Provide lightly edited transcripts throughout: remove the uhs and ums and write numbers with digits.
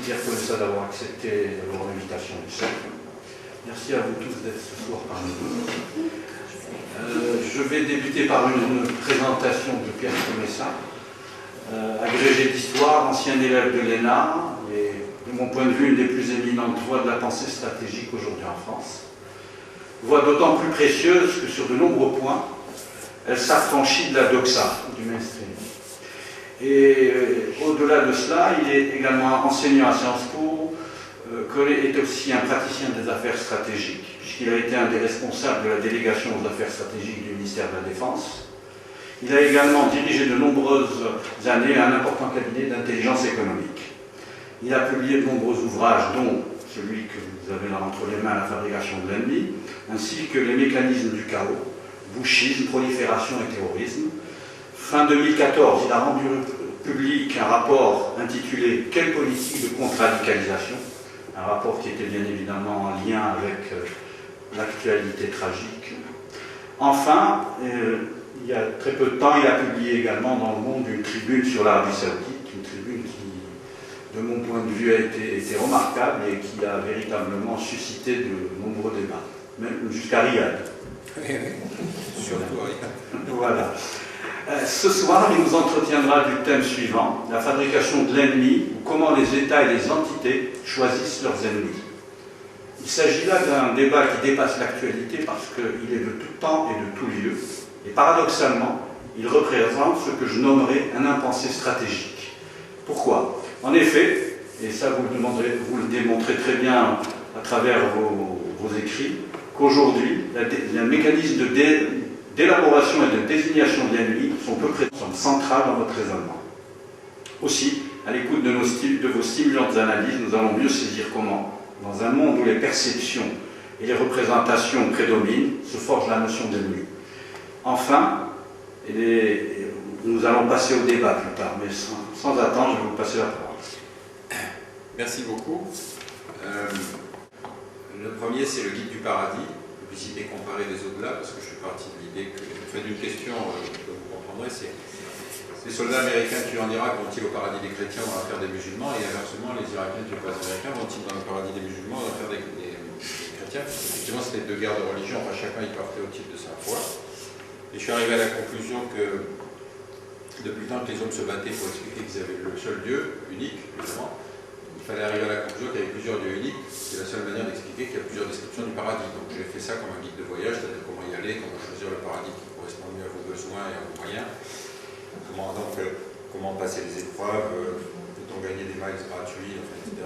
Pierre Colessa d'avoir accepté leur invitation du cercle. Merci à vous tous d'être ce soir parmi nous. Je vais débuter par une présentation de Pierre Colessa, agrégé d'histoire, ancien élève de l'ENA et, de mon point de vue, une des plus éminentes voix de la pensée stratégique aujourd'hui en France. Voix d'autant plus précieuse que sur de nombreux points, elle s'affranchit de la doxa, du mainstream. Et au-delà de cela, il est également enseignant à Sciences Po, est aussi un praticien des affaires stratégiques, puisqu'il a été un des responsables de la délégation aux affaires stratégiques du ministère de la Défense. Il a également dirigé de nombreuses années un important cabinet d'intelligence économique. Il a publié de nombreux ouvrages, dont celui que vous avez là entre les mains, La fabrication de l'ennemi, ainsi que Les mécanismes du chaos, Bushisme, prolifération et terrorisme. Fin 2014, il a rendu public un rapport intitulé « Quelle politique de contre-radicalisation ?» un rapport qui était bien évidemment en lien avec l'actualité tragique. Enfin, il y a très peu de temps, il a publié également dans Le Monde une tribune sur l'Arabie Saoudite, une tribune qui, de mon point de vue, a été remarquable et qui a véritablement suscité de nombreux débats, même jusqu'à Riyad. Surtout Riyad. Voilà. Ce soir, il nous entretiendra du thème suivant, la fabrication de l'ennemi, ou comment les États et les entités choisissent leurs ennemis. Il s'agit là d'un débat qui dépasse l'actualité parce qu'il est de tout temps et de tout lieu, et paradoxalement, il représente ce que je nommerais un impensé stratégique. Pourquoi? En effet, et ça vous le démontrez très bien à travers vos écrits, qu'aujourd'hui, le mécanisme d'élaboration et de désignation de l'ennemi sont peu près centrales dans votre raisonnement. Aussi, à l'écoute de vos stimulantes analyses, nous allons mieux saisir comment, dans un monde où les perceptions et les représentations prédominent, se forge la notion d'ennemi. Enfin, nous allons passer au débat plus tard, mais sans attendre, je vais vous passer la parole. Merci beaucoup. Le premier, c'est le guide du paradis. Visiter, comparer des au-delà, parce que je suis parti de l'idée que, vous faites une question que vous comprendrez, c'est les soldats américains tués en Irak vont-ils au paradis des chrétiens ou dans l'affaire des musulmans, et inversement, les Irakiens tués par les Américains vont-ils dans le paradis des musulmans ou dans l'affaire des chrétiens? Effectivement, c'était deux guerres de religion, enfin chacun y partait au titre de sa foi. Et je suis arrivé à la conclusion que depuis le temps que les hommes se battaient pour expliquer qu'ils avaient le seul Dieu, unique, évidemment, il fallait arriver à la conclusion qu'il y avait plusieurs dieux uniques. C'est la seule manière d'expliquer qu'il y a plusieurs descriptions du paradis. Donc j'ai fait ça comme un guide de voyage, c'est-à-dire comment y aller, comment choisir le paradis qui correspond mieux à vos besoins et à vos moyens. Comment passer les épreuves, peut-on gagner des miles gratuits, enfin, etc.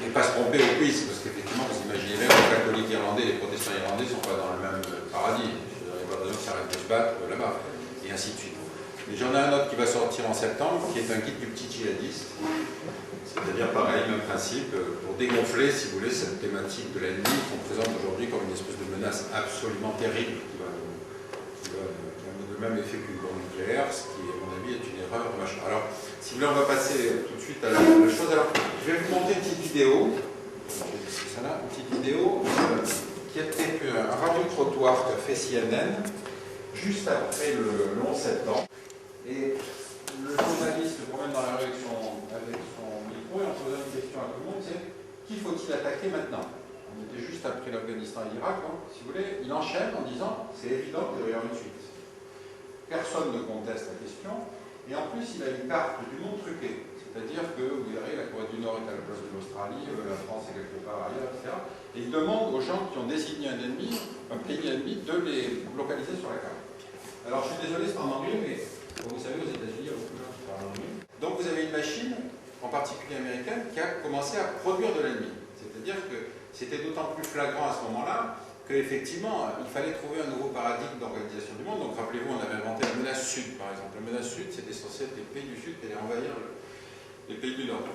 Et pas se tromper au quiz, parce qu'effectivement, vous imaginez bien que les catholiques irlandais et les protestants irlandais ne sont pas dans le même paradis. Il n'y a pas besoin que ça arrête de se battre là-bas, et ainsi de suite. Mais j'en ai un autre qui va sortir en septembre, qui est un guide du petit djihadiste. C'est-à-dire, pareil, même principe, pour dégonfler, si vous voulez, cette thématique de l'ennemi qu'on présente aujourd'hui comme une espèce de menace absolument terrible qui a le même effet qu'une bombe nucléaire, ce qui, à mon avis, est une erreur majeure. Alors, si vous voulez, on va passer tout de suite à la chose. Alors, je vais vous montrer une petite vidéo. C'est ça là, une petite vidéo qui a été un radio-trottoir qu'a fait CNN juste après le 11 septembre. Et le journaliste se promène dans la rue avec son micro et en posant une question à tout le monde, c'est qui faut-il attaquer maintenant? On était juste après l'Afghanistan et l'Irak, donc, si vous voulez, il enchaîne en disant c'est évident qu'il doit y avoir une suite. Personne ne conteste la question, et en plus il a une carte du monde truquée, c'est-à-dire que vous verrez la Corée du Nord est à la place de l'Australie, la France est quelque part ailleurs, etc. Et il demande aux gens qui ont désigné un ennemi, un pays ennemi, de les localiser sur la carte. Alors je suis désolé, c'est en anglais, mais comme vous savez, aux États-Unis, il y a beaucoup de gens qui parlent anglais. Donc vous avez une machine, en particulier américaine, qui a commencé à produire de l'ennemi. C'est-à-dire que c'était d'autant plus flagrant à ce moment-là qu'effectivement, il fallait trouver un nouveau paradigme d'organisation du monde. Donc rappelez-vous, on avait inventé la menace sud, par exemple. La menace sud, c'était censé être les pays du sud qui allaient envahir les pays du nord.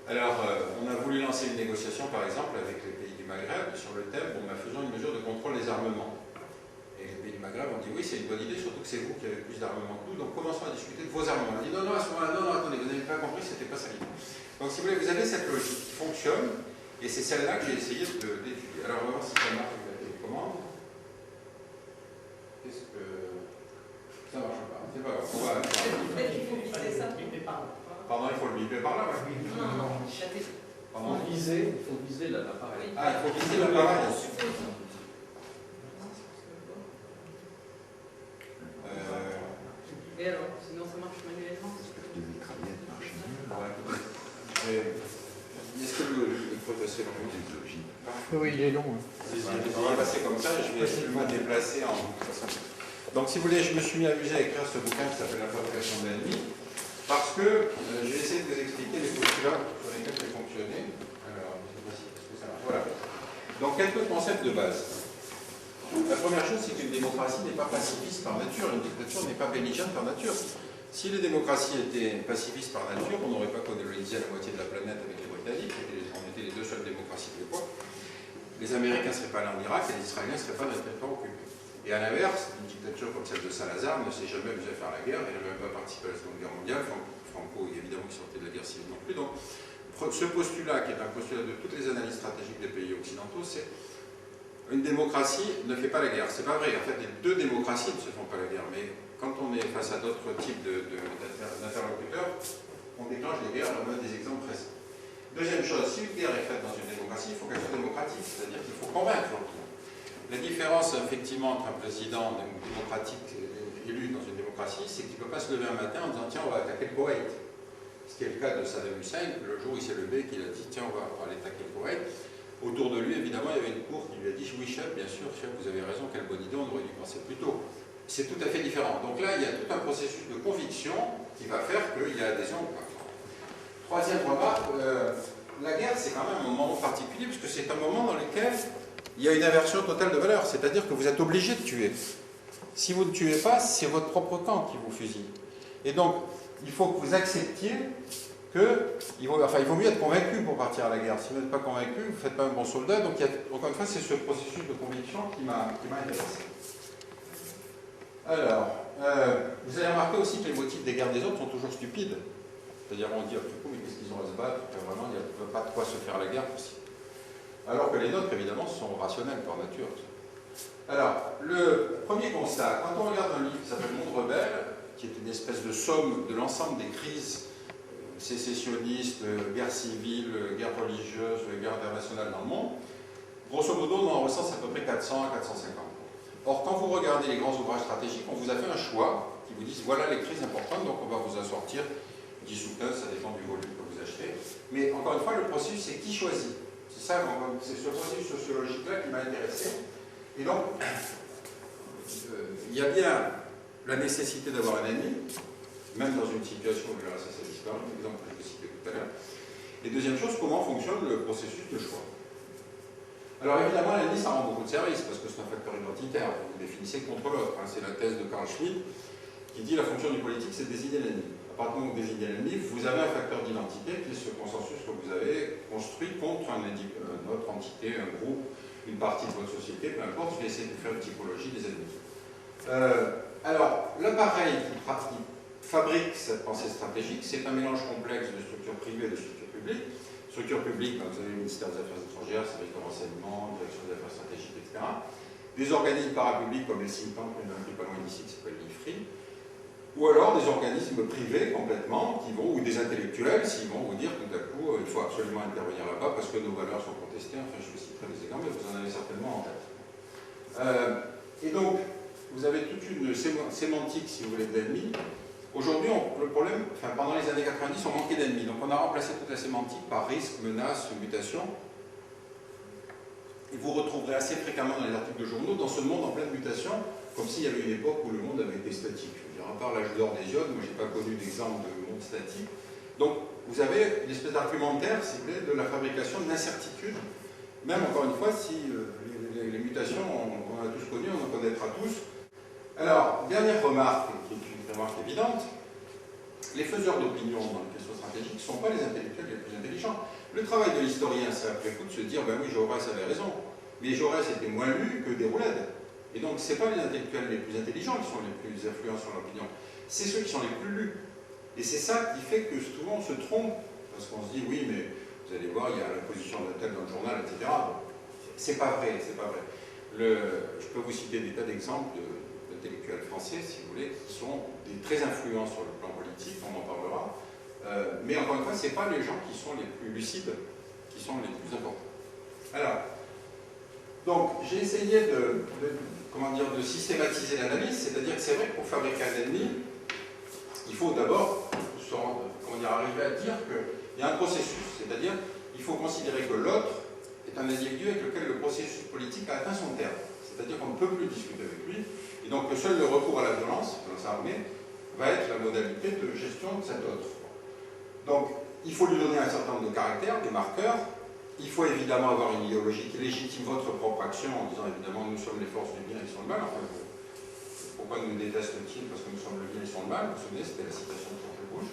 Alors, on a voulu lancer une négociation, par exemple, avec les pays du Maghreb sur le thème, faisons une mesure de contrôle des armements. Et les pays du Maghreb ont dit oui, c'est une bonne idée, surtout que c'est vous qui avez plus d'armements que nous, donc commençons à discuter de vos armements. On a dit non, à ce moment-là, non, attendez, vous n'avez pas compris, c'était pas ça l'idée. Donc si vous voulez, vous avez cette logique qui fonctionne, et c'est celle-là que j'ai essayé d'étudier. Alors on va voir si ça marche avec la télécommande. Qu'est-ce que... Ça marche pas, c'est pas grave, on va... Peut-être qu'il faut viser ça. Pardon, il faut le biper par là, ouais. Non, châter. Pardon. Il faut viser l'appareil. Ah, il faut viser l'appareil. Et alors, sinon ça marche manuellement? Est-ce que le faut passer long? Oui, il est long. On va passer comme ça, je vais me déplacer en façon. Donc si vous voulez, je me suis mis amusé à écrire ce bouquin qui s'appelle La fabrication d'ennemis, parce que je vais essayer de vous expliquer les postulats sur lesquels j'ai fonctionné. Alors, je ne sais pas si ça marche. Voilà. Donc quelques concepts de base. La première chose, c'est qu'une démocratie n'est pas pacifiste par nature, une dictature n'est pas belligérante par nature. Si les démocraties étaient pacifistes par nature, on n'aurait pas colonisé la moitié de la planète avec les Britanniques, on était les deux seules démocraties de l'époque. Les Américains ne seraient pas allés en Irak et les Israéliens ne seraient pas dans les territoires occupés. Et à l'inverse, une dictature comme celle de Salazar ne s'est jamais amusée à faire la guerre, elle n'a même pas participé à la Seconde Guerre mondiale, Franco évidemment qui sortait de la guerre civile non plus. Donc ce postulat, qui est un postulat de toutes les analyses stratégiques des pays occidentaux, c'est une démocratie ne fait pas la guerre. C'est pas vrai, en fait les deux démocraties ne se font pas la guerre, mais quand on est face à d'autres types d'interlocuteurs, on déclenche des guerres, on a des exemples précis. Deuxième chose, si une guerre est faite dans une démocratie, il faut qu'elle soit démocratique, c'est-à-dire qu'il faut convaincre l'autre. La différence, effectivement, entre un président démocratique élu dans une démocratie, c'est qu'il ne peut pas se lever un matin en disant « tiens, on va attaquer le Koweït ». Ce qui est le cas de Saddam Hussein, le jour où il s'est levé, qu'il a dit « tiens, on va aller attaquer le Koweït ». Autour de lui, évidemment, il y avait une cour qui lui a dit « oui, chef, bien sûr, chef, vous avez raison, quelle bonne idée, on aurait dû penser plus tôt ». C'est tout à fait différent. Donc là, il y a tout un processus de conviction qui va faire qu'il y a adhésion ou pas. Troisième remarque, la guerre, c'est quand même un moment particulier, puisque c'est un moment dans lequel il y a une inversion totale de valeur, c'est-à-dire que vous êtes obligé de tuer. Si vous ne tuez pas, c'est votre propre camp qui vous fusille. Et donc, il faut que vous acceptiez il vaut mieux être convaincu pour partir à la guerre. Si vous n'êtes pas convaincu, vous ne faites pas un bon soldat. Donc, encore une fois, c'est ce processus de conviction qui m'a intéressé. Alors, vous allez remarquer aussi que les motifs des guerres des autres sont toujours stupides. C'est-à-dire, on dit, du coup, mais qu'est-ce qu'ils ont à se battre? Vraiment, il n'y a pas de quoi se faire la guerre possible. Alors que les nôtres, évidemment, sont rationnels par nature. Alors, le premier constat, quand on regarde un livre qui s'appelle Monde rebelle, qui est une espèce de somme de l'ensemble des crises sécessionnistes, guerre civile, guerre religieuse, guerre internationale dans le monde, grosso modo, on en recense à peu près 400 à 450. Or, quand vous regardez les grands ouvrages stratégiques, on vous a fait un choix qui vous dit voilà les crises importantes, donc on va vous assortir 10 ou 15, ça dépend du volume que vous achetez. Mais encore une fois, le processus, c'est qui choisit. C'est ce processus sociologique-là qui m'a intéressé. Et donc, il y a bien la nécessité d'avoir un ennemi, même dans une situation où le RSS a disparu, l'exemple que je citais tout à l'heure. Et deuxième chose, comment fonctionne le processus de choix. Alors évidemment, l'ennemi, ça rend beaucoup de service, parce que c'est un facteur identitaire. Vous définissez contre l'autre. Hein. C'est la thèse de Carl Schmitt qui dit la fonction du politique, c'est de désigner l'ennemi. À partir du moment où vous désignez l'ennemi, vous avez un facteur d'identité qui est ce consensus que vous avez construit contre une autre entité, un groupe, une partie de votre société, peu importe. Je vais essayer de faire une typologie des ennemis. Alors, l'appareil qui fabrique cette pensée stratégique, c'est un mélange complexe de structures privées et de structures publiques. Structures publiques, vous avez le ministère des Affaires étrangères, service de renseignement, direction des affaires stratégiques, etc. Des organismes parapublics comme les think tanks, il y en a un qui est pas loin d'ici qui s'appelle l'IFRI, ou alors des organismes privés complètement, ou des intellectuels, s'ils vont vous dire tout à coup, il faut absolument intervenir là-bas parce que nos valeurs sont contestées, enfin je vous citerai des exemples, mais vous en avez certainement en tête. Et donc, vous avez toute une sémantique, si vous voulez, d'ennemis. Aujourd'hui, le problème, pendant les années 90, on manquait d'ennemis. Donc on a remplacé toute la sémantique par risque, menace, mutation. Et vous retrouverez assez fréquemment dans les articles de journaux, dans ce monde en pleine mutation, comme s'il y avait une époque où le monde avait été statique. Je veux dire, à part l'âge d'or des iodes, moi je n'ai pas connu d'exemple de monde statique. Donc vous avez une espèce d'argumentaire, si vous voulez, de la fabrication de l'incertitude. Même encore une fois, si les mutations, on a tous connu, on en connaîtra tous. Alors, dernière remarque, qui est une remarque évidente, les faiseurs d'opinion dans les questions stratégiques ne sont pas les intellectuels les plus intelligents. Le travail de l'historien, c'est après coup de se dire, ben oui, Jaurès avait raison, mais Jaurès était moins lu que Déroulède. Et donc, ce n'est pas les intellectuels les plus intelligents qui sont les plus influents sur l'opinion, c'est ceux qui sont les plus lus. Et c'est ça qui fait que souvent on se trompe, parce qu'on se dit, oui, mais vous allez voir, il y a la position d'un tel dans le journal, etc. C'est pas vrai, c'est pas vrai. Je peux vous citer des tas d'exemples d'intellectuels français, si vous voulez, qui sont très influents sur le plan politique, on en parlera, Mais encore une fois, ce n'est pas les gens qui sont les plus lucides qui sont les plus importants. Alors, donc, j'ai essayé de systématiser l'analyse, c'est-à-dire que c'est vrai que pour fabriquer un ennemi, il faut d'abord arriver à dire qu'il y a un processus, c'est-à-dire qu'il faut considérer que l'autre est un individu avec lequel le processus politique a atteint son terme, c'est-à-dire qu'on ne peut plus discuter avec lui, et donc seul le recours à la violence armée va être la modalité de gestion de cet autre. Donc, il faut lui donner un certain nombre de caractères, des marqueurs. Il faut évidemment avoir une idéologie qui légitime votre propre action en disant évidemment nous sommes les forces du bien et ils sont le mal. Enfin, pourquoi nous détestent-ils? Parce que nous sommes le bien et ils sont le mal. Vous vous souvenez, c'était la citation de George Bush.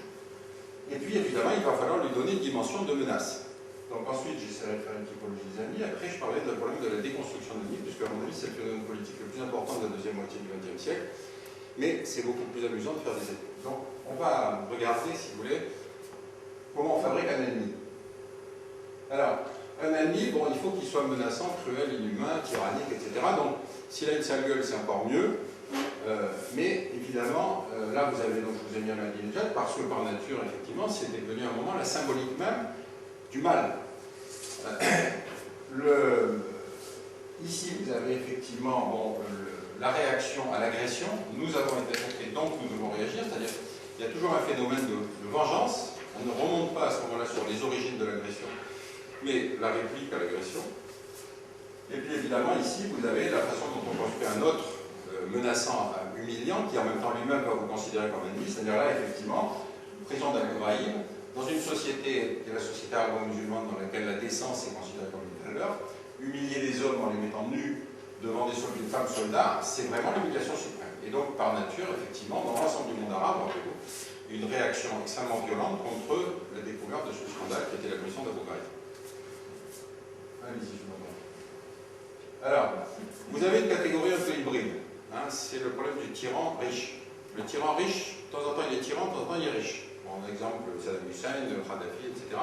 Et puis évidemment, il va falloir lui donner une dimension de menace. Donc ensuite, j'essaierai de faire une typologie des ennemis. Après, je parlerai du problème de la déconstruction de l'ennemi, puisque à mon avis, c'est le phénomène politique le plus important de la deuxième moitié du XXe siècle. Mais c'est beaucoup plus amusant de faire des études. Donc, on va regarder, si vous voulez, comment on fabrique un ennemi. Alors, un ennemi, bon, il faut qu'il soit menaçant, cruel, inhumain, tyrannique, etc. Donc, s'il a une sale gueule, c'est encore mieux. Mais évidemment, là, vous avez, donc, je vous ai mis un Ahmadinejad, parce que par nature, effectivement, c'était devenu à un moment la symbolique même du mal. Ici, vous avez effectivement bon, la réaction à l'agression. Nous avons été attaqués, donc nous devons réagir. C'est-à-dire qu'il y a toujours un phénomène de vengeance. On ne remonte pas à ce moment-là sur les origines de l'agression, mais la réplique à l'agression. Et puis évidemment, ici, vous avez la façon dont on construit un autre menaçant, humiliant, qui en même temps lui-même va vous considérer comme ennemi. C'est-à-dire là, effectivement, prison d'Al-Ibrahim, dans une société qui est la société arabo-musulmane dans laquelle la décence est considérée comme une valeur, humilier les hommes en les mettant nus devant des femmes soldats, c'est vraiment l'humiliation suprême. Et donc, par nature, effectivement, dans l'ensemble du monde arabe, une réaction extrêmement violente contre la découverte de ce scandale qui était la commission d'Abu Ghraib. Allez-y, je m'entends. Alors, vous avez une catégorie un peu hybride. Hein, c'est le problème du tyran riche. Le tyran riche, de temps en temps il est tyran, de temps en temps il est riche. Bon, un exemple, Saddam Hussein, Kadhafi, etc.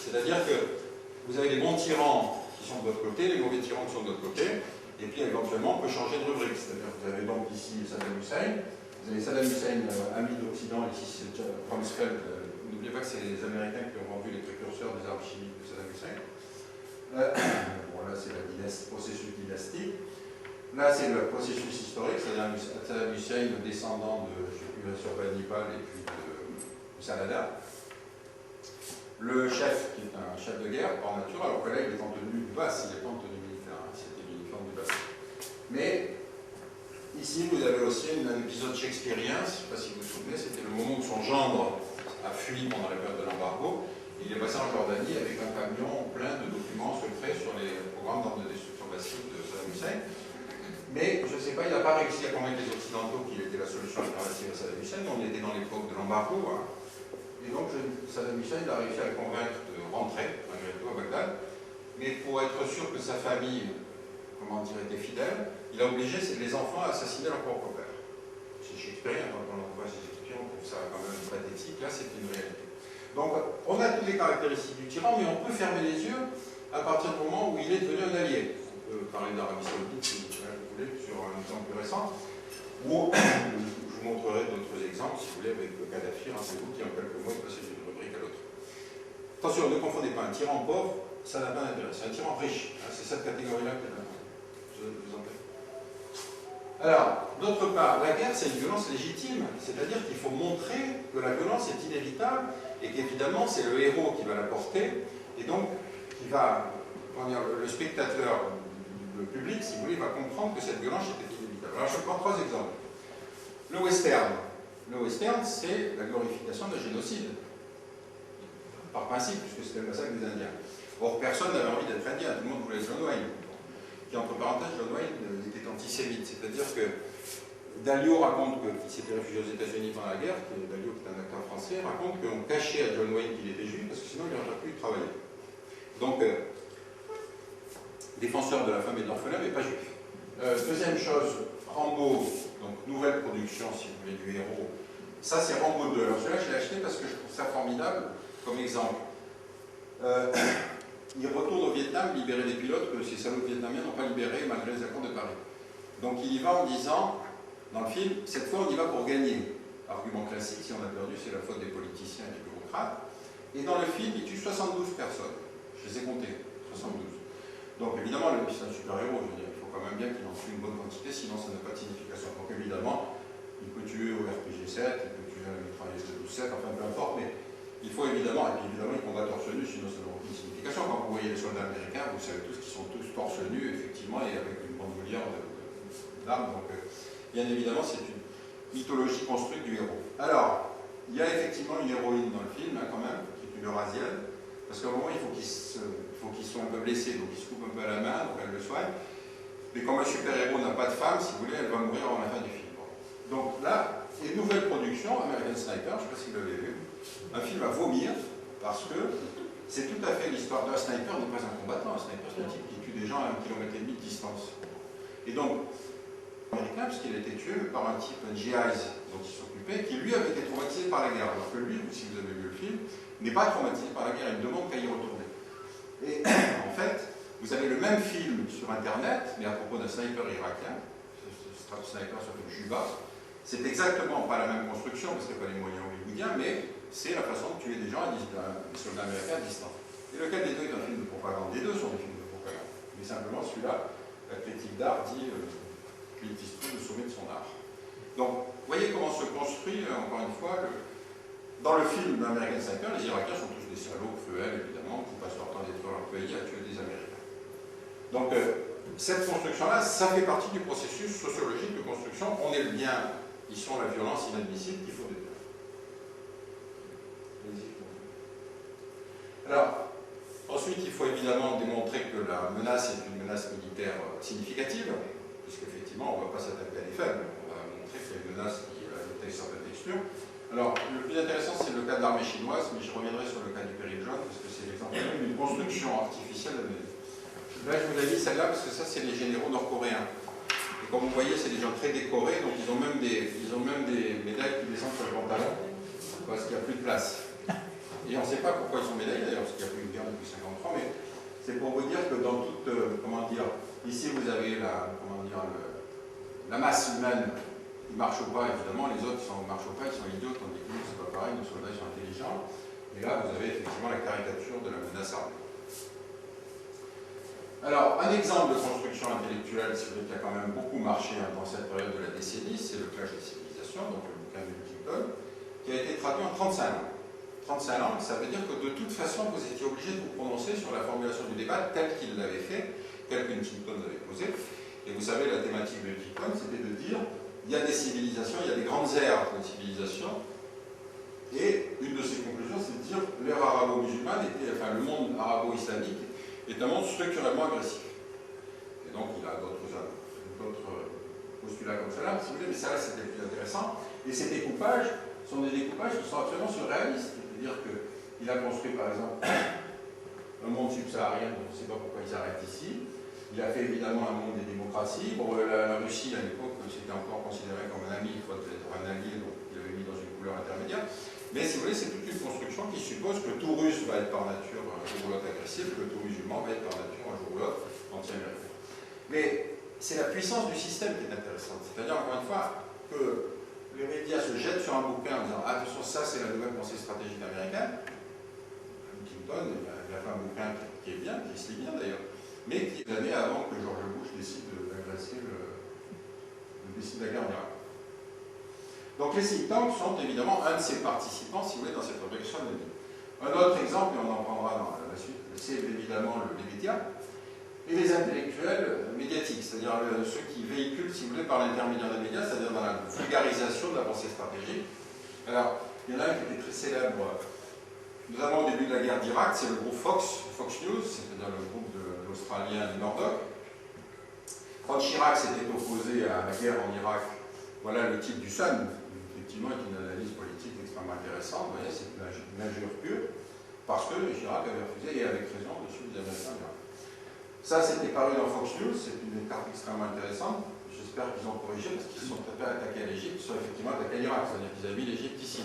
C'est-à-dire que vous avez les bons tyrans qui sont de votre côté, les mauvais tyrans qui sont de votre côté, et puis éventuellement on peut changer de rubrique. C'est-à-dire que vous avez donc ici Saddam Hussein, vous avez Saddam Hussein, ami d'Occident, ici c'est Rumsfeld. N'oubliez pas que c'est les Américains qui ont vendu les précurseurs des armes chimiques de Saddam Hussein. Bon, là c'est le processus dynastique. Là c'est le processus historique, c'est-à-dire Saddam Hussein, descendant de, je ne sais plus, sur Nipal et puis de Saladin. Le chef, qui est un chef de guerre par nature, alors que là il est en tenue du basse, il n'est pas en tenue militaire, hein, c'était l'uniforme du basse. Mais ici vous avez aussi un épisode shakespearien, je ne sais pas si vous vous souvenez, c'était le moment où son gendre a fui pendant la période de l'embargo. Il est passé en Jordanie avec un camion plein de documents secrets sur les programmes d'armes de destruction massive de Saddam Hussein. Mais, je ne sais pas, il n'a pas réussi à convaincre les Occidentaux qu'il était la solution alternative à Saddam Hussein. On était dans l'époque de l'embargo. Hein. Et donc, Saddam Hussein a réussi à le convaincre de rentrer, malgré tout, à Bagdad. Mais pour être sûr que sa famille, comment dire, était fidèle, il a obligé les enfants à assassiner leur propre père. C'est Shakespeare, quand on voit ces écritures, on trouve ça quand même pathétique. Là, c'est une réalité. Donc, on a toutes les caractéristiques du tyran, mais on peut fermer les yeux à partir du moment où il est devenu un allié. On peut parler d'Arabie Saoudite, si vous voulez, sur un exemple plus récent, ou je vous montrerai d'autres exemples, si vous voulez, avec le Kadhafi, rappelez-vous, qui en quelques mois est passé d'une rubrique à l'autre. Attention, ne confondez pas, un tyran pauvre, ça n'a pas d'intérêt, c'est un tyran riche, hein, c'est cette catégorie-là qui est importante. Je vous en prie. Alors, d'autre part, la guerre, c'est une violence légitime, c'est-à-dire qu'il faut montrer que la violence est inévitable et qu'évidemment, c'est le héros qui va la porter, et donc, qui va, comment dire, le spectateur, le public, si vous voulez, va comprendre que cette violence était inévitable. Alors, je prends trois exemples. Le western. Le western, c'est la glorification d'un génocide. Par principe, puisque c'était le massacre des Indiens. Or, personne n'avait envie d'être indien, tout le monde voulait John Wayne. Qui, entre parenthèses, John Wayne était antisémite. C'est-à-dire que Dalio raconte qu'il s'était réfugié aux États-Unis pendant la guerre, Dalio, qui est un acteur français, raconte qu'on cachait à John Wayne qu'il était juif, parce que sinon il n'aurait pas pu travailler. Donc, défenseur de la femme et de l'orphelin, mais pas juif. Deuxième chose, Rambo, donc nouvelle production, si vous voulez, du héros. Ça, c'est Rambo 2. Alors celui-là, je l'ai acheté parce que je trouve ça formidable comme exemple. Il retourne au Vietnam libérer des pilotes que ces salauds vietnamiens n'ont pas libérés malgré les accords de Paris. Donc il y va en disant, dans le film, cette fois on y va pour gagner. Argument classique, si on a perdu, c'est la faute des politiciens et des bureaucrates. Et dans le film, il tue 72 personnes. Je les ai comptées, 72. Donc évidemment, c'est un super-héros, je veux dire, il faut quand même bien qu'il en tue une bonne quantité, sinon ça n'a pas de signification. Donc évidemment, il peut tuer au RPG 7, il peut tuer à la mitrailleuse de 12-7, enfin peu importe, mais il faut évidemment, et puis évidemment, ils combattent torse nu, sinon ça n'a aucune signification. Quand vous voyez les soldats américains, vous savez tous qu'ils sont tous torse nu, effectivement, et avec une bandoulière d'armes. Donc bien évidemment, c'est une mythologie construite du héros. Alors, il y a effectivement une héroïne dans le film, hein, quand même, qui est une eurasienne, parce qu'à un moment, il faut qu'ils soient un peu blessés, donc ils se coupent un peu à la main, donc elle le soigne. Mais comme un super-héros n'a pas de femme, si vous voulez, elle va mourir avant la fin du film. Donc là, une nouvelle production, American Sniper, je ne sais pas si vous l'avez vu, un film à vomir, parce que c'est tout à fait l'histoire d'un sniper, n'est pas un combattant. Un sniper, c'est un type qui tue des gens à 1,5 km de distance. Et donc, américain, puisqu'il a été tué par un type, un GIs, dont il s'occupait, qui lui avait été traumatisé par la guerre. Alors que lui, si vous avez vu le film, n'est pas traumatisé par la guerre, il ne demande qu'à y retourner. Et en fait, vous avez le même film sur Internet, mais à propos d'un sniper irakien, ce sniper s'appelle Juba. C'est exactement pas la même construction, parce qu'il n'y a pas les moyens hollywoodiens, mais c'est la façon de tuer des gens, des soldats américains à distance. Et lequel des deux est un film de propagande? Les deux sont des films de propagande. Mais simplement, celui-là, la critique d'art dit Clint Eastwood au sommet de son art. Donc, vous voyez comment se construit, encore une fois, dans le film d'American Sniper, les Irakiens sont tous des salauds cruels, évidemment, qui passent leur temps à détruire leur pays à tuer des Américains. Donc, cette construction-là, ça fait partie du processus sociologique de construction. On est le bien, ils sont la violence inadmissible qu'il faut détruire. Alors, ensuite, il faut évidemment démontrer que la menace est une menace militaire significative, puisqu'effectivement, on ne va pas s'attaquer à des faibles, on va montrer qu'il y a une menace qui a une certaine texture. Alors, le plus intéressant, c'est le cas de l'armée chinoise, mais je reviendrai sur le cas du péril jaune, parce que c'est l'exemple d'une construction artificielle. Là, je vous l'ai dit, celle-là, parce que ça, c'est les généraux nord-coréens. Et comme vous voyez, c'est des gens très décorés, donc ils ont même des médailles qui descendent sur le pantalon, parce qu'il n'y a plus de place. Et on ne sait pas pourquoi ils sont médaillés, d'ailleurs, parce qu'il n'y a plus une guerre depuis 53, mais c'est pour vous dire que dans toute, comment dire, ici vous avez la masse humaine qui ne marche pas, évidemment, les autres ne marchent pas, ils sont idiots, tandis que nous, c'est pas pareil, nos soldats sont intelligents. Et là, vous avez effectivement la caricature de la menace armée. Alors, un exemple de construction intellectuelle, c'est vrai qu'il y a quand même beaucoup marché dans cette période de la décennie, c'est le Clash des civilisations, donc le bouquin de Huntington, qui a été traduit en 35 langues. 35 langues, ça veut dire que de toute façon, vous étiez obligé de vous prononcer sur la formulation du débat tel qu'il l'avait fait, tel que Huntington l'avait posé. Et vous savez, la thématique de Huntington, c'était de dire, il y a des civilisations, il y a des grandes aires de civilisation, et une de ses conclusions, c'est de dire, l'ère arabo-musulmane enfin, le monde arabo-islamique est un monde structurellement agressif. Et donc, il a d'autres postulats comme cela, si vous voulez, mais ça, c'était le plus intéressant. Et ces découpages sont des découpages qui sont absolument surréalistes. C'est-à-dire qu'il a construit, par exemple, un monde subsaharien, dont on ne sait pas pourquoi ils arrêtent ici. Il a fait évidemment un monde des démocraties. Bon, la Russie, à l'époque, c'était encore considéré comme un ami, il faut être un allié, donc il avait mis dans une couleur intermédiaire. Mais si vous voulez, c'est toute une construction qui suppose que tout russe va être par nature un jour ou l'autre agressif, que tout musulman va être par nature un jour ou l'autre anti-américain. Mais c'est la puissance du système qui est intéressante. C'est-à-dire, encore une fois, que les médias se jettent sur un bouquin en disant « attention, ça c'est la nouvelle pensée stratégique américaine ». Huntington, il a fait un bouquin qui est bien, qui se lit bien d'ailleurs, mais qui est l'année avant que George Bush décide d'agresser la guerre en Irak. Donc les think tanks sont évidemment un de ces participants, si vous voulez, dans cette réflexion de vie. Un autre exemple, et on en prendra dans la suite, c'est évidemment les médias et les intellectuels médiatiques, c'est-à-dire ceux qui véhiculent, si vous voulez, par l'intermédiaire des médias, c'est-à-dire dans la vulgarisation de la pensée stratégique. Alors, il y en a un qui était très célèbre, notamment au début de la guerre d'Irak, c'est le groupe Fox News, c'est-à-dire le groupe de l'Australien Murdoch. Quand Chirac s'était opposé à la guerre en Irak, voilà le titre du Sun, effectivement, est une analyse politique extrêmement intéressante. Vous voyez, c'est une injure pure, parce que Chirac avait refusé, et avec raison, de suivre les Américains en Irak. Ça, c'était paru dans Fox News, c'est une carte extrêmement intéressante. J'espère qu'ils ont corrigé, parce qu'ils sont attaqués à l'Égypte, ils sont effectivement attaqués à l'Irak, c'est-à-dire qu'ils avaient mis l'Égypte ici.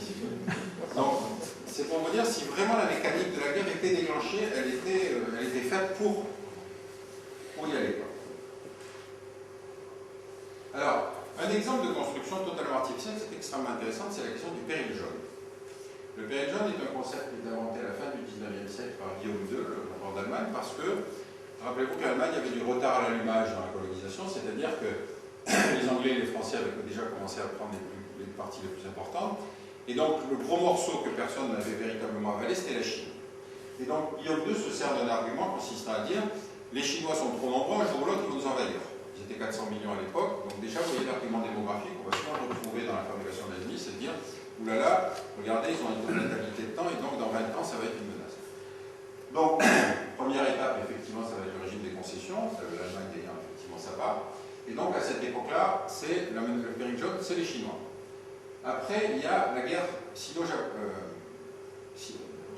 Donc, c'est pour vous dire si vraiment la mécanique de la guerre était déclenchée, elle était faite pour y aller. Alors, un exemple de construction totalement artificielle, c'est extrêmement intéressant, c'est la question du péril jaune. Le période est un concept qui est inventé à la fin du 19e siècle par Guillaume II, le roi d'Allemagne, parce que, rappelez-vous qu'Allemagne avait du retard à l'allumage dans la colonisation, c'est-à-dire que les Anglais et les Français avaient déjà commencé à prendre les parties les plus importantes, et donc le gros morceau que personne n'avait véritablement avalé, c'était la Chine. Et donc Guillaume II se sert d'un argument consistant à dire les Chinois sont trop nombreux, un jour ou l'autre ils vont nous envahir. Ils étaient 400 millions à l'époque, donc déjà vous voyez l'argument démographique qu'on va souvent retrouver dans la fabrication d'ennemis, c'est de dire oulala, regardez, ils ont une natalité de temps et donc dans 20 ans ça va être une menace. Donc, première étape, effectivement, ça va être le régime des concessions, l'Allemagne gagnant, effectivement ça va. Et donc à cette époque-là, c'est le période jaune, c'est les Chinois. Après, il y a la guerre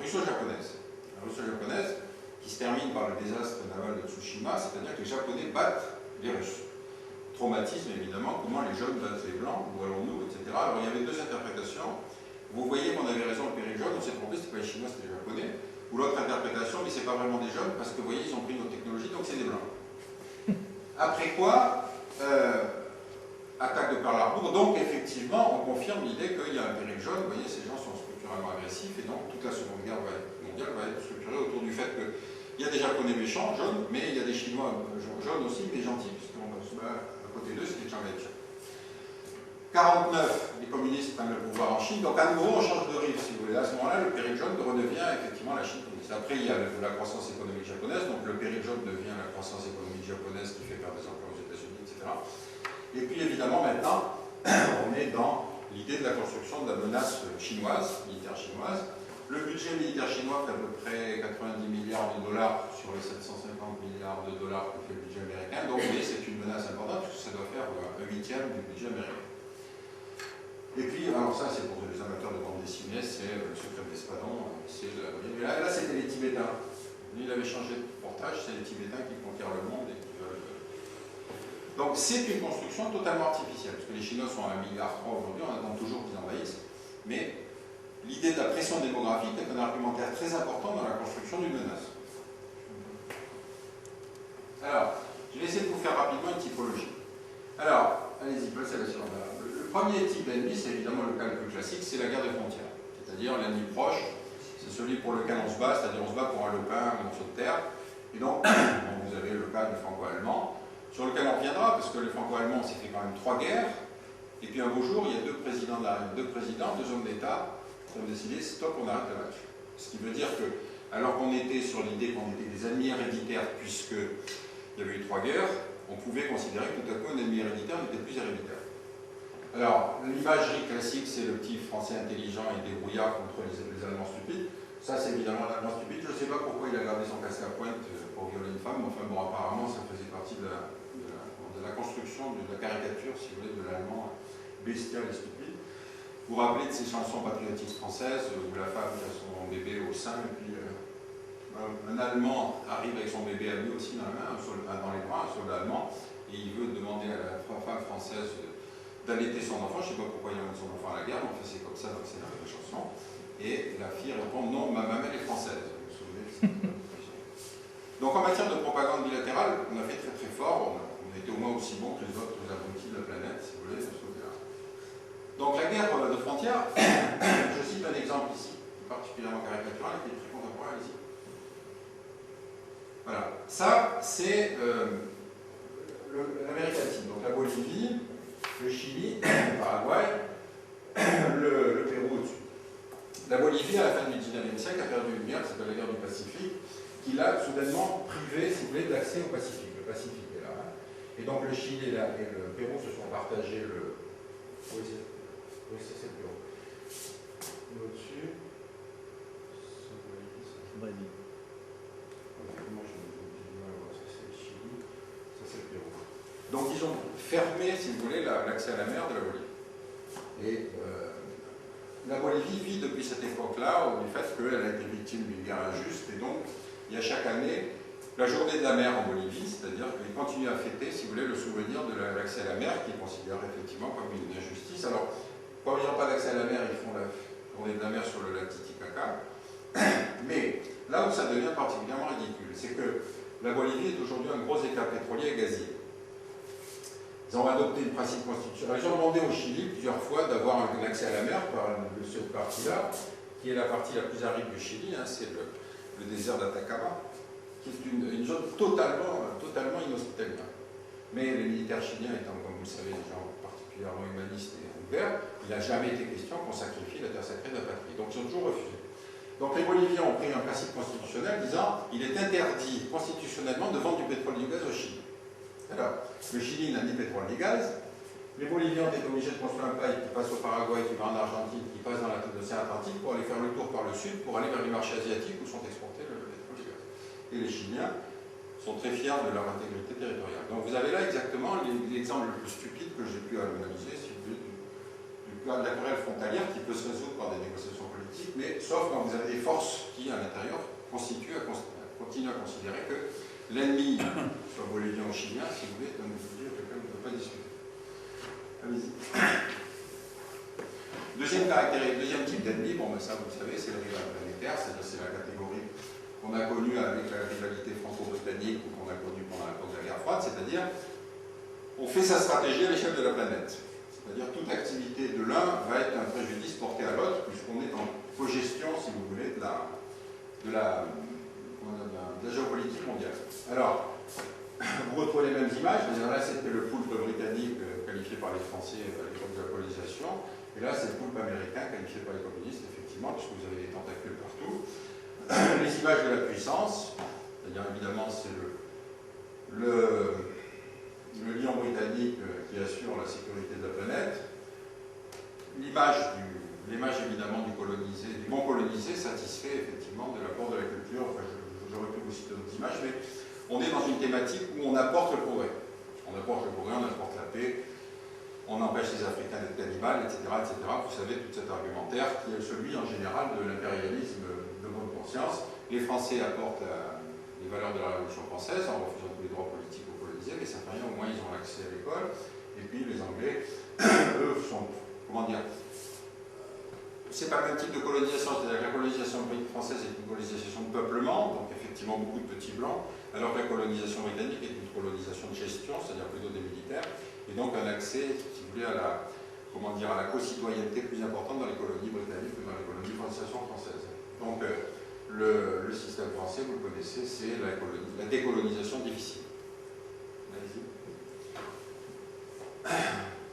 russo-japonaise. La russo-japonaise qui se termine par le désastre naval de Tsushima, c'est-à-dire que les Japonais battent les Russes. Traumatisme, évidemment, comment les jeunes battent les Blancs, où allons-nous, etc. Alors il y avait deux interprétations. Vous voyez qu'on avait raison, le péril jaune, on s'est trompé, c'était pas les Chinois, c'était les Japonais. Ou l'autre interprétation, mais c'est pas vraiment des jeunes, parce que vous voyez, ils ont pris nos technologies, donc c'est des Blancs. Après quoi, attaque de Pearl Harbor, donc effectivement, on confirme l'idée qu'il y a un péril jaune, vous voyez, ces gens sont structurellement agressifs, et donc toute la Seconde Guerre mondiale va être structurée autour du fait qu'il y a des Japonais méchants, jaunes, mais il y a des Chinois jaunes aussi, mais gentils, puisqu'on se bat à côté d'eux, c'était Chiang Kai-shek. 49, les communistes prennent le pouvoir en Chine, donc à nouveau on change de rive, si vous voulez. À ce moment-là, le péril jaune redevient effectivement la Chine communiste. Après, il y a la croissance économique japonaise, donc le péril jaune devient la croissance économique japonaise qui fait perdre des emplois aux États-Unis, etc. Et puis évidemment, maintenant, on est dans l'idée de la construction de la menace chinoise, militaire chinoise. Le budget militaire chinois fait à peu près 90 milliards de dollars sur les 750 milliards de dollars que fait le budget américain. Donc vous voyez, c'est une menace importante, puisque ça doit faire un huitième du budget américain. Et puis, alors ça c'est pour les amateurs de bande dessinée, c'est le secret d'Espadon, là c'était les Tibétains. Lui, il avait changé de portage, c'est les Tibétains qui conquièrent le monde et qui veulent... Donc c'est une construction totalement artificielle, parce que les Chinois sont à 1,3 milliard aujourd'hui, on attend toujours qu'ils envahissent, mais l'idée de la pression démographique est un argumentaire très important dans la construction d'une menace. Alors, je vais essayer de vous faire rapidement une typologie. Alors, allez-y, passez à la suivante. Le premier type d'ennemi, c'est évidemment le cas le plus classique, c'est la guerre des frontières. C'est-à-dire l'ennemi proche, c'est celui pour lequel on se bat, c'est-à-dire on se bat pour un lopin, un morceau de terre. Et donc, vous avez le cas du franco-allemand, sur lequel on reviendra, parce que les franco-allemands, c'est fait quand même 3 guerres. Et puis un beau jour, il y a deux présidents, deux hommes d'État, qui ont décidé, stop, on arrête le match. Ce qui veut dire que, alors qu'on était sur l'idée qu'on était des ennemis héréditaires, puisqu'il y avait eu 3 guerres, on pouvait considérer que tout à coup, un ennemi héréditaire n'était plus héréditaire. Alors, l'imagerie classique, c'est le petit français intelligent et débrouillard contre les Allemands stupides. Ça, c'est évidemment l'Allemand stupide. Je ne sais pas pourquoi il a gardé son casque à pointe pour violer une femme, mais enfin, bon, apparemment, ça faisait partie de la construction, de la caricature, si vous voulez, de l'Allemand bestial et stupide. Vous vous rappelez de ces chansons patriotiques françaises où la femme qui a son bébé au sein, et puis un Allemand arrive avec son bébé à lui aussi dans la main, dans les bras, un soldat allemand, et il veut demander à la femme française d'allaiter son enfant. Je ne sais pas pourquoi il emmène son enfant à la guerre, mais enfin c'est comme ça dans le scénario de la chanson. Et la fille répond non, ma maman est française. Vous vous souvenez de ça? Donc en matière de propagande bilatérale, on a fait très très fort, on était au moins aussi bon que les autres abrutis de la planète, si vous voulez, de ce côté-là. Donc la guerre de frontières, je cite un exemple ici, particulièrement caricatural, qui est très contemporain ici. Voilà, ça c'est l'Amérique latine, donc la Bolivie, le Chili, le Paraguay, le Pérou au-dessus. La Bolivie, à la fin du 19e siècle, a perdu une guerre qui s'appelle la guerre du Pacifique, qui l'a soudainement privé, si vous voulez, d'accès au Pacifique. Le Pacifique est là. Hein. Et donc le Chili et le Pérou se sont partagés le... Oui, c'est le Pérou. Au-dessus... Brésil. Moi, je me dis, ça c'est le Chili, ça c'est le Pérou. Donc ils ont fermé, si vous voulez, l'accès à la mer de la Bolivie. Et la Bolivie vit depuis cette époque-là du fait qu'elle a été victime d'une guerre injuste, et donc il y a chaque année la journée de la mer en Bolivie, c'est-à-dire qu'ils continuent à fêter, si vous voulez, le souvenir de l'accès à la mer, qui est considéré effectivement comme une injustice. Alors, comme ils n'ont pas d'accès à la mer, ils font la journée de la mer sur le lac Titicaca. Mais là où ça devient particulièrement ridicule, c'est que la Bolivie est aujourd'hui un gros État pétrolier et gazier. Ils ont adopté le principe constitutionnel. Ils ont demandé au Chili plusieurs fois d'avoir un accès à la mer par cette partie-là. qui est la partie la plus aride du Chili, hein, c'est le désert d'Atacama, qui est une zone totalement inhospitalière. Mais les militaires chiliens étant, comme vous le savez, des gens particulièrement humanistes et ouverts, il n'a jamais été question qu'on sacrifie la terre sacrée de la patrie. Donc ils ont toujours refusé. Donc les Boliviens ont pris un principe constitutionnel disant il est interdit constitutionnellement de vendre du pétrole et du gaz au Chili. Alors, le Chili n'a ni pétrole ni gaz. Les Boliviens ont été obligés de construire un pipe qui passe au Paraguay, qui va en Argentine, qui passe dans l'océan Atlantique pour aller faire le tour par le sud, pour aller vers les marchés asiatiques où sont exportés le pétrole et le gaz. Et les Chiliens sont très fiers de leur intégrité territoriale. Donc vous avez là exactement l'exemple le plus stupide que j'ai pu analyser, si vous voulez, de la querelle frontalière qui peut se résoudre par des négociations politiques, mais sauf quand vous avez des forces qui, à l'intérieur, continuent à considérer que l'ennemi, soit bolivien ou chilien, si vous voulez, donc vous dire que quelqu'un ne peut pas discuter. Allez-y. Deuxième type d'ennemi, bon, ben ça vous le savez, c'est le rival planétaire, c'est-à-dire c'est la catégorie qu'on a connue avec la rivalité franco-britannique ou qu'on a connue pendant l'époque de la guerre froide, c'est-à-dire on fait sa stratégie à l'échelle de la planète. C'est-à-dire toute activité de l'un va être un préjudice porté à l'autre, puisqu'on est en cogestion, si vous voulez, de la géopolitique mondiale. Alors, vous retrouvez les mêmes images, là c'était le poulpe britannique qualifié par les Français à l'époque de la colonisation, et là c'est le poulpe américain qualifié par les communistes, effectivement, puisque vous avez des tentacules partout. Les images de la puissance, c'est-à-dire évidemment c'est le lion britannique qui assure la sécurité de la planète. L'image évidemment du bon colonisé satisfait effectivement de l'apport de la culture. Enfin, j'aurais pu vous citer d'autres images, mais on est dans une thématique où on apporte le progrès. On apporte le progrès, on apporte la paix, on empêche les Africains d'être cannibales, etc., etc. Vous savez, tout cet argumentaire qui est celui en général de l'impérialisme de bonne conscience. Les Français apportent les valeurs de la Révolution française en refusant tous les droits politiques aux colonisés, mais ça fait rien, au moins ils ont accès à l'école. Et puis les Anglais, eux, sont, comment dire, c'est pas le même type de colonisation, c'est-à-dire que la colonisation française est une colonisation de peuplement, donc effectivement beaucoup de petits blancs, alors que la colonisation britannique est une colonisation de gestion, c'est-à-dire plutôt des militaires, et donc un accès, si vous voulez, à la co-citoyenneté plus importante dans les colonies britanniques que dans les colonies françaises. Donc le système français, vous le connaissez, c'est la décolonisation difficile. Allez-y.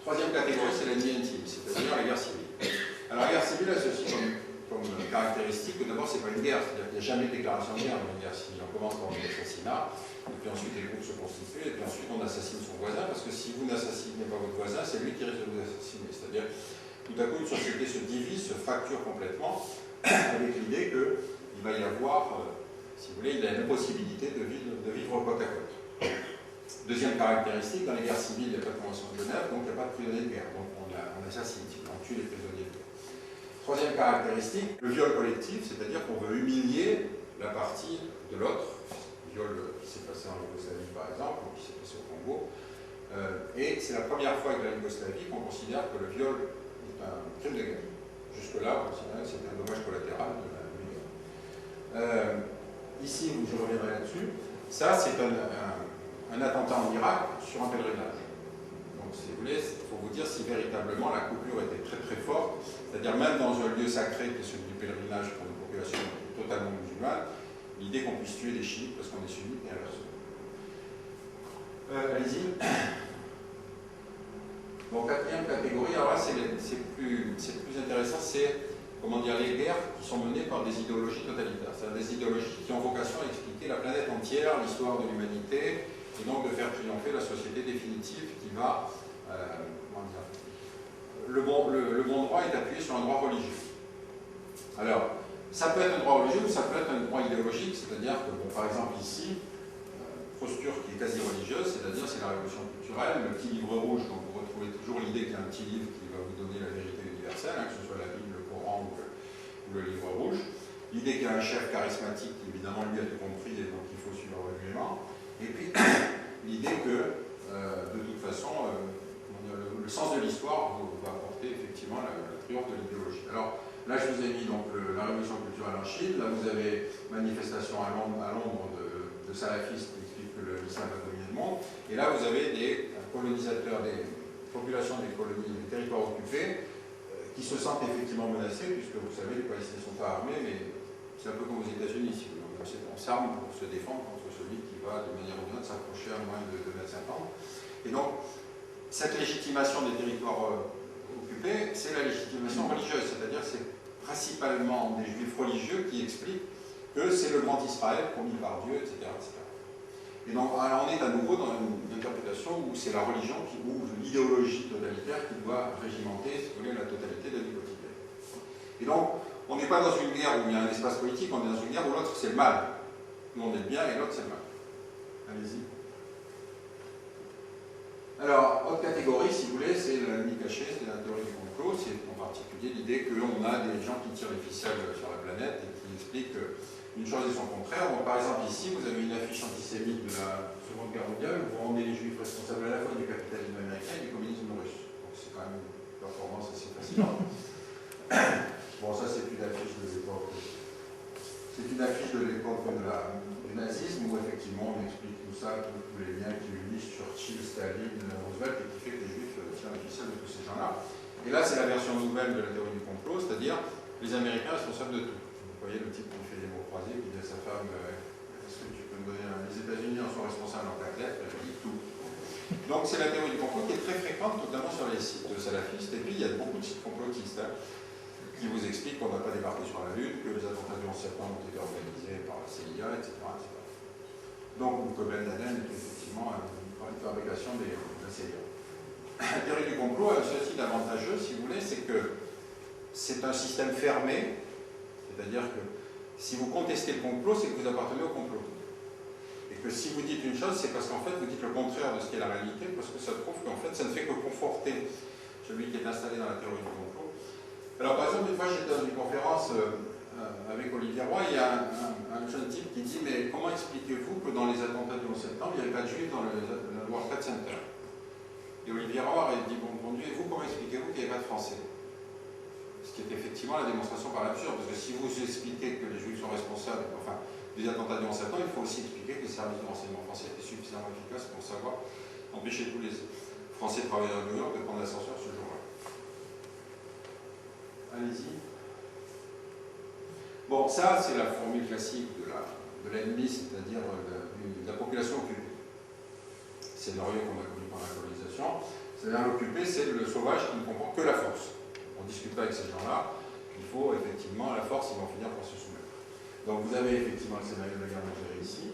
Troisième catégorie, c'est l'ennemi intime, c'est-à-dire la guerre civile. Alors la guerre civile a ceci comme caractéristique que d'abord c'est pas une guerre, c'est-à-dire qu'il n'y a jamais de déclaration de guerre dans une guerre civile. On commence par un assassinat, et puis ensuite les groupes se constituent, et puis ensuite on assassine son voisin, parce que si vous n'assassinez pas votre voisin, c'est lui qui risque de vous assassiner. C'est-à-dire tout à coup une société se divise, se fracture complètement, avec l'idée qu'il va y avoir, si vous voulez, il y a une possibilité de vivre côte à côte. Deuxième caractéristique, dans les guerres civiles, il n'y a pas de convention de Genève, donc il n'y a pas de prisonniers de guerre. Donc on assassine, on tue les prisonniers de guerre. Troisième caractéristique, le viol collectif, c'est-à-dire qu'on veut humilier la partie de l'autre, viol qui s'est passé en Yougoslavie par exemple, ou qui s'est passé au Congo, et c'est la première fois avec la Yougoslavie qu'on considère que le viol est un crime de guerre. Jusque-là, on considérait que c'était un dommage collatéral de la guerre. Ici, je reviendrai là-dessus, ça c'est un attentat en Irak sur un pèlerinage. Donc, si vous voulez, il faut vous dire si véritablement la coupure était très très forte, c'est-à-dire même dans un lieu sacré qui est celui du pèlerinage pour une population totalement musulmane, l'idée qu'on puisse tuer des chiites parce qu'on est sunnite et inversement. Allez-y. Bon, quatrième catégorie, alors là c'est plus intéressant, c'est comment dire, les guerres qui sont menées par des idéologies totalitaires, c'est-à-dire des idéologies qui ont vocation à expliquer la planète entière, l'histoire de l'humanité, et donc de faire triompher la société définitive qui va, comment dire, le bon droit est appuyé sur un droit religieux. Alors, ça peut être un droit religieux ou ça peut être un droit idéologique, c'est-à-dire que, bon, par exemple ici, posture qui est quasi religieuse, c'est-à-dire c'est la révolution culturelle, le petit livre rouge, donc vous retrouvez toujours l'idée qu'il y a un petit livre qui va vous donner la vérité universelle, que ce soit la Bible, le Coran ou le livre rouge, l'idée qu'il y a un chef charismatique qui évidemment lui a tout compris et donc il faut suivre le règlement, et puis l'idée que de toute façon le sens de l'histoire va apporter effectivement la triomphe de l'idéologie. Alors là je vous ai mis donc la révolution culturelle en Chine, là vous avez manifestation à Londres de salafistes qui expliquent que l'islam a dominé le monde, et là vous avez des colonisateurs, des populations des colonies, des territoires occupés, qui se sentent effectivement menacés, puisque vous savez, les Palestiniens ne sont pas armés, mais c'est un peu comme aux États-Unis, si vous voulez. On s'arme pour se défendre contre celui qui va, de manière ou d'une autre, s'approcher à moins de 2,50 m. Et donc, cette légitimation des territoires occupés, c'est la légitimation religieuse, c'est-à-dire c'est principalement des juifs religieux qui expliquent que c'est le grand Israël promis par Dieu, etc. etc. Et donc, on est à nouveau dans une interprétation où c'est la religion ou l'idéologie totalitaire qui doit régimenter, si vous voulez, la totalité de la vie quotidienne. Et donc, on n'est pas dans une guerre où il y a un espace politique, on est dans une guerre où l'autre c'est le mal. Nous on est le bien et l'autre c'est le mal. Allez-y. Alors, autre catégorie, si vous voulez, c'est l'ennemi caché, c'est la théorie du complot, c'est en particulier l'idée qu'on a des gens qui tirent les ficelles sur la planète et qui expliquent une chose et son contraire. Bon, par exemple, ici, vous avez une affiche antisémite de la Seconde Guerre mondiale où vous rendez les juifs responsables à la fois du capitalisme américain et du communisme russe. Donc c'est quand même une performance assez fascinante. Bon, ça c'est une affiche de l'époque. C'est une affiche de l'époque du nazisme où effectivement on explique tout ça, tous les liens qui unissent Churchill, Staline, Roosevelt et qui fait que les juifs tirent la ficelle de tous ces gens-là. Et là c'est la version nouvelle de la théorie du complot, c'est-à-dire les Américains responsables de tout. Vous voyez le type qui fait des mots croisés, qui dit à sa femme est-ce que tu peux me donner les États-Unis en sont responsables en 4 lettres? Elle dit tout. Donc c'est la théorie du complot qui est très fréquente, notamment sur les sites de salafistes. Et puis il y a beaucoup de sites complotistes qui vous expliquent qu'on n'a pas débarqué sur la Lune, que les attentats du 11 septembre ont été organisés par la CIA, etc. Donc que Ben Laden est effectivement une fabrication de la CIA. La théorie du complot a ceci d'avantageux, si vous voulez, c'est que c'est un système fermé. C'est-à-dire que si vous contestez le complot, c'est que vous appartenez au complot. Et que si vous dites une chose, c'est parce qu'en fait, vous dites le contraire de ce qu'est la réalité, parce que ça prouve qu'en fait, ça ne fait que conforter celui qui est installé dans la théorie du complot. Alors, par exemple, une fois, j'étais dans une conférence avec Olivier Roy, il y a un jeune type qui dit « Mais comment expliquez-vous que dans les attentats du 11 septembre, il n'y avait pas de juifs dans le World Trade Center ?» Et Olivier Roy a dit « Bon Dieu, et vous, comment expliquez-vous qu'il n'y avait pas de Français ?» Ce qui est effectivement la démonstration par l'absurde, parce que si vous expliquez que les Juifs sont responsables, enfin, des attentats du 11 septembre, il faut aussi expliquer que les services de renseignement français étaient suffisamment efficaces pour savoir empêcher tous les Français de travailler à New York de prendre l'ascenseur ce jour-là. Allez-y. Bon, ça, c'est la formule classique de l'ennemi, c'est-à-dire de la population occupée. Scénario qu'on a connu par la colonisation. C'est-à-dire l'occupé, c'est le sauvage qui ne comprend que la force. On ne discute pas avec ces gens-là, il faut effectivement la force, ils vont finir par se soumettre. Donc vous avez effectivement le scénario de la guerre d'Algérie ici.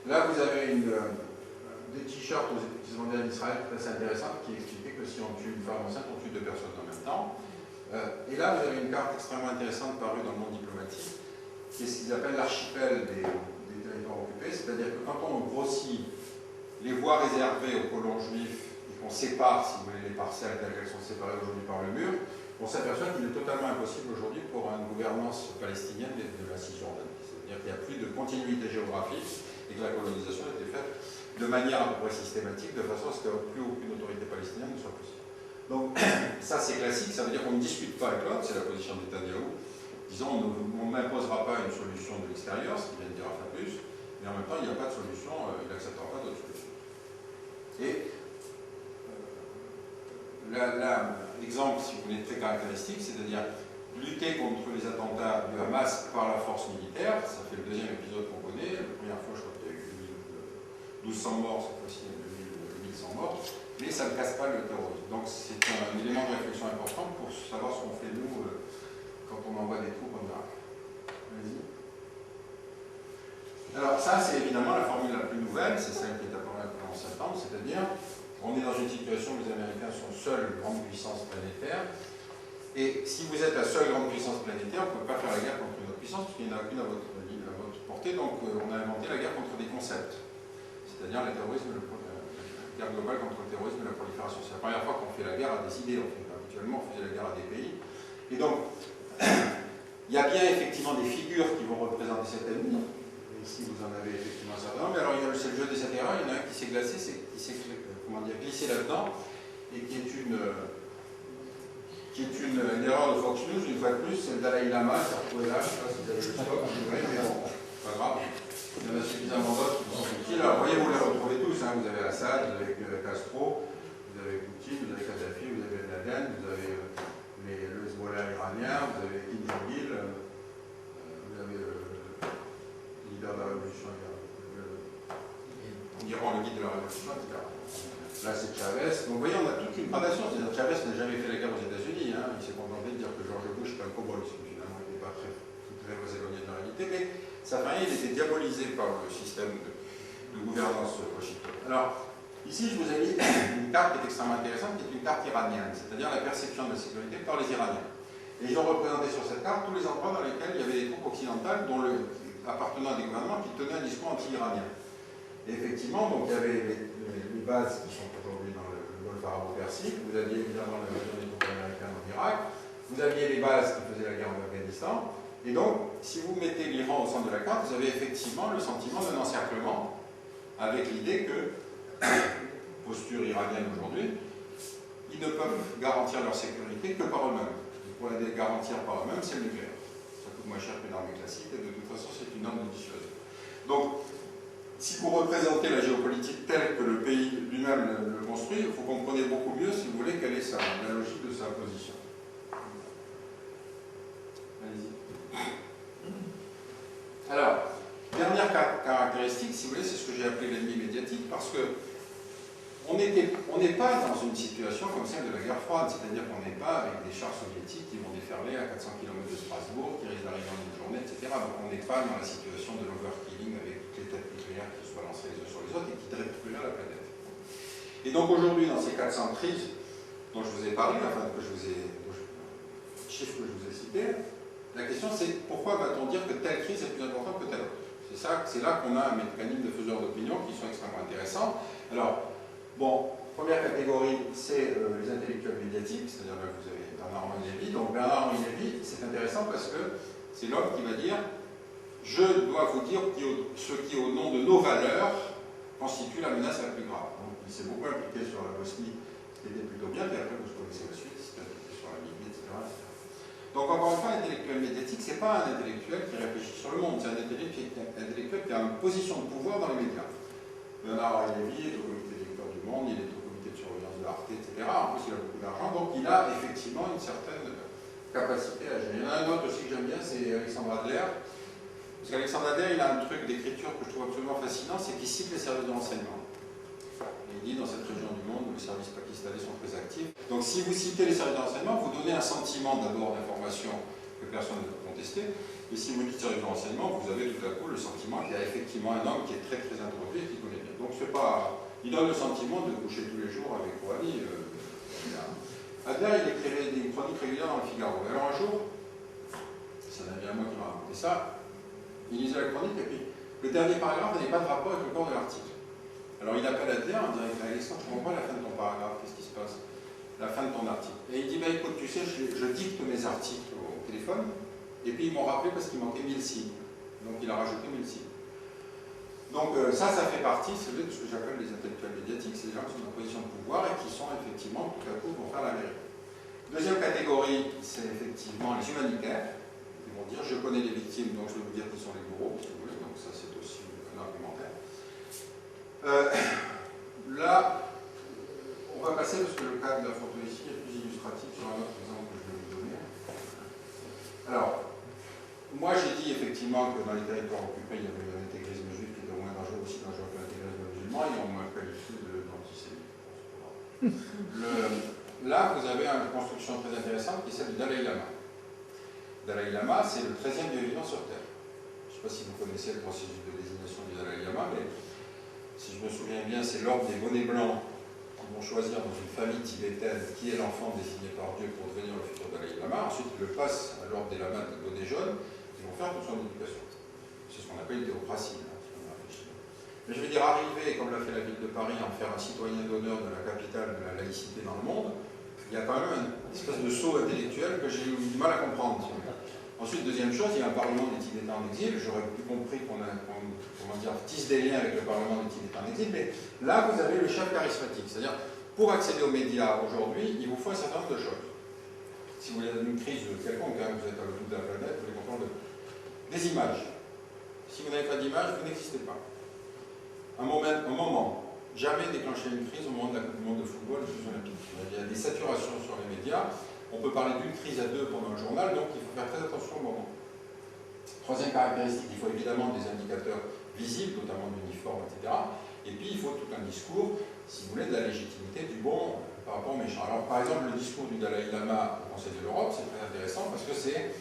Là vous avez des t-shirts qui sont vendus en Israël très intéressantes qui expliquaient que si on tue une femme enceinte, on tue 2 personnes en même temps. Et là vous avez une carte extrêmement intéressante parue dans le monde diplomatique, qui est ce qu'ils appellent l'archipel des territoires occupés, c'est-à-dire que quand on grossit les voies réservées aux colons juifs et qu'on sépare, si vous voulez, les parcelles telles qu'elles sont séparées aujourd'hui par le mur, on s'aperçoit qu'il est totalement impossible aujourd'hui pour une gouvernance palestinienne de la Cisjordanie. C'est-à-dire qu'il n'y a plus de continuité géographique et que la colonisation a été faite de manière à peu près systématique, de façon à ce que plus aucune autorité palestinienne ne soit possible. Donc, ça c'est classique, ça veut dire qu'on ne discute pas avec l'autre, c'est la position de Netanyahou. Disons, on n'imposera pas une solution de l'extérieur, ce qui vient de dire à plus, mais en même temps, il n'y a pas de solution, il n'acceptera pas d'autre solution. Et l'exemple, si vous voulez, très caractéristique, c'est-à-dire lutter contre les attentats du Hamas par la force militaire, ça fait le deuxième épisode qu'on connaît, la première fois je crois qu'il y a eu 1200 morts, cette fois-ci il y a 1100 morts, mais ça ne casse pas le terrorisme. Donc c'est un élément de réflexion important pour savoir ce qu'on fait nous quand on envoie des troupes en Irak. Vas-y. Alors ça c'est évidemment la formule la plus nouvelle, c'est celle qui est apparue en septembre, c'est-à-dire on est dans une situation où les Américains sont seuls grande puissance planétaire. Et si vous êtes la seule grande puissance planétaire, on ne peut pas faire la guerre contre une autre puissance, parce qu'il n'y en a qu'une à votre portée. Donc on a inventé la guerre contre des concepts. C'est-à-dire la guerre globale contre le terrorisme et la prolifération. C'est la première fois qu'on fait la guerre à des idées. Habituellement, on faisait la guerre à des pays. Et donc, il y a bien effectivement des figures qui vont représenter cet ennemi. Ici, vous en avez effectivement un certain nombre. Mais alors, c'est le jeu des terrains. Il y en a un qui s'est glacé, qui s'est glissé là-dedans, et qui est une erreur de Fox News, une fois de plus, c'est le Dalai Lama, qui s'est retrouvé là, je ne sais pas si vous avez le stock, mais bon, pas grave. Il y en a suffisamment d'autres qui sont utiles. Alors, voyez, vous les retrouvez tous, hein. Vous avez Assad, vous avez Castro, vous avez Poutine, vous avez Kadhafi, vous avez Laden, vous avez le Hezbollah de la révolution, etc. Là, c'est Chavez. Donc, vous voyez, on a toute une gradation. C'est-à-dire Chavez n'a jamais fait la guerre aux États-Unis. Hein. Il s'est contenté de dire que George Bush était un cowboy, ce qui finalement n'était pas très éloigné de la réalité. Mais ça fait rien, il était diabolisé par le système de gouvernance washington. Alors, ici, je vous ai mis une carte qui est extrêmement intéressante, qui est une carte iranienne, c'est-à-dire la perception de la sécurité par les Iraniens. Et ils ont représenté sur cette carte tous les endroits dans lesquels il y avait des troupes occidentales appartenant à des gouvernements qui tenaient un discours anti-iranien. Et effectivement, donc, il y avait les bases qui sont aujourd'hui dans le golfe arabo-persique, vous aviez évidemment la maison des troupes américaines en Irak, vous aviez les bases qui faisaient la guerre en Afghanistan, et donc, si vous mettez l'Iran au centre de la carte, vous avez effectivement le sentiment d'un encerclement, avec l'idée que, posture iranienne aujourd'hui, ils ne peuvent garantir leur sécurité que par eux-mêmes. Pour les garantir par eux-mêmes, c'est le nucléaire. Ça coûte moins cher qu'une armée classique, et de toute façon, c'est une arme de dissuasion. Donc, si vous représentez la géopolitique telle que le pays lui-même le construit, vous comprenez beaucoup mieux, si vous voulez, quelle est la logique de sa position. Allez-y. Alors, dernière caractéristique, si vous voulez, c'est ce que j'ai appelé l'ennemi médiatique, parce que on n'est pas dans une situation comme celle de la guerre froide, c'est-à-dire qu'on n'est pas avec des chars soviétiques qui vont déferler à 400 km de Strasbourg, qui risquent d'arriver en une journée, etc. Donc on n'est pas dans la situation de l'overkilling avec toutes les têtes nucléaires qui se balancent les uns sur les autres et qui détruiraient la planète. Et donc aujourd'hui, dans ces 400 crises dont je vous ai parlé, enfin chiffres que je vous ai cités, la question c'est pourquoi va-t-on dire que telle crise est plus importante que telle autre? C'est là qu'on a un mécanisme de faiseurs d'opinion qui sont extrêmement intéressants. Alors, bon, première catégorie, c'est les intellectuels médiatiques, c'est-à-dire là vous avez Bernard-Henri Lévy. Donc Bernard-Henri Lévy, c'est intéressant parce que c'est l'homme qui va dire « Je dois vous dire ce qui, au nom de nos valeurs, constitue la menace la plus grave ». Donc il s'est beaucoup impliqué sur la Bosnie, ce qui était plutôt bien, puis après vous connaissez la suite, il s'est impliqué sur la Libye, etc. Donc encore une fois, l'intellectuel médiatique, ce n'est pas un intellectuel qui réfléchit sur le monde, c'est un intellectuel qui a une position de pouvoir dans les médias. Bernard-Henri Lévy est au comité d'électeur du Monde, il est au comité de surveillance de l'Arte, etc. En plus, il a beaucoup d'argent, donc il a effectivement une certaine capacité à gérer. Il y en a un autre aussi que j'aime bien, c'est Alexandre Adler. Parce qu'Alexandre Adler, il a un truc d'écriture que je trouve absolument fascinant, c'est qu'il cite les services de renseignement. Il dit, dans cette région du monde, les services pakistanais sont très actifs. Donc si vous citez les services de renseignement, vous donnez un sentiment d'abord d'information que personne ne peut contester. Et si vous dites services de renseignement, vous avez tout à coup le sentiment qu'il y a effectivement un homme qui est très très introduit et qui connaît bien. Donc c'est pas... Il donne le sentiment de coucher tous les jours avec Rouhani. Adler, il écrivait des chroniques régulières dans le Figaro. Et alors un jour, c'est un ami à moi qui m'a raconté ça, il lisait la chronique et puis le dernier paragraphe n'avait pas de rapport avec le corps de l'article. Alors il appelle Adler en disant « Alexandre, je ne comprends pas la fin de ton paragraphe, qu'est-ce qui se passe? La fin de ton article. » Et il dit bah, « Écoute, tu sais, je dicte mes articles au téléphone, et puis ils m'ont rappelé parce qu'il manquait 1000 signes. Donc il a rajouté 1000 signes. » Donc ça fait partie, c'est de ce que j'appelle les intellectuels médiatiques, c'est des gens qui sont en position de pouvoir et qui sont effectivement, tout à coup, vont faire la vérité. Deuxième catégorie, c'est effectivement les humanitaires, qui vont dire « Je connais les victimes, donc je vais vous dire qui sont les bourreaux, si vous voulez. » Donc ça, c'est aussi un argumentaire. Là, on va passer, parce que le cas de la photo ici est plus illustratif sur un autre exemple que je vais vous donner. Alors, moi j'ai dit effectivement que dans les territoires occupés, il y avait un intégrisme juif qui était moins dangereux aussi dangereux que l'intégrisme musulman, et on m'a qualifié d'antisémite. Là, vous avez une construction très intéressante qui est celle du Dalai Lama. Dalai Lama, c'est le 13e Dieu vivant sur Terre. Je ne sais pas si vous connaissez le processus de désignation du Dalai Lama, mais si je me souviens bien, c'est l'ordre des bonnets blancs qui vont choisir dans une famille tibétaine qui est l'enfant désigné par Dieu pour devenir le futur Dalai Lama. Ensuite, ils le passent à l'ordre des lamas des bonnets jaunes qui vont faire toute son éducation. C'est ce qu'on appelle une théocratie. Mais je veux dire, arriver, comme l'a fait la ville de Paris, à en faire un citoyen d'honneur de la capitale de la laïcité dans le monde, il y a quand même une espèce de saut intellectuel que j'ai eu du mal à comprendre. Ensuite, deuxième chose, il y a un parlement des Tibétains en exil. J'aurais plus compris qu'on tisse des liens avec le parlement des Tibétains en exil, mais là, vous avez le chef charismatique. C'est-à-dire, pour accéder aux médias aujourd'hui, il vous faut un certain nombre de choses. Si vous avez une crise quelconque, hein, vous êtes à l'autre bout de la planète, vous allez comprendre des images. Si vous n'avez pas d'images, vous n'existez pas. Un moment, jamais déclencher une crise au moment de la Coupe du Monde de football, des Jeux Olympiques. Il y a des saturations sur les médias. On peut parler d'une crise à deux pendant le journal, donc il faut faire très attention au moment. Troisième caractéristique, il faut évidemment des indicateurs visibles, notamment d'uniformes, etc. Et puis, il faut tout un discours, si vous voulez, de la légitimité du bon par rapport au méchant. Alors, par exemple, le discours du Dalai Lama au Conseil de l'Europe, c'est très intéressant parce que c'est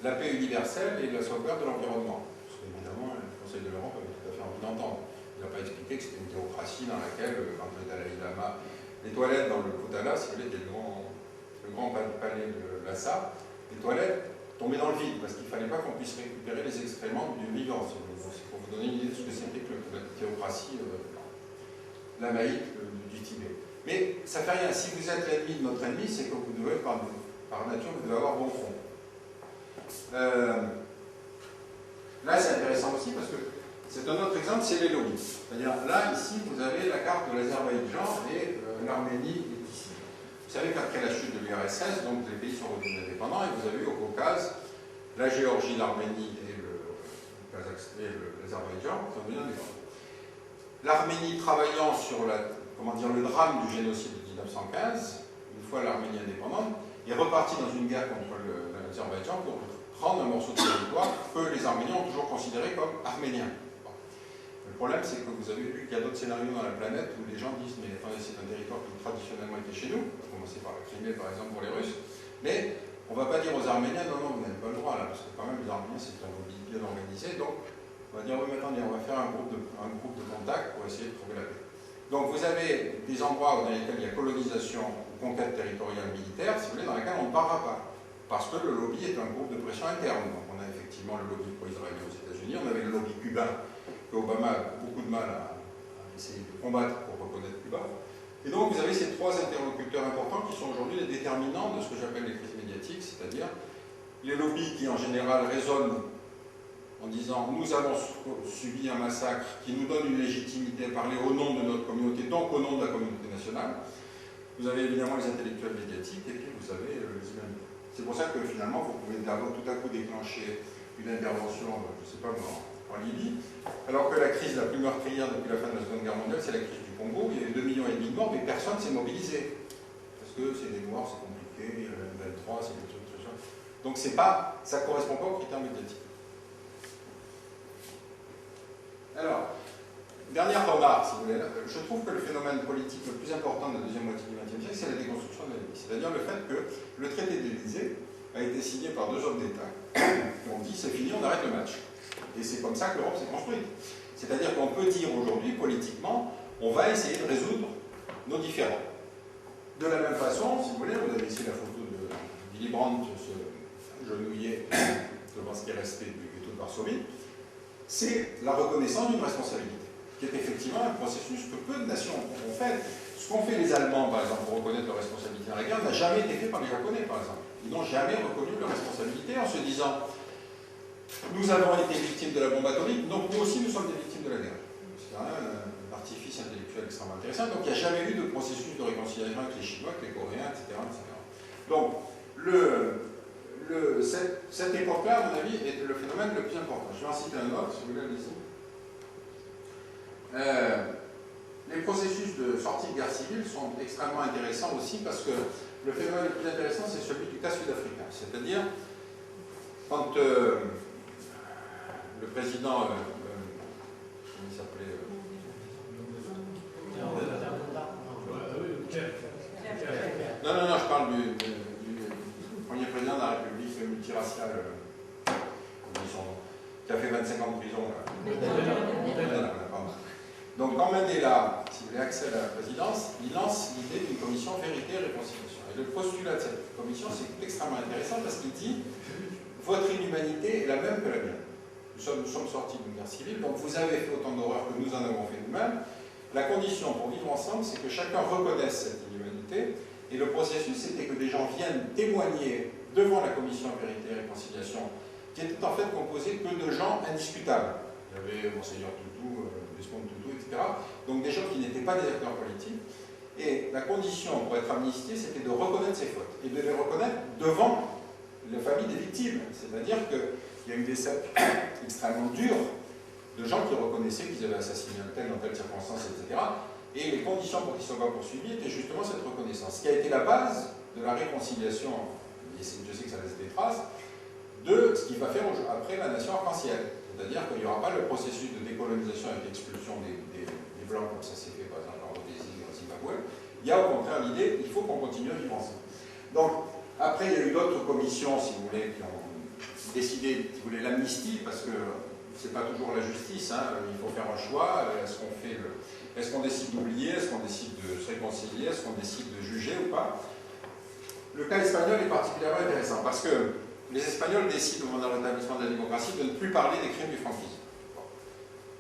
la paix universelle et la sauvegarde de l'environnement. Parce qu'évidemment, le Conseil de l'Europe avait tout à fait envie d'entendre. Il n'a pas expliqué que c'était une théocratie dans laquelle, quand le Dalai Lama, les toilettes dans le Potala, si vous voulez, le grand palais de Lhasa, les toilettes tombaient dans le vide parce qu'il ne fallait pas qu'on puisse récupérer les excréments du vivant. C'est pour vous donner une idée de ce que c'était que la théocratie lamaïque du Tibet. Mais ça ne fait rien. Si vous êtes l'ennemi de notre ennemi, c'est que vous devez, par nature, vous devez avoir bon fond. Là, c'est intéressant aussi parce que c'est un autre exemple, c'est les lobbies. C'est-à-dire, là, ici, vous avez la carte de l'Azerbaïdjan et l'Arménie est ici. Vous savez qu'après la chute de l'URSS, donc les pays sont redevenus indépendants et vous avez eu au Caucase la Géorgie, l'Arménie et l'Azerbaïdjan sont devenus indépendants. L'Arménie travaillant sur le drame du génocide de 1915, une fois l'Arménie indépendante, est repartie dans une guerre contre l'Azerbaïdjan pour prendre un morceau de territoire que les Arméniens ont toujours considéré comme arménien. Bon. Le problème, c'est que vous avez vu qu'il y a d'autres scénarios dans la planète où les gens disent mais attendez, c'est un territoire qui traditionnellement était chez nous, on va commencer par la Crimée par exemple pour les Russes, mais on ne va pas dire aux Arméniens non, non, vous n'avez pas le droit là, parce que quand même les Arméniens c'est un lobby bien organisé, donc on va dire oui, mais attendez, on va faire un groupe de contact pour essayer de trouver la paix. Donc vous avez des endroits dans lesquels il y a colonisation ou conquête territoriale militaire, si vous voulez, dans lesquels on ne parlera pas. Parce que le lobby est un groupe de pression interne. Donc on a effectivement le lobby pro-israélien aux États-Unis, on avait le lobby cubain que Obama a beaucoup de mal à essayer de combattre pour reconnaître Cuba. Et donc vous avez ces trois interlocuteurs importants qui sont aujourd'hui les déterminants de ce que j'appelle les crises médiatiques, c'est-à-dire les lobbies qui en général résonnent en disant nous avons subi un massacre qui nous donne une légitimité à parler au nom de notre communauté, donc au nom de la communauté nationale. Vous avez évidemment les intellectuels médiatiques et puis vous avez les humanitaires. C'est pour ça que finalement, vous pouvez tout à coup déclencher une intervention, je ne sais pas, en Libye, alors que la crise la plus meurtrière depuis la fin de la Seconde Guerre mondiale, c'est la crise du Congo. Il y a eu 2,5 millions de morts, mais personne ne s'est mobilisé. Parce que c'est des Noirs, c'est compliqué, le M23, c'est des trucs, tout ça. Donc ça ne correspond pas aux critères médiatiques. Alors, dernière remarque, si vous voulez, je trouve que le phénomène politique le plus important de la deuxième moitié du XXe siècle, c'est la déconstruction de la Libye. C'est-à-dire le fait que le traité d'Élysée a été signé par 2 hommes d'État qui ont dit c'est fini, on arrête le match. Et c'est comme ça que l'Europe s'est construite. C'est-à-dire qu'on peut dire aujourd'hui, politiquement, on va essayer de résoudre nos différends. De la même façon, si vous voulez, vous avez ici la photo de Willy Brandt se genouiller devant ce qui est resté du ghetto de Varsovie, c'est la reconnaissance d'une responsabilité, qui est effectivement un processus que peu de nations ont fait. Ce qu'ont fait les Allemands, par exemple, pour reconnaître leur responsabilité dans la guerre, n'a jamais été fait par les Japonais, par exemple. Ils n'ont jamais reconnu leur responsabilité en se disant nous avons été victimes de la bombe atomique, donc nous aussi nous sommes des victimes de la guerre. C'est quand même un artifice intellectuel extrêmement intéressant. Donc il n'y a jamais eu de processus de réconciliation avec les Chinois, avec les Coréens, etc. Donc cette époque-là, à mon avis, est le phénomène le plus important. Je vais en citer un autre, si vous voulez, ici. Les processus de sortie de guerre civile sont extrêmement intéressants aussi parce que le phénomène le plus intéressant, c'est celui du cas sud-africain. C'est-à-dire, quand le président, comment il s'appelait Non, je parle du premier président de la République multiraciale, qui a fait 25 ans de prison. Donc quand Mandela, si vous voulez, accède à la présidence, il lance l'idée d'une commission vérité et réconciliation. Et le postulat de cette commission, c'est extrêmement intéressant parce qu'il dit votre inhumanité est la même que la mienne. Nous sommes sortis d'une guerre civile, donc vous avez fait autant d'horreurs que nous en avons fait nous-mêmes. La condition pour vivre ensemble, c'est que chacun reconnaisse cette inhumanité. Et le processus, c'était que des gens viennent témoigner devant la commission vérité et réconciliation, qui était en fait composée que de gens indiscutables. Il y avait Monseigneur Toutou, Desmond Tutu, etc. Donc des gens qui n'étaient pas des acteurs politiques. Et la condition pour être amnistié, c'était de reconnaître ses fautes. Et de les reconnaître devant la famille des victimes. C'est-à-dire qu'il y a eu des scènes extrêmement dures de gens qui reconnaissaient qu'ils avaient assassiné un tel dans telle circonstance, etc. Et les conditions pour qu'ils ne soient pas poursuivis étaient justement cette reconnaissance. Ce qui a été la base de la réconciliation, et je sais que ça laisse des traces, de ce qu'il va faire après la nation arc-en-ciel. C'est-à-dire qu'il n'y aura pas le processus de décolonisation avec l'expulsion des blancs, comme ça s'est fait par exemple en Rhodésie et en Zimbabwe. Il y a au contraire l'idée qu'il faut qu'on continue à vivre ensemble. Donc, après, il y a eu d'autres commissions, si vous voulez, qui ont décidé, si vous voulez, l'amnistie, parce que c'est pas toujours la justice, hein, il faut faire un choix. Est-ce qu'on décide d'oublier, est-ce qu'on décide de se réconcilier, est-ce qu'on décide de juger ou pas? Le cas espagnol est particulièrement intéressant, parce que les Espagnols décident, au moment de l'établissement de la démocratie, de ne plus parler des crimes du franquisme.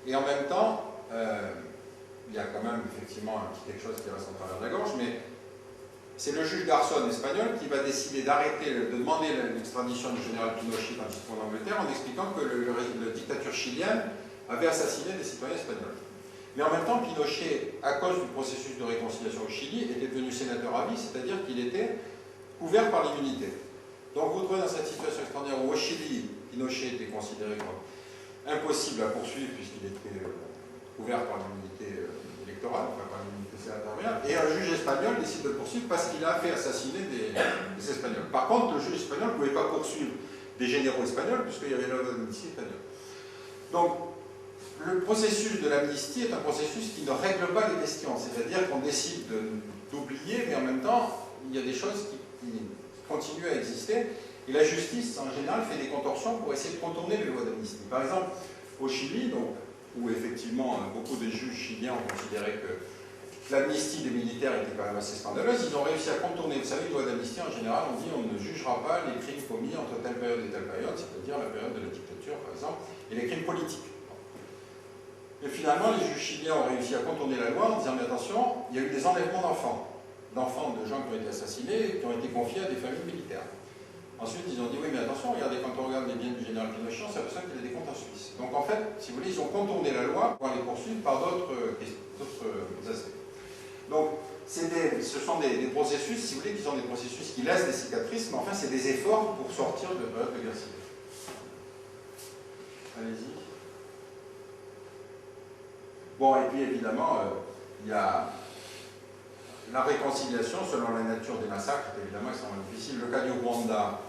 Et en même temps, il y a quand même effectivement un petit quelque chose qui reste en travers de la gorge, mais c'est le juge Garzón espagnol qui va décider de demander l'extradition du général Pinochet quand il se trouve en Angleterre, en expliquant que la dictature chilienne avait assassiné des citoyens espagnols. Mais en même temps, Pinochet, à cause du processus de réconciliation au Chili, était devenu sénateur à vie, c'est-à-dire qu'il était couvert par l'immunité. Donc vous trouvez dans cette situation extraordinaire où au Chili, Pinochet était considéré comme impossible à poursuivre puisqu'il était couvert par l'immunité électorale, enfin par l'immunité sénatoriale, et un juge espagnol décide de le poursuivre parce qu'il a fait assassiner des Espagnols. Par contre, le juge espagnol ne pouvait pas poursuivre des généraux espagnols puisqu'il y avait la loi d'amnistie espagnole. Donc, le processus de l'amnistie est un processus qui ne règle pas les questions, c'est-à-dire qu'on décide d'oublier, mais en même temps, il y a des choses qui continuent à exister, et la justice, en général, fait des contorsions pour essayer de contourner les lois d'amnistie. Par exemple, au Chili, donc, où effectivement beaucoup de juges chiliens ont considéré que l'amnistie des militaires était quand même assez scandaleuse, ils ont réussi à contourner. Vous savez, les lois d'amnistie, en général, on dit on ne jugera pas les crimes commis entre telle période et telle période, c'est-à-dire la période de la dictature, par exemple, et les crimes politiques. Et finalement, les juges chiliens ont réussi à contourner la loi en disant, mais attention, il y a eu des enlèvements d'enfants de gens qui ont été assassinés et qui ont été confiés à des familles militaires. Ensuite, ils ont dit, oui, mais attention, regardez, quand on regarde les biens du général Pinochet, c'est pour ça qu'il a des comptes en Suisse. Donc en fait, si vous voulez, ils ont contourné la loi pour les poursuivre par d'autres aspects. Donc, ce sont des processus, si vous voulez, qui sont des processus qui laissent des cicatrices, mais enfin, c'est des efforts pour sortir de la période de guerre civile. Allez-y. Bon, et puis évidemment, il y a la réconciliation selon la nature des massacres, est évidemment extrêmement difficile. Le cas du Rwanda,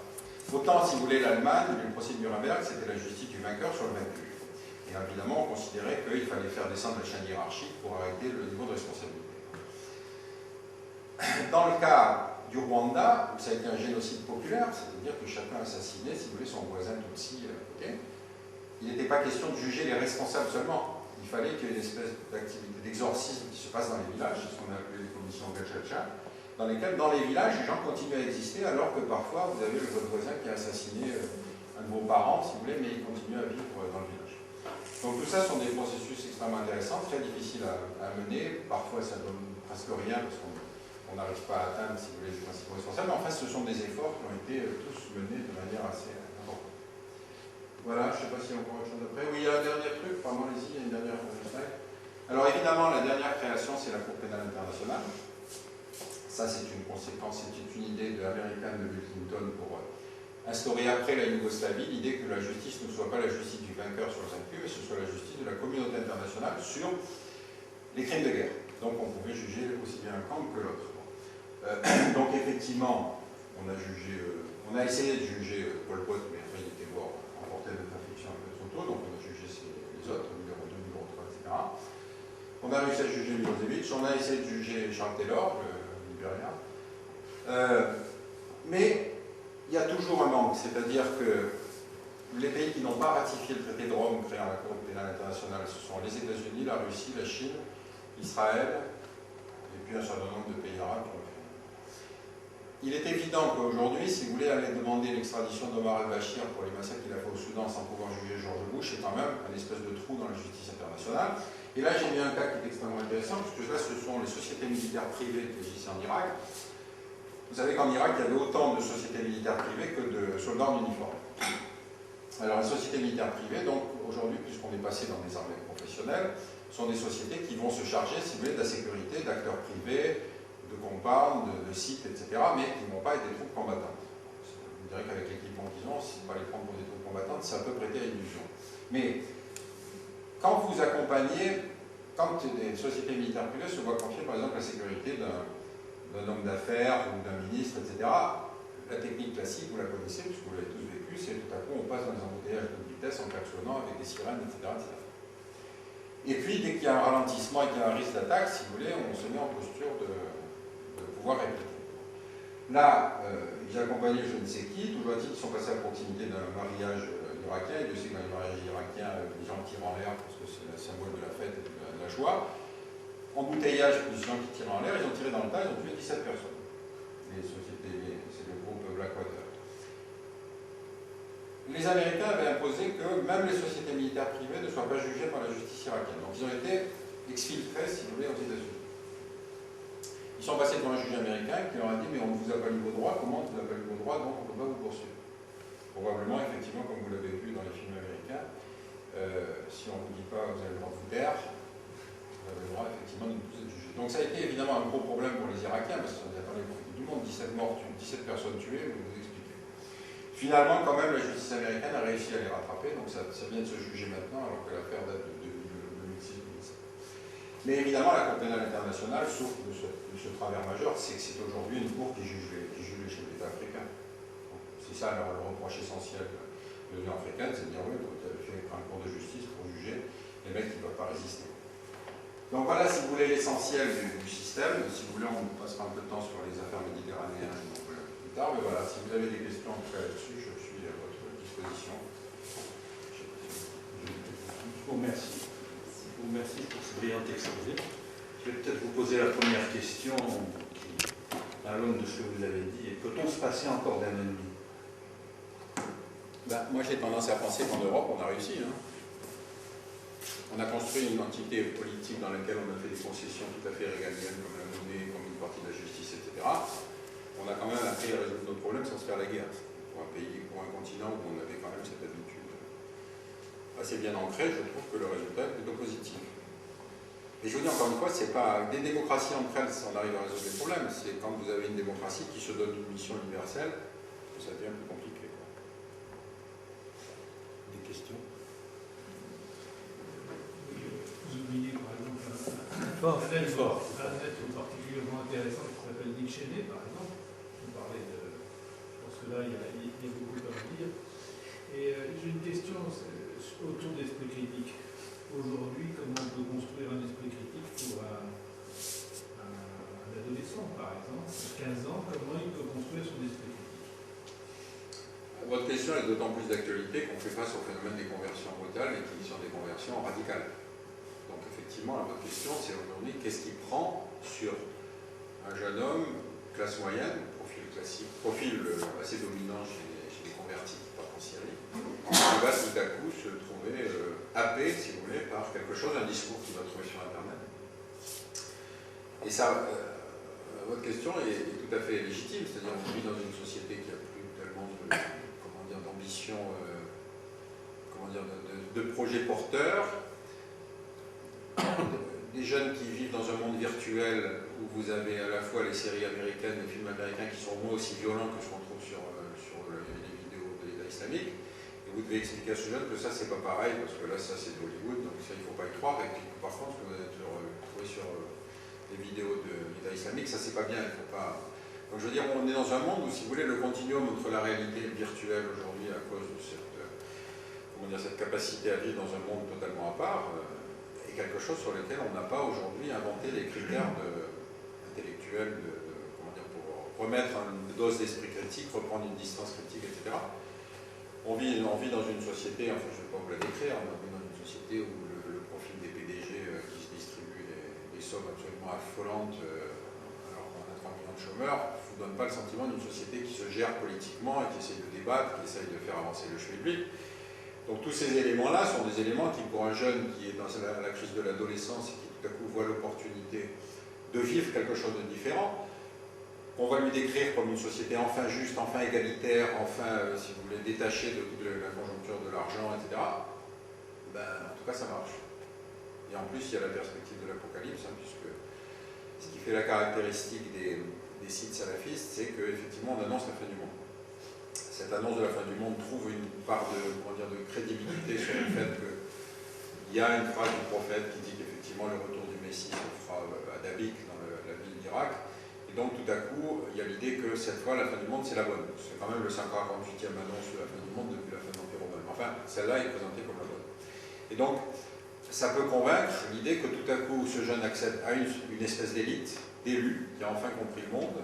autant, si vous voulez, l'Allemagne, le procès de Nuremberg, c'était la justice du vainqueur sur le vaincu. Et évidemment, on considérait qu'il fallait faire descendre la chaîne hiérarchique pour arrêter le niveau de responsabilité. Dans le cas du Rwanda, où ça a été un génocide populaire, c'est-à-dire que chacun assassinait, si vous voulez, son voisin Tutsi à côté, il n'était pas question de juger les responsables seulement. Il fallait qu'il y ait une espèce d'activité d'exorcisme qui se passe dans les villages, c'est ce qu'on a appelé les commissions gachacha, dans lesquelles, dans les villages, les gens continuent à exister, alors que parfois, vous avez votre voisin qui a assassiné un de vos parents, si vous voulez, mais il continue à vivre dans le village. Donc tout ça sont des processus extrêmement intéressants, très difficiles à mener. Parfois, ça donne presque rien, parce qu'on n'arrive pas à atteindre, si vous voulez, les principaux responsables. Mais en fait, ce sont des efforts qui ont été tous menés de manière assez importante. Voilà, je ne sais pas s'il y a encore autre chose après. Oui, il y a un dernier truc, pardon, allez-y, il y a une dernière slide. Alors évidemment, la dernière création, c'est la Cour pénale internationale. Ça, c'est une conséquence, c'est une idée de l'américaine de Bill Clinton pour instaurer après la Yougoslavie l'idée que la justice ne soit pas la justice du vainqueur sur le vaincu, mais ce soit la justice de la communauté internationale sur les crimes de guerre. Donc on pouvait juger aussi bien un camp que l'autre. Donc effectivement, on a essayé de juger Pol Pot, mais après il était mort. De perfection avec Soto, donc on a jugé les autres, numéro 2, numéro 3, etc. On a réussi à juger Milosevic, on a essayé de juger Charles Taylor, le Libéria. Mais il y a toujours un manque, c'est-à-dire que les pays qui n'ont pas ratifié le traité de Rome créant la Cour pénale internationale, ce sont les États-Unis, la Russie, la Chine, Israël, et puis un certain nombre de pays arabes qui ont fait. Il est évident qu'aujourd'hui, si vous voulez aller demander l'extradition d'Omar al-Bashir pour les massacres qu'il a fait au Soudan sans pouvoir juger George Bush, c'est quand même un espèce de trou dans la justice internationale. Et là, j'ai mis un cas qui est extrêmement intéressant, puisque là, ce sont les sociétés militaires privées qui agissent en Irak. Vous savez qu'en Irak, il y avait autant de sociétés militaires privées que de soldats en uniforme. Alors, les sociétés militaires privées, donc, aujourd'hui, puisqu'on est passé dans des armées professionnelles, sont des sociétés qui vont se charger, si vous voulez, de la sécurité d'acteurs privés, de compounds, de sites, etc., mais qui n'ont pas été des troupes combattantes. Je dirais qu'avec l'équipement qu'ils ont, si on va les prendre pour des troupes combattantes, ça peut prêter à illusion. Mais quand vous accompagnez, quand des sociétés militaires privées se voient confier par exemple la sécurité d'un homme d'affaires ou d'un ministre, etc., la technique classique, vous la connaissez, puisque vous l'avez tous vécu, c'est tout à coup on passe dans les embouteillages de vitesse en klaxonnant avec des sirènes, etc., etc. Et puis, dès qu'il y a un ralentissement et qu'il y a un risque d'attaque, si vous voulez, on se met en posture de pouvoir répliquer. Là, ils accompagnaient je ne sais qui, toujours est-il qu'ils sont passés à proximité d'un mariage irakien, et Dieu sait que dans les mariages irakiens, les gens tirent en l'air parce que c'est le symbole de la fête et de la joie. Embouteillage, plus gens qui tirent en l'air, ils ont tiré dans le tas, ils ont tué 17 personnes. Les sociétés, c'est le groupe Blackwater. Les Américains avaient imposé que même les sociétés militaires privées ne soient pas jugées par la justice irakienne. Donc ils ont été exfiltrés, si vous voulez, aux États-Unis. Ils sont passés devant un juge américain qui leur a dit « mais on ne vous a pas mis vos droits, comment on ne vous a pas mis vos droits, donc on ne peut pas vous poursuivre ». Probablement, effectivement, comme vous l'avez vu dans les films américains, si on ne vous dit pas « vous avez le droit de vous taire », vous avez le droit effectivement de ne plus être jugé. Donc ça a été évidemment un gros problème pour les Irakiens, parce qu'ils attendaient profiter du monde, 17 morts, 17 personnes tuées, vous vous expliquez. Finalement, quand même, la justice américaine a réussi à les rattraper, donc ça vient de se juger maintenant, alors que l'affaire date de 2006-2007. Mais évidemment, la Cour pénale internationale souffre de ce travers majeur, c'est que c'est aujourd'hui une cour qui juge les chefs d'État africains. C'est ça alors, le reproche essentiel de l'Union africaine, c'est de dire oui, vous avez fait un cours de justice pour juger les mecs qui ne peuvent pas résister. Donc voilà, si vous voulez, l'essentiel du système. Si vous voulez, on passera un peu de temps sur les affaires méditerranéennes plus tard, mais voilà, si vous avez des questions en tout cas là-dessus, je suis à votre disposition. Je vous remercie. Je vous remercie pour ce brillant exposé. Je vais peut-être vous poser la première question qui, à l'aune de ce que vous avez dit. Peut-on se passer encore d'un ennemi? Moi, j'ai tendance à penser qu'en Europe, on a réussi. On a construit une entité politique dans laquelle on a fait des concessions tout à fait régaliennes, comme la monnaie, comme une partie de la justice, etc. On a quand même appris à résoudre nos problèmes sans se faire la guerre. Pour un pays, pour un continent où on avait quand même cette habitude assez bien ancrée, je trouve que le résultat est plutôt positif. Et je vous dis encore une fois, c'est pas des démocraties entre elles, on arrive à résoudre les problèmes. C'est quand vous avez une démocratie qui se donne une mission universelle que ça devient plus compliqué. Des questions? Vous oubliez par exemple un être particulièrement intéressant qui s'appelle Dick Cheney, par exemple. Vous parlez de. Je pense que là, il y a beaucoup à dire. Et j'ai une question autour d'esprit critique. Aujourd'hui, comment on peut construire un esprit critique pour un adolescent, par exemple, 15 ans, comment il peut construire son esprit critique? Votre question est d'autant plus d'actualité qu'on fait face au phénomène des conversions brutales et qui sont des conversions radicales. Donc effectivement, votre question, c'est aujourd'hui, qu'est-ce qui prend sur un jeune homme, classe moyenne, profil classique, profil assez dominant chez les convertis qui partent en Syrie, qui va tout à coup se trouver happé, si vous voulez, par quelque chose, un discours qu'il va trouver sur Internet. Et ça, votre question est tout à fait légitime, c'est-à-dire qu'on vit dans une société qui a plus tellement d'ambition, de projets porteurs, des jeunes qui vivent dans un monde virtuel où vous avez à la fois les séries américaines, les films américains qui sont moins aussi violents que ce qu'on trouve sur les vidéos de l'État islamique, et vous devez expliquer à ce jeune que ça c'est pas pareil, parce que là ça c'est d'Hollywood, donc ça il ne faut pas y croire, et puis par contre ce que vous avez trouvé sur les vidéos de l'État islamique, ça c'est pas bien, il faut pas... Donc je veux dire, on est dans un monde où, si vous voulez, le continuum entre la réalité et le virtuel aujourd'hui, à cause de cette capacité à vivre dans un monde totalement à part, est quelque chose sur lequel on n'a pas aujourd'hui inventé les critères intellectuels pour remettre une dose d'esprit critique, reprendre une distance critique, etc. On vit dans une société, enfin je ne vais pas vous la décrire, mais on vit dans une société où le profil des PDG qui se distribuent des sommes absolument affolantes, alors qu'on a 3 millions de chômeurs, ne vous donne pas le sentiment d'une société qui se gère politiquement et qui essaye de débattre, qui essaye de faire avancer le schmilblick. Donc tous ces éléments-là sont des éléments qui, pour un jeune qui est dans la crise de l'adolescence et qui tout à coup voit l'opportunité de vivre quelque chose de différent, on va lui décrire comme une société enfin juste, enfin égalitaire, enfin, si vous voulez, détachée de toute la conjoncture de l'argent, etc. En tout cas, ça marche. Et en plus, il y a la perspective de l'apocalypse, puisque ce qui fait la caractéristique des sites salafistes, c'est qu'effectivement, on annonce la fin du monde. Cette annonce de la fin du monde trouve une part de crédibilité sur le fait qu'il y a une phrase du prophète qui dit qu'effectivement le retour du Messie se fera à Dabiq, dans la ville d'Irak. Et donc tout à coup, il y a l'idée que cette fois, la fin du monde, c'est la bonne. C'est quand même le 548e annonce de la fin du monde depuis la fin de l'Empire romain. Enfin, celle-là est présentée comme la bonne. Et donc, ça peut convaincre l'idée que tout à coup ce jeune accède à une espèce d'élite, d'élus, qui a enfin compris le monde,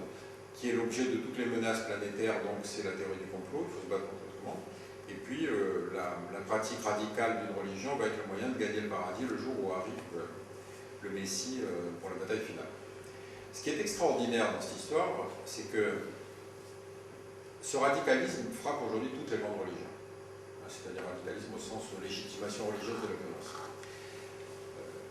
qui est l'objet de toutes les menaces planétaires, donc c'est la théorie du complot, il faut se battre contre tout le monde. Et puis la pratique radicale d'une religion va être le moyen de gagner le paradis le jour où arrive le Messie pour la bataille finale. Ce qui est extraordinaire dans cette histoire, c'est que ce radicalisme frappe aujourd'hui toutes les grandes religions. C'est-à-dire radicalisme au sens de légitimation religieuse de la violence.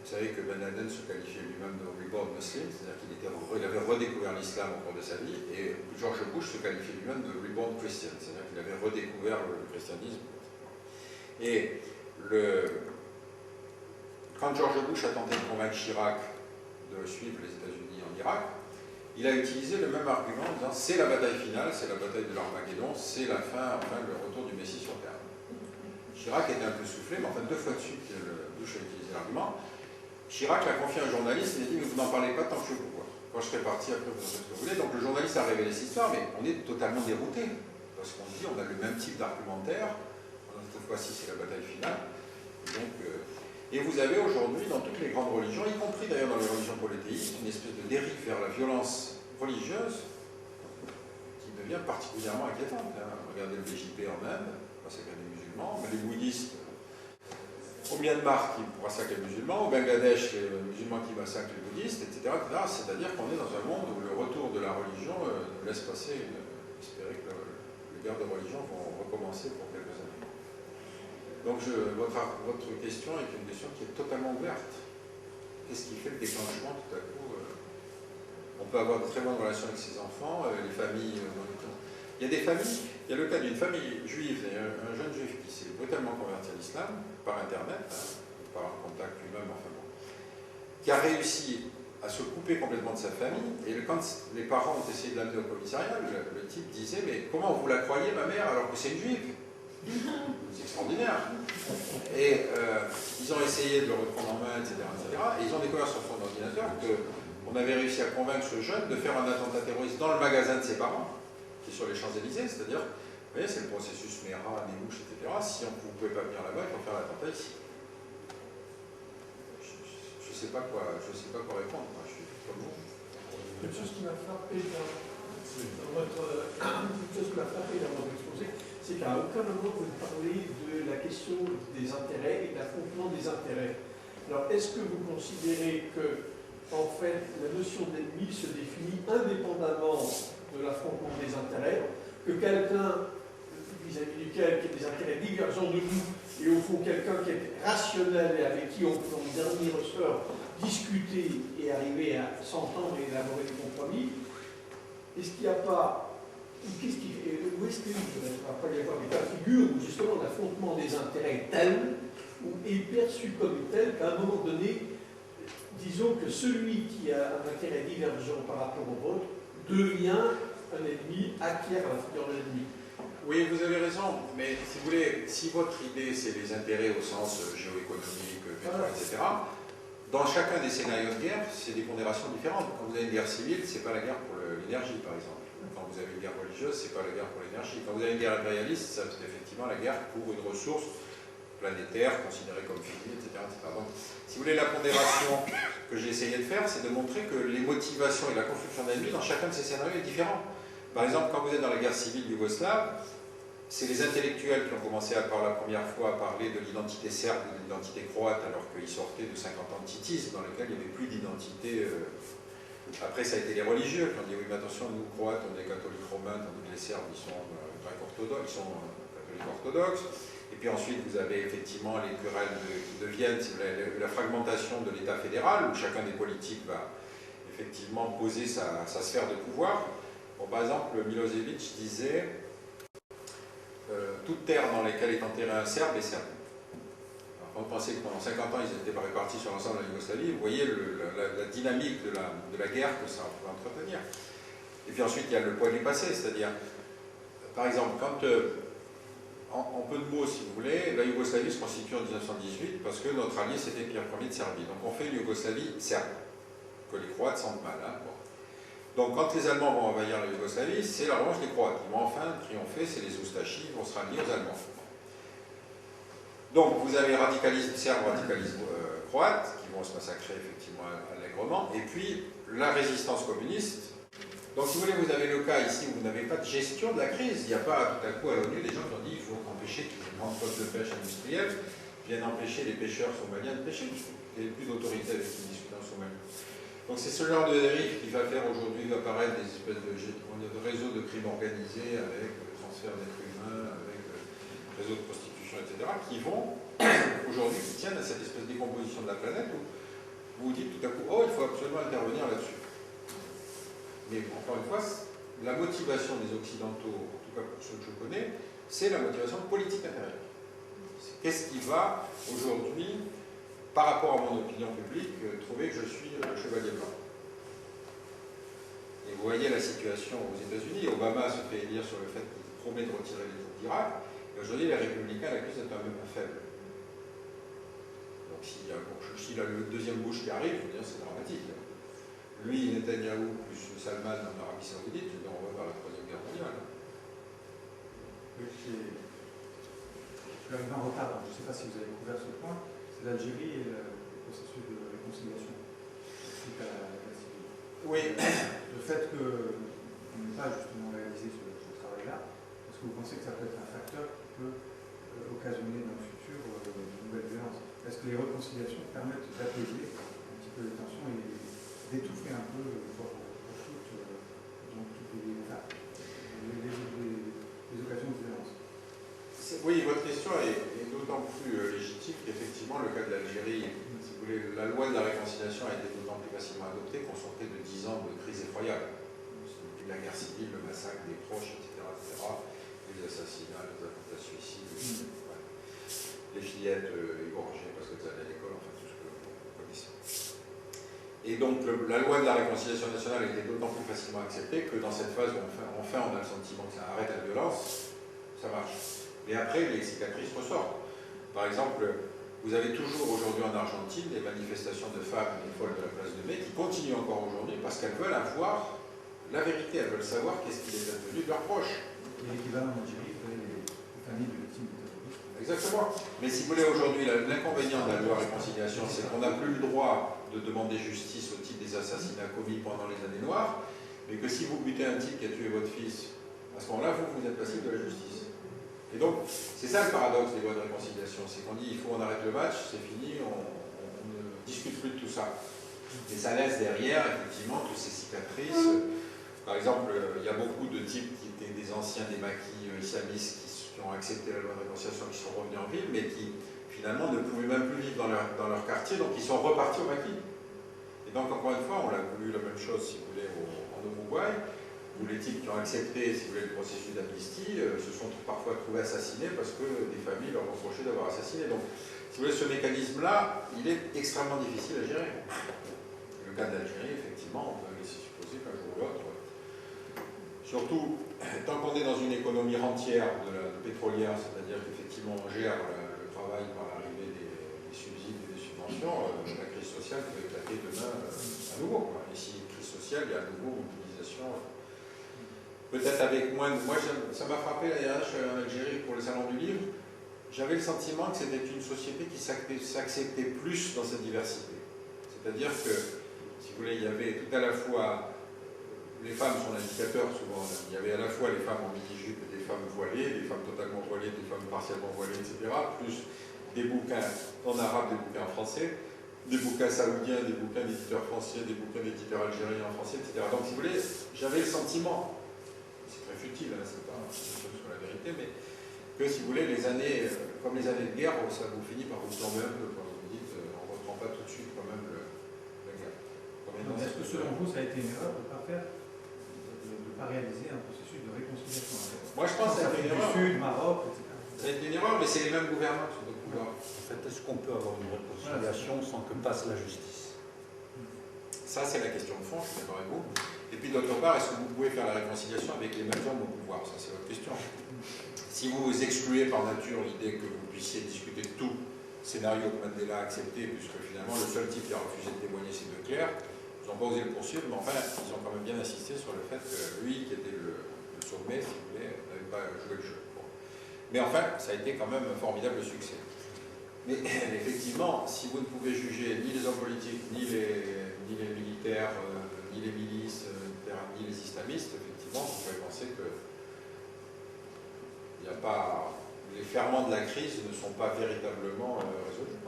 Vous savez que Ben Laden se qualifiait lui-même de reborn muslim, c'est-à-dire qu'il avait redécouvert l'islam au cours de sa vie, et George Bush se qualifiait lui-même de reborn christian, c'est-à-dire qu'il avait redécouvert le christianisme. Et quand George Bush a tenté de convaincre Chirac de suivre les États-Unis en Irak, il a utilisé le même argument en disant c'est la bataille finale, c'est la bataille de l'Armageddon, c'est la fin, enfin le retour du Messie sur Terre. Chirac était un peu soufflé, mais enfin 2 fois de suite, Bush a utilisé l'argument. Chirac l'a confié à un journaliste, il a dit mais vous n'en parlez pas tant que je vous vois. Quand je serai parti, après vous faites ce que vous voulez. Donc le journaliste a révélé cette histoire, mais on est totalement dérouté. Parce qu'on dit on a le même type d'argumentaire, cette fois-ci c'est la bataille finale. Et vous avez aujourd'hui dans toutes les grandes religions, y compris d'ailleurs dans les religions polythéistes, une espèce de dérive vers la violence religieuse qui devient particulièrement inquiétante. Regardez le BJP en Inde, massacre des musulmans, mais les bouddhistes au Myanmar qui massacrent les musulmans, au Bangladesh les musulmans qui massacrent les bouddhistes, etc. C'est-à-dire qu'on est dans un monde où le retour de la religion nous laisse espérer que les guerres de religion vont recommencer pour quelques années. Donc votre question est une question qui est totalement ouverte. Qu'est-ce qui fait le déclenchement tout à coup On peut avoir de très bonnes relations avec ses enfants, les familles. Il y a des familles, il y a le cas d'une famille juive, un jeune juif qui s'est brutalement converti à l'islam, par internet, par un contact lui-même, enfin bon, qui a réussi à se couper complètement de sa famille, et quand les parents ont essayé de l'amener au commissariat, le type disait « Mais comment vous la croyez, ma mère, alors que c'est une juive ?» C'est extraordinaire. Et ils ont essayé de le reprendre en main, etc., et ils ont découvert sur son ordinateur qu'on avait réussi à convaincre ce jeune de faire un attentat terroriste dans le magasin de ses parents, qui est sur les Champs-Élysées, c'est-à-dire, vous voyez, c'est le processus Mera, Némouche, etc. Si vous ne pouvez pas venir là-bas, il faut faire l'attentat ici. Je ne sais pas quoi répondre, moi, je suis comme vous. Quelque chose qui m'a frappé dans votre exposé, c'est qu'à aucun moment vous parlez de la question des intérêts et de l'affrontement des intérêts. Alors, est-ce que vous considérez que, en fait, la notion d'ennemi se définit indépendamment de l'affrontement des intérêts, que quelqu'un vis-à-vis duquel il y a des intérêts divergents de nous, et au fond quelqu'un qui est rationnel et avec qui on peut en dernier ressort discuter et arriver à s'entendre et élaborer des compromis, est-ce qu'il n'y a pas, où est-ce qu'il va y avoir des cas de figure où justement l'affrontement des intérêts est tel, ou est perçu comme tel qu'à un moment donné, disons que celui qui a un intérêt divergent par rapport au vôtre devient un ennemi, acquiert la figure de l'ennemi. Oui, vous avez raison, mais si vous voulez, si votre idée c'est les intérêts au sens géoéconomique, etc., dans chacun des scénarios de guerre, c'est des pondérations différentes. Quand vous avez une guerre civile, c'est pas la guerre pour l'énergie, par exemple. Quand vous avez une guerre religieuse, c'est pas la guerre pour l'énergie. Quand vous avez une guerre impérialiste, c'est effectivement la guerre pour une ressource planétaire, considérée comme finie, etc., etc. Donc, si vous voulez, la pondération que j'ai essayé de faire, c'est de montrer que les motivations et la construction d'ennemis dans chacun de ces scénarios est différent. Par exemple, quand vous êtes dans la guerre civile yougoslave, c'est les intellectuels qui ont commencé pour la première fois à parler de l'identité serbe ou de l'identité croate, alors qu'ils sortaient de 50 ans de titisme, dans lequel il n'y avait plus d'identité. Après, ça a été les religieux qui ont dit oui, mais attention, nous, croates, on est catholiques romains, tandis que les serbes, ils sont grecs orthodoxes, ils sont catholiques orthodoxes. Et puis ensuite, vous avez effectivement les querelles qui deviennent la fragmentation de l'État fédéral, où chacun des politiques va effectivement poser sa sphère de pouvoir. Bon, par exemple, Milosevic disait toute terre dans laquelle est enterré un Serbe est serbe. Alors, quand vous pensez que pendant 50 ans, ils étaient répartis sur l'ensemble de la Yougoslavie, vous voyez la dynamique de la guerre que ça peut entretenir. Et puis ensuite, il y a le poids du passé, c'est-à-dire, par exemple, quand, en peu de mots, si vous voulez, la Yougoslavie se constitue en 1918 parce que notre allié, c'était Pierre Ier de Serbie. Donc on fait une Yougoslavie serbe, que les Croates sentent mal. Hein, bon. Donc quand les Allemands vont envahir la Yougoslavie, c'est la revanche des Croates. Ils vont enfin triompher, c'est les Oustachis, ils vont se rallier aux Allemands. Donc vous avez radicalisme serbe, radicalisme croates, qui vont se massacrer effectivement allègrement, et puis la résistance communiste. Donc si vous voulez, vous avez le cas ici où vous n'avez pas de gestion de la crise. Il n'y a pas tout à coup à l'ONU des gens qui ont dit qu'il faut empêcher qu'ils aient une grande flotte de pêche industrielle, viennent empêcher les pêcheurs somaliens de pêcher. Il n'y a plus d'autorité avec qui discuter en Somalie. Donc c'est ce genre de dérive qui va faire aujourd'hui apparaître des espèces de réseaux de crimes organisés avec le transfert d'êtres humains, avec le réseau de prostitution, etc., qui vont aujourd'hui, qui tiennent à cette espèce de décomposition de la planète où vous vous dites tout à coup, oh, il faut absolument intervenir là-dessus. Mais encore une fois, la motivation des Occidentaux, en tout cas pour ceux que je connais, c'est la motivation politique intérieure. Qu'est-ce qui va aujourd'hui, par rapport à mon opinion publique, trouver que je suis le chevalier blanc? Et vous voyez la situation aux États-Unis. Obama se fait élire sur le fait qu'il promet de retirer les troupes d'Irak. Et aujourd'hui, les républicains l'accusent d'être un peu faible. Donc s'il y a le deuxième Bush qui arrive, je veux dire, c'est dramatique. Lui, Netanyahou, plus Salman en Arabie Saoudite, on va vers la Troisième Guerre mondiale. Oui, je suis arrivé en retard, je ne sais pas si vous avez couvert ce point, c'est l'Algérie et le processus de réconciliation suite à la guerre civile. Oui. Le fait qu'on n'ait pas justement réalisé ce travail-là, est-ce que vous pensez que ça peut être un facteur qui peut occasionner dans le futur de nouvelles violences? Est-ce que les réconciliations permettent d'apaiser un petit peu les tensions et d'étouffer un peu, voire pour toutes les occasions de violence? Oui, votre question est d'autant plus légitime qu'effectivement, le cas de l'Algérie, si vous voulez, la loi de la réconciliation a été d'autant plus facilement adoptée qu'on sortait de 10 ans de crise effroyable. Depuis la guerre civile, le massacre des proches, etc., les assassinats, les attentats suicides, les fillettes égorgées parce qu'elles allaient à l'école, enfin tout ce que vous connaissez. Et donc la loi de la réconciliation nationale a été d'autant plus facilement acceptée que dans cette phase où enfin on a le sentiment que ça arrête la violence, ça marche. Mais après, les cicatrices ressortent. Par exemple, vous avez toujours aujourd'hui en Argentine des manifestations de femmes, des folles de la place de Mai, qui continuent encore aujourd'hui parce qu'elles veulent avoir la vérité, elles veulent savoir qu'est-ce qui est advenu de leurs proches. Et l'équivalent en Algérie, vous avez les familles de victimes de terrorisme. Exactement. Mais si vous voulez, aujourd'hui, l'inconvénient de la loi réconciliation, c'est qu'on n'a plus le droit de demander justice au titre des assassinats commis pendant les années noires, mais que si vous butez un type qui a tué votre fils, à ce moment-là, vous êtes passible de la justice. Et donc, c'est ça le paradoxe des lois de réconciliation, c'est qu'on dit il faut on arrête le match, c'est fini, on ne discute plus de tout ça. Et ça laisse derrière, effectivement, toutes ces cicatrices. Par exemple, il y a beaucoup de types qui étaient des anciens des maquis islamistes qui ont accepté la loi de réconciliation, qui sont revenus en ville, mais qui, finalement, ne pouvaient même plus vivre dans leur quartier, donc ils sont repartis au maquis. Et donc, encore une fois, on a voulu la même chose, si vous voulez, en Uruguay, où les types qui ont accepté, si vous voulez, le processus d'amnistie se sont parfois trouvés assassinés parce que des familles leur reprochaient d'avoir assassiné. Donc, si vous voulez, ce mécanisme-là, il est extrêmement difficile à gérer. Le cas d'Algérie, effectivement, on peut laisser supposer qu'un jour ou l'autre, surtout, tant qu'on est dans une économie rentière de pétrolière, c'est-à-dire qu'effectivement on gère le travail par l'arrivée des subsides et des subventions, la crise sociale peut éclater demain à nouveau. Et si une crise sociale, il y a à nouveau une mobilisation. Peut-être avec moins de... Moi, ça m'a frappé la dernière, je suis allé en Algérie pour le Salon du Livre. J'avais le sentiment que c'était une société qui s'acceptait plus dans sa diversité. C'est-à-dire que, si vous voulez, il y avait tout à la fois... Les femmes sont l'indicateur souvent. Il y avait à la fois les femmes en mini-jupe et des femmes voilées, des femmes totalement voilées, des femmes partiellement voilées, etc. Plus des bouquins en arabe, des bouquins en français, des bouquins saoudiens, des bouquins d'éditeurs français, des bouquins d'éditeurs algériens en français, etc. Donc, si vous voulez, j'avais le sentiment, c'est très futile, hein, c'est pas une chose sur la vérité, mais que si vous voulez, les années, comme les années de guerre, ça vous finit par vous tomber un peu quand vous dites on ne reprend pas tout de suite quand même la guerre. Est-ce que selon vous, ça a été une erreur de ne pas réaliser un processus de réconciliation? Moi, je pense que ça a été une erreur. Du Sud, Maroc, etc. Ça a été une erreur, mais c'est les mêmes gouvernants qui sont au pouvoir. En fait, est-ce qu'on peut avoir une réconciliation sans que passe la justice? Ça, c'est la question de fond, je suis d'accord avec vous. Et puis, d'autre part, est-ce que vous pouvez faire la réconciliation avec les mêmes hommes au pouvoir? Ça, c'est votre question. Si vous excluez par nature l'idée que vous puissiez discuter de tout scénario que Mandela a accepté, puisque finalement, le seul type qui a refusé de témoigner, c'est De Clercq, ils n'ont pas osé le poursuivre, mais enfin, ils ont quand même bien insisté sur le fait que lui, qui était le sommet, si vous voulez, n'avait pas joué le jeu. Bon. Mais enfin, ça a été quand même un formidable succès. Mais effectivement, si vous ne pouvez juger ni les hommes politiques, ni les militaires, ni les milices, ni les islamistes, effectivement, vous pouvez penser que il n'y a pas, les ferments de la crise ne sont pas véritablement résolus.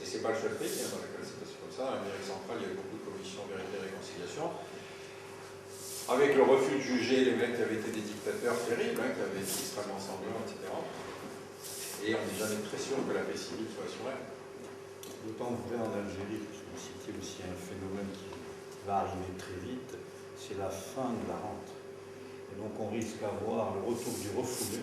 Et ce n'est pas le seul pays dans lequel c'est passé comme ça. En Amérique centrale, il y a eu beaucoup de commissions vérité et réconciliation, avec le refus de juger les mecs qui avaient été des dictateurs terribles, qui avaient été extrêmement sanglants, etc. Et on n'est jamais très sûr que la paix civile soit assurée. D'autant vrai en Algérie, parce que vous citiez aussi un phénomène qui va arriver très vite, c'est la fin de la rente. Et donc on risque d'avoir le retour du refoulé,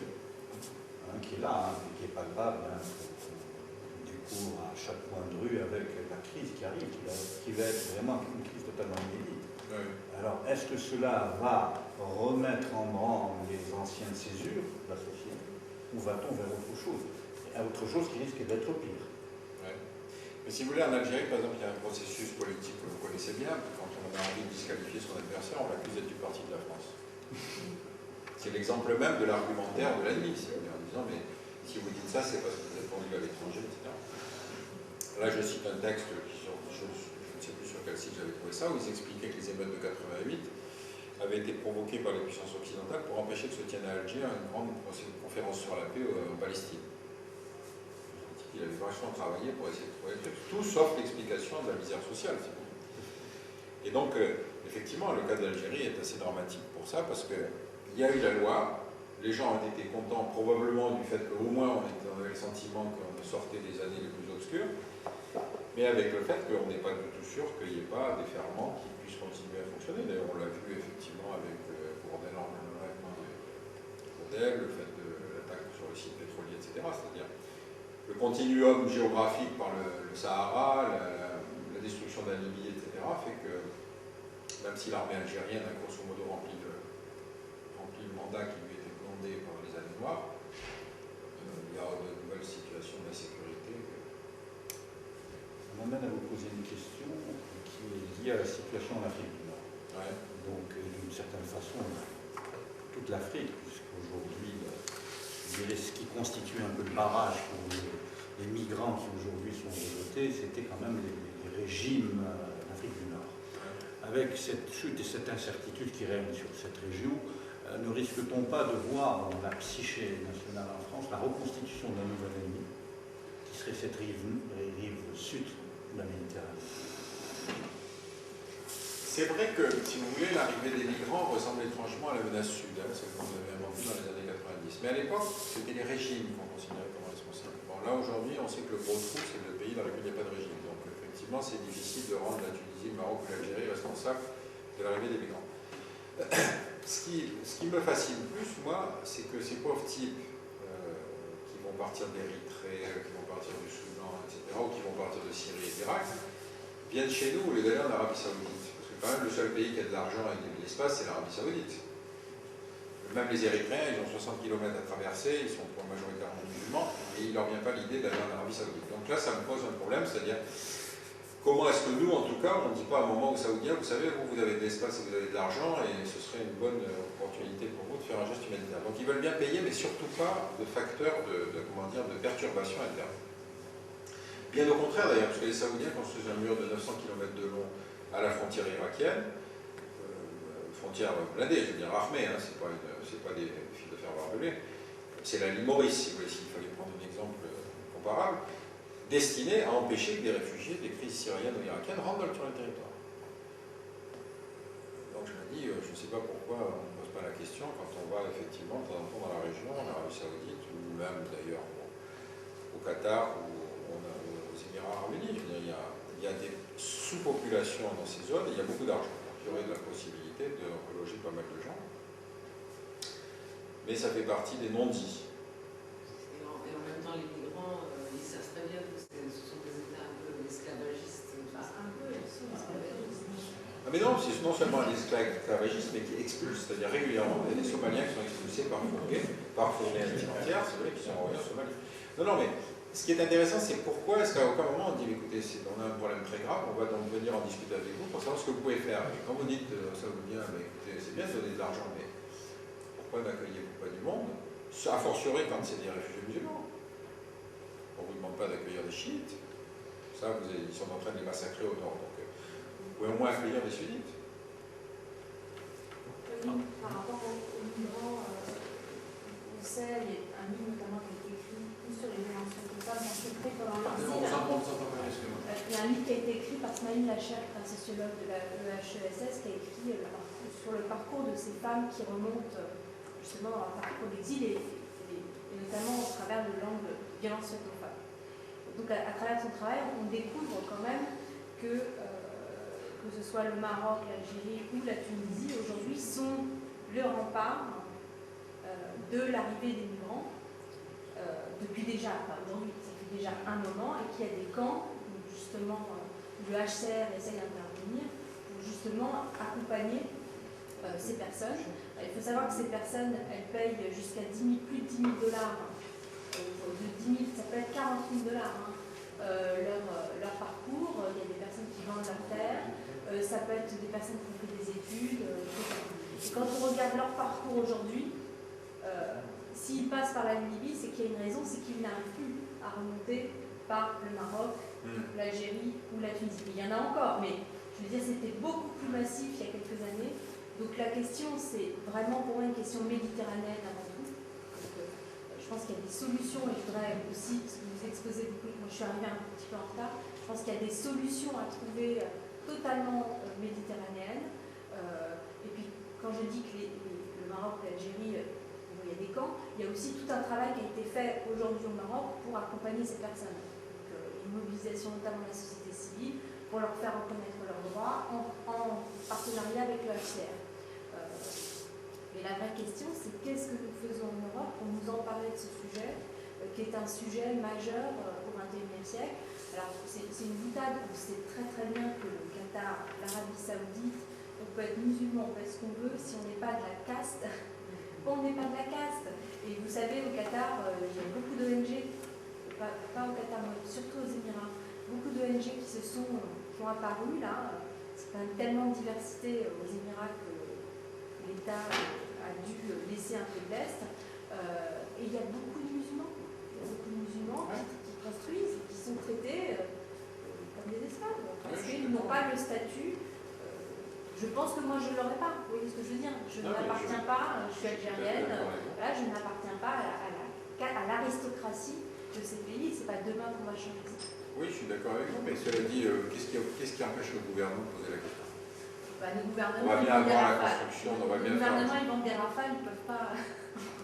qui est là, qui est palpable, qu'on découvre à chaque coin de rue avec la crise qui arrive, qui va être vraiment une crise totalement inédite. Oui. Alors, est-ce que cela va remettre en branle les anciennes césures de la société, ou va-t-on vers autre chose? Autre chose qui risque d'être pire. Ouais. Mais si vous voulez, en Algérie, par exemple, il y a un processus politique que vous connaissez bien. Quand on a envie de disqualifier son adversaire, on l'accuse d'être du parti de la France. C'est l'exemple même de l'argumentaire de l'ennemi, si vous voulez, en disant, mais si vous dites ça, c'est parce que vous êtes conduit à l'étranger, etc. Là, je cite un texte je ne sais plus sur quel site j'avais trouvé ça, où ils expliquaient que les émeutes de 88 avaient été provoquées par les puissances occidentales pour empêcher que se tienne à Alger une grande conférence sur la paix en Palestine. Il avait vachement travaillé pour essayer de trouver le truc, tout sauf l'explication de la misère sociale. Si vous voulez. Et donc, effectivement, le cas d'Algérie est assez dramatique pour ça, parce qu'il y a eu la loi, les gens ont été contents probablement du fait qu'au moins on avait le sentiment qu'on sortait des années les plus obscures, mais avec le fait qu'on n'est pas du tout sûr qu'il n'y ait pas des ferments qui puissent continuer à fonctionner. D'ailleurs, on l'a vu effectivement avec Bourdel, l'enlèvement de Bourdel, le fait de l'attaque sur le site pétrolier, etc. C'est-à-dire le continuum géographique par le Sahara, la destruction de la Libye, etc., fait que même si l'armée algérienne a grosso modo rempli le mandat qui lui était demandé par les années noires, il y a de nouvelles situations d'insécurité. On m'amène à vous poser une question qui est liée à la situation en Afrique du Nord. Ouais. Donc, d'une certaine façon, toute l'Afrique, puisqu'aujourd'hui, je dirais, ce qui constitue un peu le barrage pour les migrants qui aujourd'hui sont rejetés, c'était quand même les régimes d'Afrique du Nord. Avec cette chute et cette incertitude qui règne sur cette région, ne risque-t-on pas de voir dans la psyché nationale en France la reconstitution d'un nouvel ennemi, qui serait cette rive sud de la Méditerranée? C'est vrai que, si vous voulez, l'arrivée des migrants ressemble étrangement à la menace sud, ce qu'on avait inventé dans les années 90. Mais à l'époque, c'était les régimes qu'on considérait comme responsables. Bon, là, aujourd'hui, on sait que le gros trou, c'est le pays dans lequel il n'y a pas de régime. Donc, effectivement, c'est difficile de rendre la Tunisie, le Maroc ou l'Algérie responsables de l'arrivée des migrants. Ce qui me fascine plus, moi, c'est que ces pauvres types qui vont partir d'Érythrée, qui vont partir du Soudan, etc., ou qui vont partir de Syrie et d'Irak, viennent chez nous au lieu d'aller en Arabie Saoudite. Quand même, le seul pays qui a de l'argent et de l'espace, c'est l'Arabie Saoudite. Même les Érythréens, ils ont 60 km à traverser, ils sont majoritairement musulmans, et il ne leur vient pas l'idée d'aller en Arabie Saoudite. Donc là, ça me pose un problème, c'est-à-dire, comment est-ce que nous, en tout cas, on ne dit pas à un moment aux Saoudiens, vous savez, vous avez de l'espace et vous avez de l'argent, et ce serait une bonne opportunité pour vous de faire un geste humanitaire. Donc ils veulent bien payer, mais surtout pas de facteurs de perturbation interne. Bien au contraire, d'ailleurs, parce que les Saoudiens construisent un mur de 900 km de long à la frontière irakienne, frontière blindée, je veux dire armée, hein, c'est pas des fils de fer barbelés, c'est la l'île Maurice, si vous voulez, s'il fallait prendre un exemple comparable, destiné à empêcher que des réfugiés des crises syriennes ou irakiennes rentrent sur le territoire. Donc je me dis, je ne sais pas pourquoi on ne pose pas la question quand on va effectivement de temps en temps dans la région, en Arabie Saoudite, ou même d'ailleurs au Qatar ou aux Émirats Arabes Unis. Je veux dire, il y a des sous-populations dans ces zones, et il y a beaucoup d'argent. Donc il y aurait de la possibilité de reloger pas mal de gens. Mais ça fait partie des non-dits. Et en même temps, les migrants, ils savent très bien que ce sont des États un peu esclavagistes. Enfin, un peu, ils sont esclavagistes. Ah mais non, c'est non seulement un esclavagisme, mais qui expulse, c'est-à-dire régulièrement, il y a des Somaliens qui sont expulsés par fournées alimentaires, c'est vrai qu'ils sont envoyés en Somalie. Non, non, mais ce qui est intéressant, c'est pourquoi est-ce qu'à aucun moment on dit, écoutez, on a un problème très grave, on va donc venir en discuter avec vous pour savoir ce que vous pouvez faire. Et quand vous dites, ça vous dit, écoutez, c'est bien de donner de l'argent, mais pourquoi n'accueillez-vous pas du monde? A fortiori quand c'est des réfugiés musulmans. Donc ne vous demande pas d'accueillir des chiites. Ça, ils sont en train de les massacrer au nord. Donc, vous pouvez au moins accueillir des sunnites. Par rapport aux migrants, on sait, il y a un livre notamment qui a été écrit sur les violences faites aux femmes, massacrées pendant l'exil. Il y a un livre qui a été écrit par Smaïl Lacher, un sociologue de la HESS, qui a écrit sur le parcours de ces femmes qui remontent justement dans leur parcours d'exil et notamment au travers de l'angle de violences faites aux femmes. Donc à travers son travail, on découvre quand même que ce soit le Maroc, l'Algérie ou la Tunisie, aujourd'hui sont le rempart de l'arrivée des migrants depuis déjà, aujourd'hui, ça fait déjà un moment, et qu'il y a des camps où justement le HCR essaye d'intervenir pour justement accompagner ces personnes. Il faut savoir que ces personnes, elles payent jusqu'à plus de 10 000 $, de 10 000, ça peut être 40 000 $, leur parcours. Il y a des personnes qui vendent leur terre. Ça peut être des personnes qui ont fait des études, etc. Et quand on regarde leur parcours aujourd'hui, s'ils passent par la Libye, c'est qu'il y a une raison, c'est qu'ils n'arrivent plus à remonter par le Maroc, l'Algérie ou la Tunisie. Il y en a encore, mais je veux dire, c'était beaucoup plus massif il y a quelques années. Donc la question, c'est vraiment pour moi une question méditerranéenne avant tout. Donc, je pense qu'il y a des solutions, et je voudrais aussi, parce que vous exposez beaucoup, moi je suis arrivée un petit peu en retard, je pense qu'il y a des solutions à trouver totalement méditerranéenne. Et puis, quand je dis que le Maroc, l'Algérie, il y a des camps, il y a aussi tout un travail qui a été fait aujourd'hui au Maroc pour accompagner ces personnes. Donc, une mobilisation notamment de la société civile pour leur faire reconnaître leurs droits en partenariat avec le HCR. Mais la vraie question, c'est qu'est-ce que nous faisons en Europe pour nous emparer de ce sujet, qui est un sujet majeur au XXIe siècle. Alors, c'est une boutade, on sait très très bien que le Qatar, l'Arabie Saoudite, on peut être musulman, on peut être ce qu'on veut, si on n'est pas de la caste, on n'est pas de la caste. Et vous savez, au Qatar, il y a beaucoup d'ONG, pas au Qatar, mais surtout aux Émirats, beaucoup d'ONG qui ont apparu là. C'est quand même tellement de diversité aux Émirats que l'État a dû laisser un peu de l'Est. Et il y a beaucoup de musulmans. Il y a beaucoup de musulmans qui construisent, qui sont traités comme des esclaves, parce qu'ils n'ont pas le statut. Je pense que moi je ne l'aurais pas, vous voyez ce que je veux dire. Je n'appartiens pas, je suis algérienne, là, je n'appartiens pas à l'aristocratie de ces pays, c'est pas demain qu'on va changer ça. Oui, je suis d'accord avec vous, mais cela dit, qu'est-ce qui empêche le gouvernement de poser la question? Le gouvernement, on va bien avoir la construction, on va bien le gouvernement, ils vendent des rafales, ils ne peuvent pas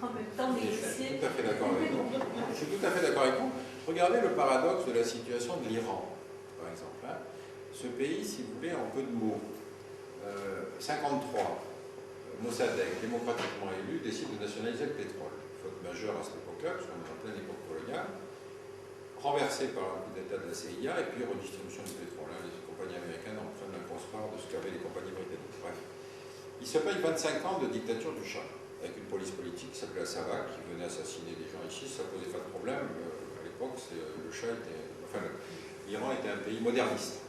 en même temps négocier. Je suis tout à fait d'accord avec vous. Je suis tout à fait d'accord avec vous. Regardez le paradoxe de la situation de l'Iran, par exemple. Ce pays, si vous voulez, en peu de mots, 53, Mossadegh, démocratiquement élu, décide de nationaliser le pétrole. Faute majeure à cette époque-là, parce qu'on est en pleine époque coloniale, renversé par un coup d'État de la CIA et puis redistribution du pétrole. Les compagnies américaines en prennent la grosse part de ce qu'avaient les compagnies britanniques. Bref. Il se paye 25 ans de dictature du Shah, avec une police politique qui s'appelait la Savak, qui venait assassiner des gens ici, ça ne posait pas de problème. À l'époque, le Shah était. Enfin, l'Iran était un pays moderniste.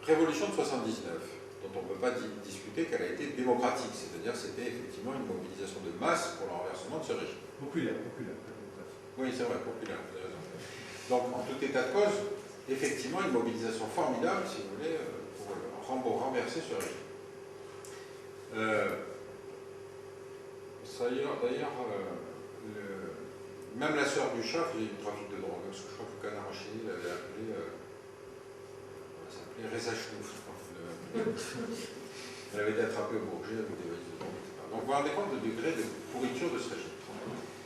Révolution de 79, dont on ne peut pas discuter qu'elle a été démocratique, c'est-à-dire c'était effectivement une mobilisation de masse pour le renversement de ce régime. Populaire. Oui, c'est vrai, populaire, vous avez raison. Donc, en tout état de cause, effectivement, une mobilisation formidable, si vous voulez, pour renverser ce régime. D'ailleurs, même la sœur du Shah faisait du trafic de drogue, parce que je crois que Khan Rashidi l'avait appelé, elle s'appelait Reza Chnouf, je crois. Elle avait été attrapée au Bourget avec des valises de drogue, etc. Donc, vous vous rendez compte du degré de pourriture de ce régime.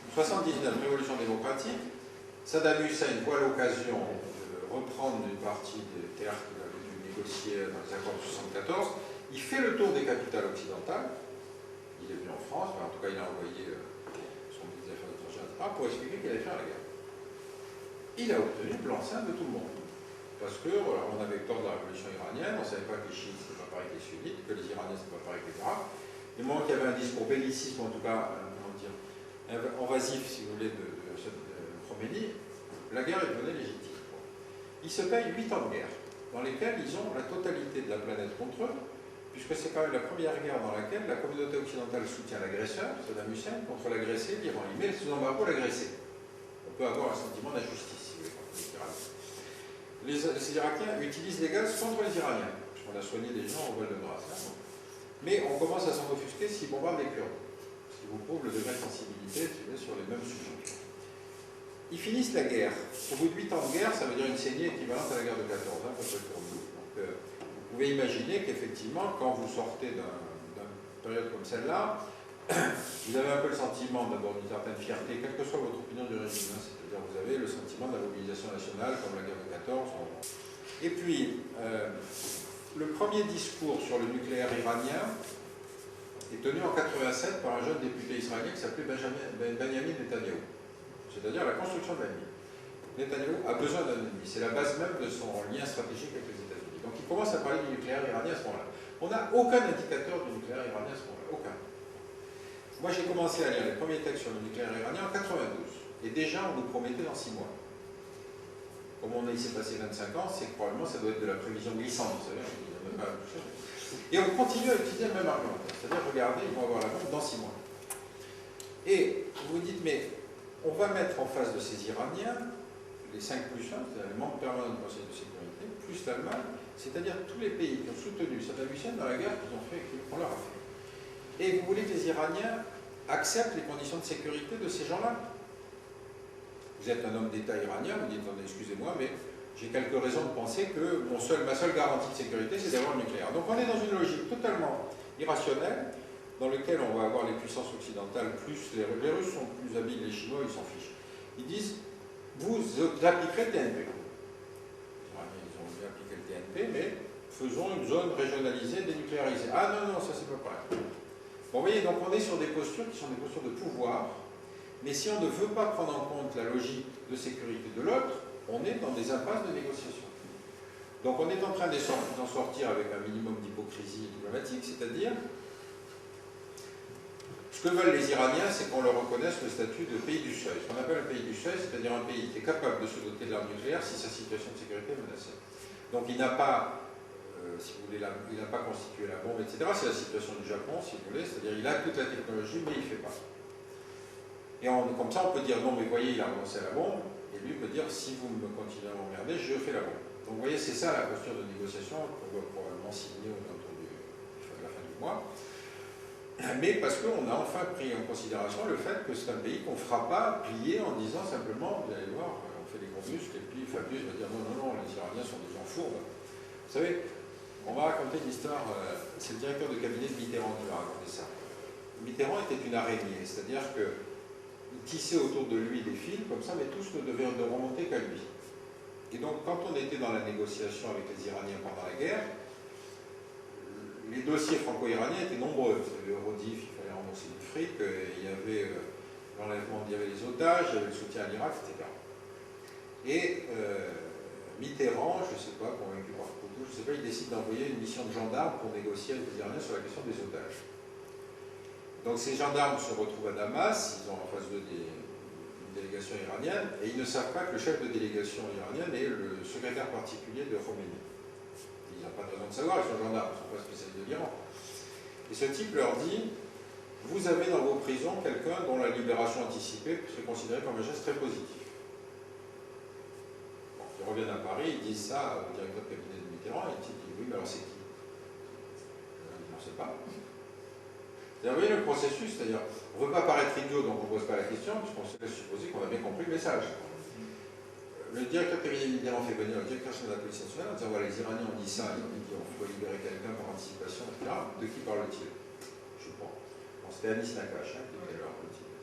79, révolution démocratique, Saddam Hussein voit l'occasion de reprendre une partie des terres qu'il avait dû négocier dans les accords de 74. Il fait le tour des capitales occidentales. Il est venu en France, en tout cas il a envoyé son ministre des Affaires étrangères, etc., pour expliquer qu'il allait faire la guerre. Il a obtenu le blanc-seing de tout le monde. Parce que voilà, on avait peur de la révolution iranienne, on ne savait pas que les chiites n'étaient pas pareil que les sunnites, que les iraniens n'étaient pas pareil que les arabes. Du moment qu'il y avait un discours belliciste, en tout cas, invasif, si vous voulez, de Khomeini, la guerre est devenue légitime. Ils se payent 8 ans de guerre, dans lesquels ils ont la totalité de la planète contre eux, puisque c'est quand même la première guerre dans laquelle la communauté occidentale soutient l'agresseur, Saddam Hussein, contre l'agressé, l'Iran. Il met sous embargo l'agressé. peut avoir un sentiment d'injustice, si vous voulez, contre les Iraniens. Les Irakiens utilisent les gaz contre les Iraniens, puisqu'on a soigné des gens au Val-de-Grâce. Hein. Mais on commence à s'en offusquer s'ils bombardent les Kurdes, ce qui vous prouve le degré de sensibilité sur les mêmes sujets. Ils finissent la guerre. Au bout de 8 ans de guerre, ça veut dire une saignée équivalente à la guerre de 14, hein, à peu près pour nous. Donc, vous pouvez imaginer qu'effectivement, quand vous sortez d'une période comme celle-là, vous avez un peu le sentiment d'abord d'une certaine fierté, quelle que soit votre opinion du régime. Hein, c'est-à-dire vous avez le sentiment de la mobilisation nationale, comme la guerre de 14. Et puis, le premier discours sur le nucléaire iranien est tenu en 87 par un jeune député israélien qui s'appelait Benjamin Netanyahu. C'est-à-dire la construction de l'ennemi. Netanyahu a besoin d'un ennemi. C'est la base même de son lien stratégique avec les États-Unis. Donc il commence à parler du nucléaire iranien à ce moment-là. On n'a aucun indicateur du nucléaire iranien à ce moment-là. Aucun. Moi j'ai commencé à lire les premiers textes sur le nucléaire iranien en 92. Et déjà on nous promettait dans 6 mois. Comme il s'est passé 25 ans, c'est que probablement ça doit être de la prévision glissante. Vous savez, on n'a pas touché. Et on continue à utiliser le même argumentaire. C'est-à-dire, regardez, ils vont avoir la bombe dans 6 mois. Et vous vous dites, mais on va mettre en face de ces Iraniens les 5+1, c'est-à-dire les membres permanents du Conseil de sécurité, plus l'Allemagne, c'est-à-dire tous les pays qui ont soutenu Saddam Hussein dans la guerre qu'on leur a fait. Et vous voulez que les Iraniens acceptent les conditions de sécurité de ces gens-là? Vous êtes un homme d'État iranien, vous dites, excusez-moi, mais j'ai quelques raisons de penser que ma seule garantie de sécurité, c'est d'avoir le nucléaire. Donc on est dans une logique totalement irrationnelle, dans laquelle on va avoir les puissances occidentales, plus les Russes sont plus habiles, les Chinois, ils s'en fichent. Ils disent, vous appliquerez le TNP. Ils ont appliqué le TNP, mais faisons une zone régionalisée dénucléarisée. Ah non, ça c'est pas pareil. Bon, vous voyez, donc on est sur des postures qui sont des postures de pouvoir, mais si on ne veut pas prendre en compte la logique de sécurité de l'autre, on est dans des impasses de négociation. Donc on est en train d'en sortir avec un minimum d'hypocrisie diplomatique, c'est-à-dire, ce que veulent les Iraniens, c'est qu'on leur reconnaisse le statut de pays du seuil. Ce qu'on appelle le pays du seuil, c'est-à-dire un pays qui est capable de se doter de l'arme nucléaire si sa situation de sécurité est menacée. Donc il n'a pas, si vous voulez, il n'a pas constitué la bombe, etc. C'est la situation du Japon, si vous voulez, c'est-à-dire il a toute la technologie, mais il ne fait pas. Et comme ça, on peut dire, non, mais voyez, il a renoncé à la bombe, et lui peut dire, si vous me continuez à m'emmerder, je fais la bombe. Donc vous voyez, c'est ça la posture de négociation qu'on va probablement signer autour de la fin du mois. Mais parce qu'on a enfin pris en considération le fait que c'est un pays qu'on ne fera pas plier en disant simplement, vous allez voir, on fait des gros muscles, et puis Fabius va dire, non, les Iraniens sont des gens fourbes. Vous savez, on va raconter une histoire, c'est le directeur de cabinet de Mitterrand qui va raconter ça. Mitterrand était une araignée, c'est-à-dire que il tissait autour de lui des fils comme ça, mais tous ne devaient remonter qu'à lui. Et donc, quand on était dans la négociation avec les Iraniens pendant la guerre, les dossiers franco-iraniens étaient nombreux. Vous savez, Eurodif, il fallait rembourser du fric, il y avait l'enlèvement, il y avait les otages, il y avait le soutien à l'Irak, etc. Et Mitterrand, je ne sais pas, convaincu par Poutou, je ne sais pas, il décide d'envoyer une mission de gendarmes pour négocier avec les Iraniens sur la question des otages. Donc ces gendarmes se retrouvent à Damas, ils ont en face d'eux une délégation iranienne, et ils ne savent pas que le chef de délégation iranienne est le secrétaire particulier de Khomeini. Ils n'ont pas de raison de savoir, ils sont gendarmes, ils ne sont pas spécialistes de l'Iran. Et ce type leur dit, vous avez dans vos prisons quelqu'un dont la libération anticipée serait considérée comme un geste très positif. Bon, ils reviennent à Paris, ils disent ça au directeur de cabinet de Mitterrand, et il dit, oui, mais alors c'est qui? On ne sait pas. Vous voyez le processus, c'est-à-dire, on ne veut pas paraître idiot, donc on ne pose pas la question, puisqu'on se laisse supposer qu'on a bien compris le message. Le directeur de cabinet de Mitterrand fait venir le directeur général de la police nationale en disant, voilà, les Iraniens ont dit ça, ils ont dit qu'on faut libérer quelqu'un par anticipation, etc. De qui parle-t-il? Je crois. Bon, c'était Anis Nakache, qui était leur politique.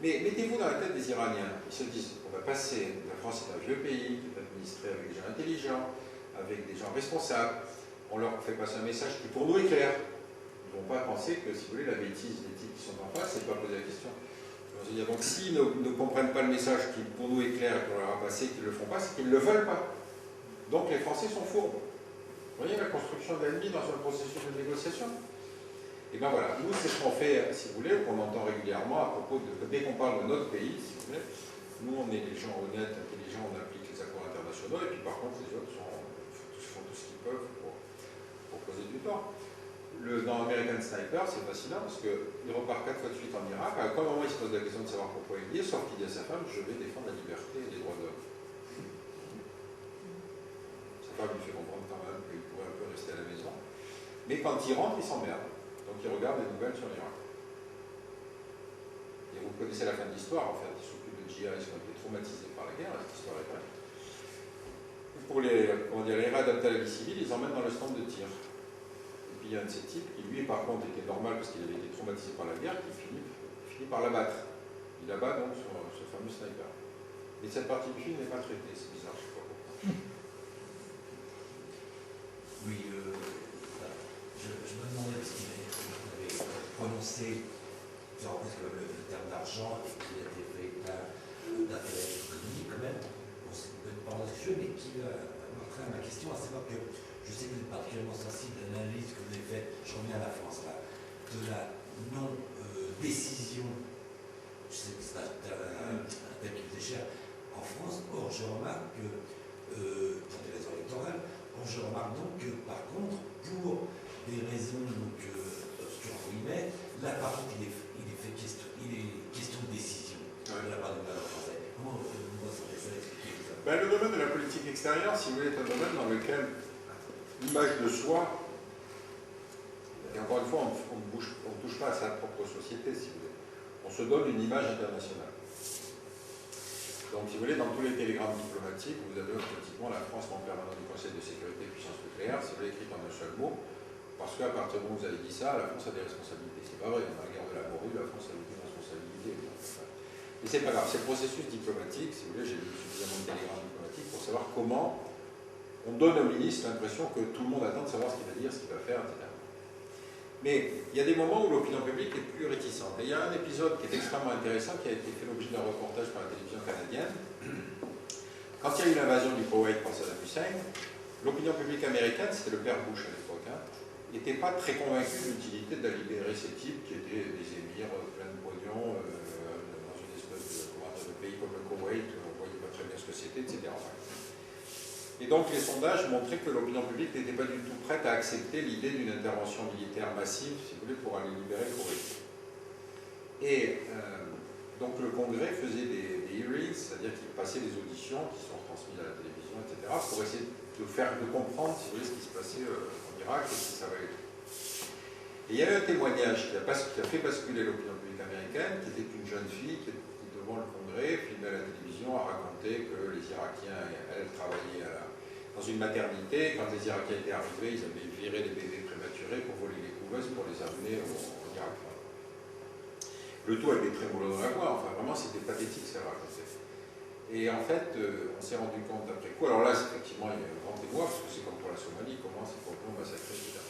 Mais mettez-vous dans la tête des Iraniens. Ils se disent, on va passer, la France est un vieux pays, qui est administré avec des gens intelligents, avec des gens responsables. On leur fait passer un message qui pour nous est clair. Ils ne vont pas penser que, si vous voulez, la bêtise des types qui sont en face, c'est pas poser la question. Donc s'ils ne comprennent pas le message qui pour nous est clair et qu'on leur a passé, qu'ils ne le font pas, c'est qu'ils ne le veulent pas. Donc les Français sont fourbes. Vous voyez la construction d'ennemis dans un processus de négociation? Et bien voilà, nous c'est ce qu'on fait, si vous voulez, qu'on entend régulièrement à propos de, dès qu'on parle de notre pays, si vous voulez, nous on est des gens honnêtes, intelligents, on applique les accords internationaux, et puis par contre les autres font tout ce qu'ils peuvent pour causer du tort. dans American Sniper, c'est fascinant parce qu'il repart 4 fois de suite en Irak. À quel moment il se pose la question de savoir pourquoi il y est, sauf qu'il dit à sa femme, je vais défendre la liberté et les droits de l'homme. Sa femme lui fait comprendre quand même qu'il pourrait un peu rester à la maison. Mais quand il rentre, il s'emmerde. Donc il regarde les nouvelles sur l'Irak. Et vous connaissez la fin de l'histoire, en fait. Il s'occupe de djihadistes qui ont été traumatisés par la guerre, cette histoire est vraie. Pour les réadapter à la vie civile, ils emmènent dans le stand de tir. Et puis il y a un de ces types qui, lui, par contre, était normal parce qu'il avait été traumatisé par la guerre, qui finit par l'abattre. Il abat donc ce fameux sniper. Mais cette partie du film n'est pas traitée, c'est bizarre, je ne sais pas pourquoi. Oui, je me demandais parce qu'il avait prononcé le terme d'argent et qu'il avait fait plein d'intérêts économiques quand même. Bon, c'est peut-être pas jeu, mais qui m'entraîne à ma question, à savoir que je sais que vous êtes particulièrement sensible à l'analyse que vous avez faite, je reviens à la France là, de la non-décision, je sais que c'est un thème qui vous est cher, en France. Or, je remarque que, pour des raisons électorales, je remarque donc que, par contre, pour des raisons obscures, là, par contre, il est question de décision de la part du gouvernement français. Comment vous ressentez ça? Ben, le domaine de la politique extérieure, si vous voulez, est un domaine dans lequel l'image de soi, et encore une fois, on ne touche pas à sa propre société, si vous voulez. On se donne une image internationale. Donc, si vous voulez, dans tous les télégrammes diplomatiques, vous avez automatiquement la France membre permanent du Conseil de sécurité et puissance nucléaire, si vous voulez, écrit en un seul mot, parce qu'à partir du moment où vous avez dit ça, la France a des responsabilités. C'est pas vrai, dans la guerre de la morue, la France a eu des responsabilités. Mais c'est pas grave, c'est le processus diplomatique, si vous voulez, j'ai lu suffisamment de télégrammes diplomatiques pour savoir comment on donne au ministre l'impression que tout le monde attend de savoir ce qu'il va dire, ce qu'il va faire, etc. Mais il y a des moments où l'opinion publique est plus réticente. Et il y a un épisode qui est extrêmement intéressant, qui a été fait l'objet d'un reportage par la télévision canadienne. Quand il y a eu l'invasion du Koweït par Saddam Hussein, l'opinion publique américaine, c'était le père Bush à l'époque, n'était pas très convaincu de l'utilité de libérer ces types qui étaient des émirs pleins de pognon dans une espèce de pays comme le Koweït, on ne voyait pas très bien ce que c'était, etc. Et donc les sondages montraient que l'opinion publique n'était pas du tout prête à accepter l'idée d'une intervention militaire massive, si vous voulez, pour aller libérer le Koweït. Et donc le Congrès faisait des hearings, c'est-à-dire qu'il passait des auditions qui sont transmises à la télévision, etc., pour essayer de comprendre, si vous voulez, ce qui se passait en Irak et si ça va être. Et il y avait un témoignage qui a fait basculer l'opinion publique américaine, qui était une jeune fille qui devant le Congrès, filmée à la télévision, a raconté que les Irakiens, elle travaillait dans une maternité. Quand les Irakiens étaient arrivés, ils avaient viré les bébés prématurés pour voler les couveuses pour les amener au Irak. Le tout avec des trémolos dans la voix, enfin vraiment c'était pathétique ce qu'elle racontait. Et en fait, on s'est rendu compte après coup, alors là effectivement il y a un grand émoi, parce que c'est comme pour la Somalie, comment c'est complètement massacré, etc.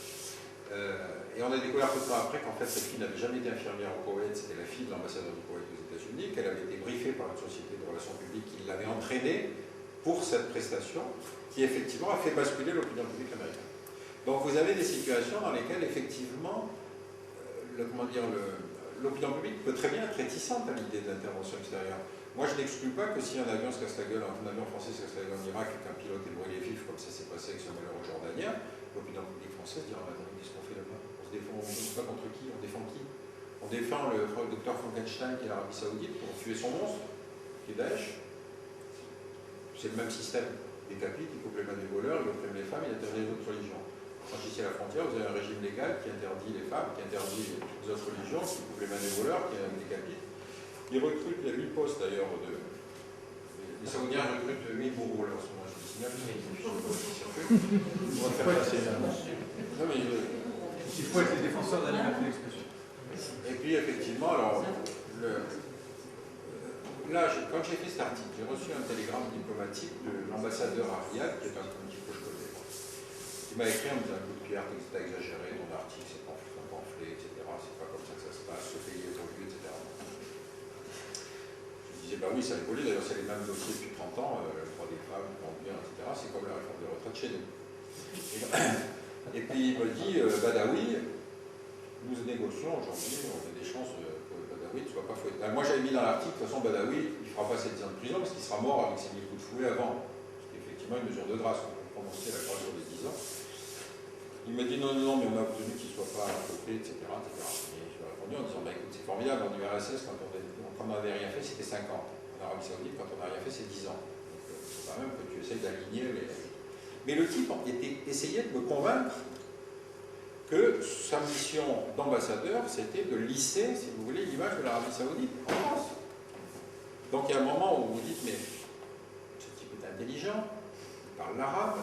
Et on a découvert peu de temps après qu'en fait cette fille n'avait jamais été infirmière au Koweït, c'était la fille de l'ambassadeur du Koweït aux États-Unis, qu'elle avait été briefée par une société de relations publiques qui l'avait entraînée pour cette prestation, qui effectivement a fait basculer l'opinion publique américaine. Donc vous avez des situations dans lesquelles effectivement, l'opinion publique peut très bien être réticente à l'idée de l'intervention extérieure. Moi je n'exclus pas que si un avion se casse la gueule, un avion français se casse la gueule en Irak et qu'un pilote est brûlé vif, comme ça s'est passé avec ce malheureux Jordanien, l'opinion publique française dira, attendez, qu'est-ce qu'on fait là-bas? On se défend, on ne sait pas contre qui, on défend qui? On défend le docteur Frankenstein qui est l'Arabie Saoudite pour tuer son monstre, qui est Daesh. C'est le même système. Il décapite, il coupe les mains des voleurs, il opprime les femmes, il interdit les autres religions. Franchissez la frontière, vous avez un régime légal qui interdit les femmes, qui interdit toutes les autres religions, qui coupe les mains des voleurs, qui décapite. Il recrute, il y a 8 postes d'ailleurs les Saoudiens recrutent 8 bourreaux là en ce moment, je vous signale. On va faire passer ça. Non mais il faut être les défenseurs de la liberté d'expression. Et puis effectivement, alors là, quand j'ai fait cet article, j'ai reçu un télégramme diplomatique de l'ambassadeur à Riyad, qui est un type que je connais. Il m'a écrit en me disant, écoute Pierre, t'as exagéré, ton article, c'est un pamphlet, etc. C'est pas comme ça que ça se passe, ce pays évolue, etc. Je disais, bah oui, ça évolue, d'ailleurs c'est les mêmes dossiers depuis 30 ans, le droit des femmes, le conduire, etc. C'est comme la réforme des retraites chez nous. Et puis il me dit, Badawi, nous négocions aujourd'hui, on a des chances que Badawi ne soit pas fouetté. Moi j'avais mis dans l'article, de toute façon Badawi, il ne fera pas 7 ans de prison parce qu'il sera mort avec ses 1000 coups de fouet avant. C'était effectivement une mesure de grâce, on peut prononcer la clasure des 10 ans. Il m'a dit non, mais on a obtenu qu'il ne soit pas adopté, etc. Et je lui ai répondu en disant bah, écoute, c'est formidable, en URSS, quand on n'avait rien fait, c'était 5 ans. En Arabie Saoudite, quand on n'a rien fait, c'est 10 ans. Donc, c'est quand même que tu essayes d'aligner les. Mais le type essayait de me convaincre que sa mission d'ambassadeur, c'était de lisser, si vous voulez, l'image de l'Arabie Saoudite en France. Donc il y a un moment où vous vous dites mais ce type est intelligent, il parle l'arabe.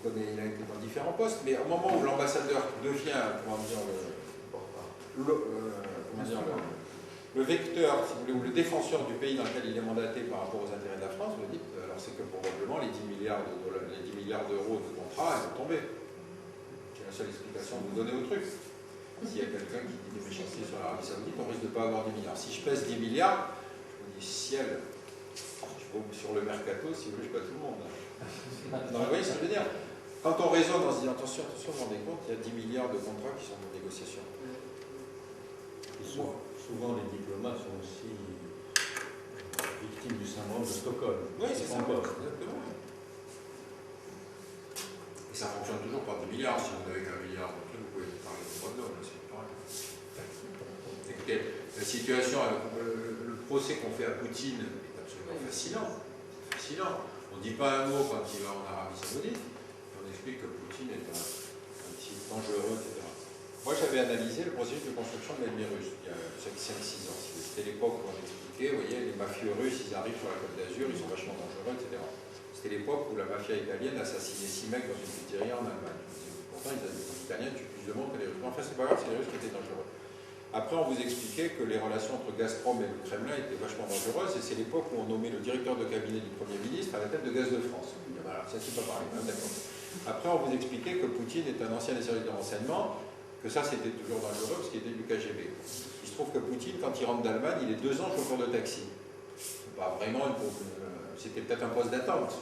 Il a été dans différents postes, mais au moment où l'ambassadeur devient, le vecteur, si vous voulez, ou le défenseur du pays dans lequel il est mandaté par rapport aux intérêts de la France, vous dites, alors c'est que probablement les 10 milliards d'euros de contrat, ils vont tomber. C'est la seule explication que vous donnez au truc. S'il y a quelqu'un qui dit des méchancetés sur l'Arabie Saoudite, on risque de ne pas avoir 10 milliards. Si je pèse 10 milliards, je me dis, ciel, sur le mercato, si vous voulez, je bats tout le monde. Non, vous voyez ce que je veux dire? Quand on raisonne, on se dit attention, vous vous rendez compte, il y a 10 milliards de contrats qui sont en négociation. Souvent, les diplomates sont aussi victimes du syndrome de Stockholm. Oui, c'est ça. Exactement. Et ça fonctionne toujours par 10 milliards. Si vous n'avez qu'un milliard de trucs, vous pouvez parler de droits de l'homme, c'est pareil. Écoutez, la situation, le procès qu'on fait à Poutine est absolument fascinant. Fascinant. On ne dit pas un mot quand il va en Arabie Saoudite. On explique que Poutine est un type dangereux, etc. Moi, j'avais analysé le processus de construction de l'ennemi russe il y a 5-6 ans. C'était l'époque où on expliquait, vous voyez, les mafieux russes, ils arrivent sur la Côte d'Azur, ils sont vachement dangereux, etc. C'était l'époque où la mafia italienne assassinait 6 mecs dans une pizzeria en Allemagne. Pourtant, les Italiens tuent plus de monde que les Russes. Enfin, c'est pas grave, c'est les Russes qui étaient dangereux. Après, on vous expliquait que les relations entre Gazprom et le Kremlin étaient vachement dangereuses, et c'est l'époque où on nommait le directeur de cabinet du Premier ministre à la tête de Gaz de France. Voilà, ça c'est pas pareil, hein, d'accord. Après, on vous expliquait que Poutine est un ancien des services de renseignement, que ça c'était toujours dangereux parce qu'il était du KGB. Il se trouve que Poutine, quand il rentre d'Allemagne, il est 2 ans chauffeur de taxi. C'est pas vraiment c'était peut-être un poste d'attente.